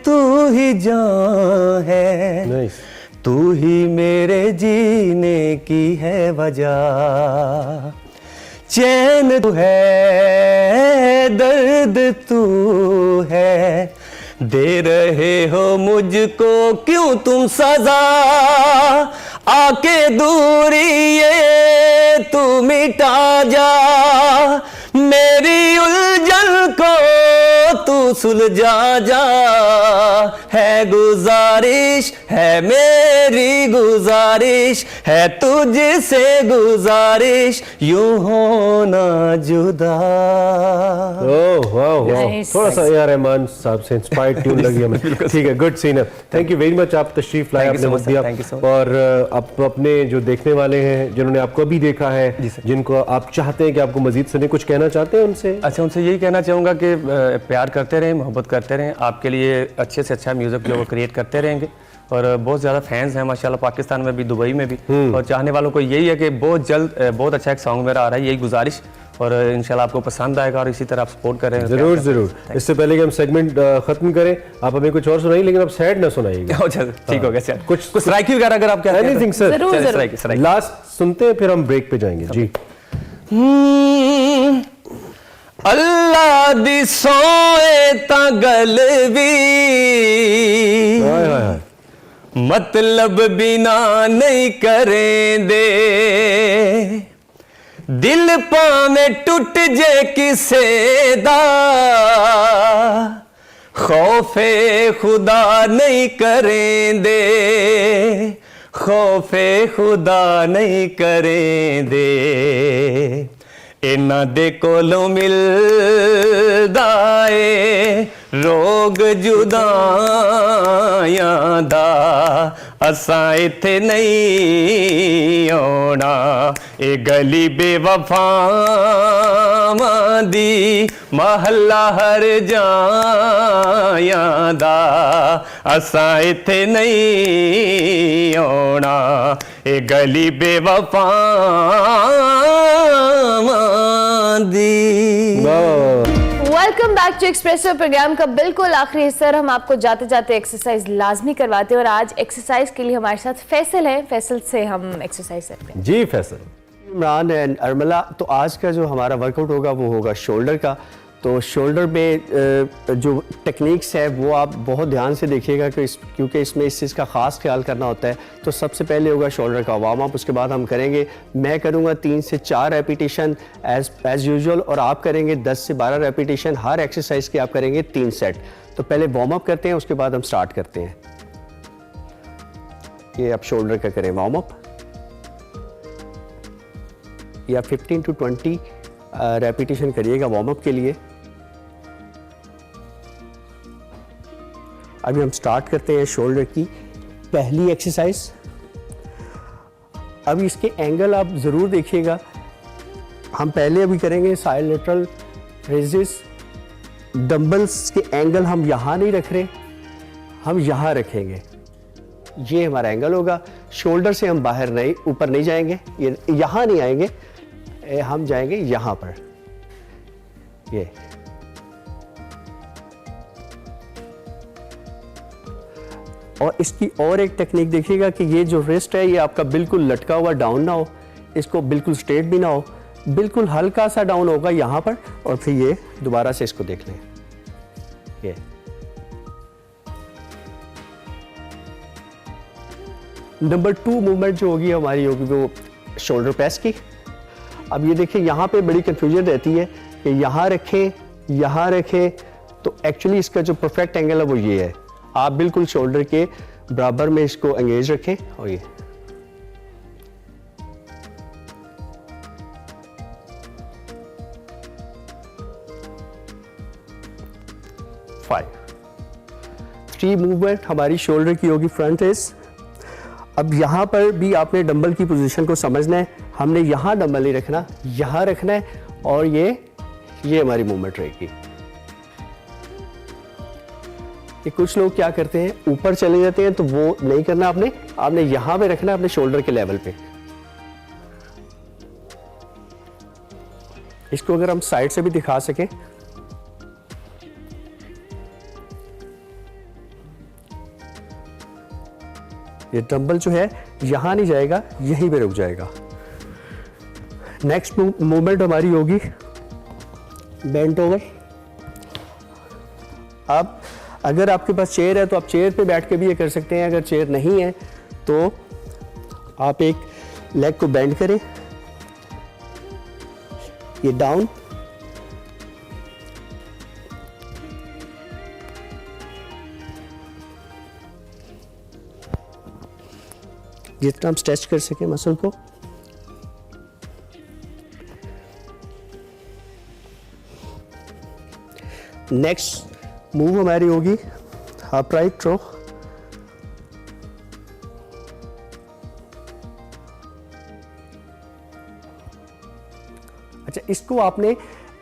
Speaker 12: तू ही जान है,
Speaker 2: नाइस,
Speaker 12: तू ही मेरे जीने की है वजह, चैन तू है, दर्द तू है, दे रहे हो मुझको क्यों तुम सजा, आके दूरी ये तू मिटा जा, मेरी उलझन को तू सुलझा जा, है गुजारिश है मेरी गुजारिश, है तुझसे गुजारिश, यूं होना जुदा।
Speaker 2: ओह वाह वाह, थोड़ा सा ए आर रहमान साहब से इंस्पायर्ड ट्यून लगी हमें। ठीक है, गुड सीन है, थैंक यू वेरी मच, आप तशरीफ लाए, आपने वक्त दिया, और आप अपने जो देखने वाले हैं, जिन्होंने आपको अभी देखा है, जिनको आप चाहते हैं कि आपको मजीद सुने, कुछ कहना चाहते हैं उनसे?
Speaker 12: अच्छा, उनसे यही कहना चाहूँगा कि प्यार करते रहें, मोहब्बत करते रहें, आपके लिए अच्छे से अच्छा म्यूज़िक जो वो क्रिएट करते रहेंगे, और बहुत ज़्यादा फैंस हैं माशाल्लाह पाकिस्तान में भी, दुबई में भी, और चाहने वालों को यही है कि बहुत जल्द बहुत अच्छा एक सॉन्ग मेरा आ रहा है, यही गुजारिश, और इंशाल्लाह आपको पसंद आएगा, और इसी तरह आप सपोर्ट करें।
Speaker 2: जरूर जरूर। इससे पहले कि हम सेगमेंट खत्म करें, आप हमें कुछ और सुनाइए, लेकिन आप सैड ना सुनाइएगा।
Speaker 12: अच्छा, ठीक हो गया सर।
Speaker 2: कुछ
Speaker 12: स्ट्राइक वगैरह अगर आप कहते हैं,
Speaker 2: एनीथिंग सर, लास्ट सुनते हैं, फिर हम ब्रेक पे जाएंगे जी।
Speaker 12: अल्लाह दी सोए ता गल भी, मतलब बिना नहीं करें दे, दिल पावें टूट जे किसे दा, खौफे खुदा नहीं करें दे, खौफे खुदा नहीं करें दे, इन्हां दे कोलों मिलदा ए रोग जुदाइयां दा, असां इत्थे नहीं आउणा, ए गली बेवफावां दी, महल्ला हर जायां दा, असां इत्थे नहीं आउणा, ए गली बेवफावां दी।
Speaker 1: Welcome back to espresso programme का बिल्कुल आखिरी हिस्सा। हम आपको जाते जाते एक्सरसाइज लाजमी करवाते हैं, और आज एक्सरसाइज के लिए हमारे साथ फैसल है, फैसल से हम एक्सरसाइज करते हैं।
Speaker 2: जी फैसल।
Speaker 14: इमरान एंड अरमला, तो आज का जो हमारा वर्कआउट होगा वो होगा शोल्डर का। तो शोल्डर में जो टेक्निक्स है वो आप बहुत ध्यान से देखिएगा, क्योंकि इसमें इस चीज़ का ख़ास ख्याल करना होता है। तो सबसे पहले होगा शोल्डर का वार्म अप, उसके बाद हम करेंगे, मैं करूँगा 3 से 4 रेपिटेशन एज यूजुअल, और आप करेंगे 10 से 12 रेपिटेशन। हर एक्सरसाइज के आप करेंगे 3 सेट। तो पहले वार्म अप करते हैं, उसके बाद हम स्टार्ट करते हैं। ये आप शोल्डर का करें वार्म अप, या 15 to 20 रेपिटेशन करिएगा वार्म अप के लिए। अभी हम स्टार्ट करते हैं शोल्डर की पहली एक्सरसाइज। अभी इसके एंगल आप ज़रूर देखिएगा। हम पहले अभी करेंगे साइड लेटरल रेजिस। डंबल्स के एंगल हम यहाँ नहीं रख रहे, हम यहाँ रखेंगे। ये हमारा एंगल होगा। शोल्डर से हम बाहर नहीं, ऊपर नहीं जाएंगे, ये यहाँ नहीं आएंगे, हम जाएंगे यहाँ पर। ये और इसकी और एक टेक्निक देखिएगा कि ये जो रिस्ट है ये आपका बिल्कुल लटका हुआ डाउन ना हो, इसको बिल्कुल स्ट्रेट भी ना हो, बिल्कुल हल्का सा डाउन होगा यहाँ पर। और फिर ये दोबारा से इसको देख लें। ये नंबर 2 मूवमेंट जो होगी हमारी होगी वो शोल्डर प्रेस की। अब ये देखिए यहाँ पे बड़ी कंफ्यूजन रहती है कि यहाँ रखें, तो एक्चुअली इसका जो परफेक्ट एंगल है वो ये है। आप बिल्कुल शोल्डर के बराबर में इसको एंगेज रखें और ये 3 मूवमेंट हमारी शोल्डर की होगी फ्रंट रेस। अब यहाँ पर भी आपने डंबल की पोजीशन को समझना है। हमने यहाँ डंबल नहीं रखना, यहाँ रखना है और ये हमारी मूवमेंट रहेगी। कि कुछ लोग क्या करते हैं ऊपर चले जाते हैं, तो वो नहीं करना आपने यहाँ पे रखना है अपने शोल्डर के लेवल पे। इसको अगर हम साइड से भी दिखा सकें, ये डंबल जो है यहां नहीं जाएगा, यहीं पे रुक जाएगा। नेक्स्ट मूवमेंट हमारी होगी बेंट ओवर। अब अगर आपके पास चेयर है तो आप चेयर पे बैठ के भी ये कर सकते हैं। अगर चेयर नहीं है तो आप एक लेग को बेंड करें, ये डाउन, जितना हम स्ट्रेच कर सके मसल को। नेक्स्ट मूव हमारी होगी अपराइट रो। अच्छा, इसको आपने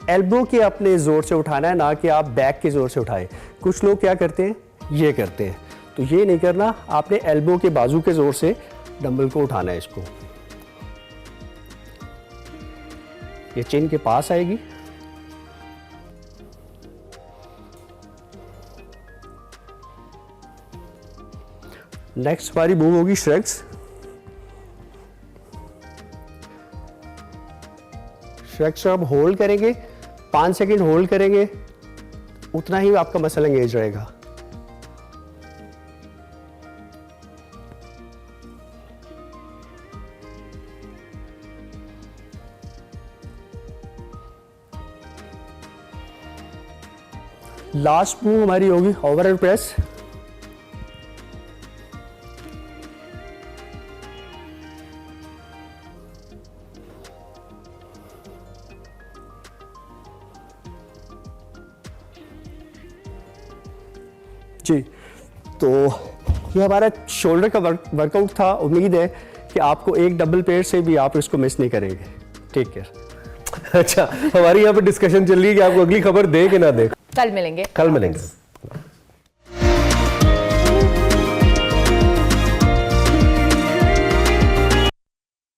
Speaker 14: एल्बो के अपने जोर से उठाना है, ना कि आप बैक के जोर से उठाएं। कुछ लोग क्या करते हैं, ये करते हैं, तो ये नहीं करना। आपने एल्बो के बाजू के जोर से डंबल को उठाना है। इसको ये चिन के पास आएगी। नेक्स्ट हमारी मूव होगी श्रग्स। श्रग्स हम होल्ड करेंगे, 5 सेकंड होल्ड करेंगे, उतना ही आपका मसल एंगेज रहेगा। लास्ट मूव हमारी होगी ओवरहेड प्रेस। जी, तो ये हमारा शोल्डर का वर्कआउट था। उम्मीद है कि आपको एक डबल पेयर से भी आप इसको मिस नहीं करेंगे। Take care.
Speaker 2: अच्छा, हमारी यहाँ पे डिस्कशन चल रही है कि आपको अगली खबर दे कि ना दे।
Speaker 1: कल मिलेंगे।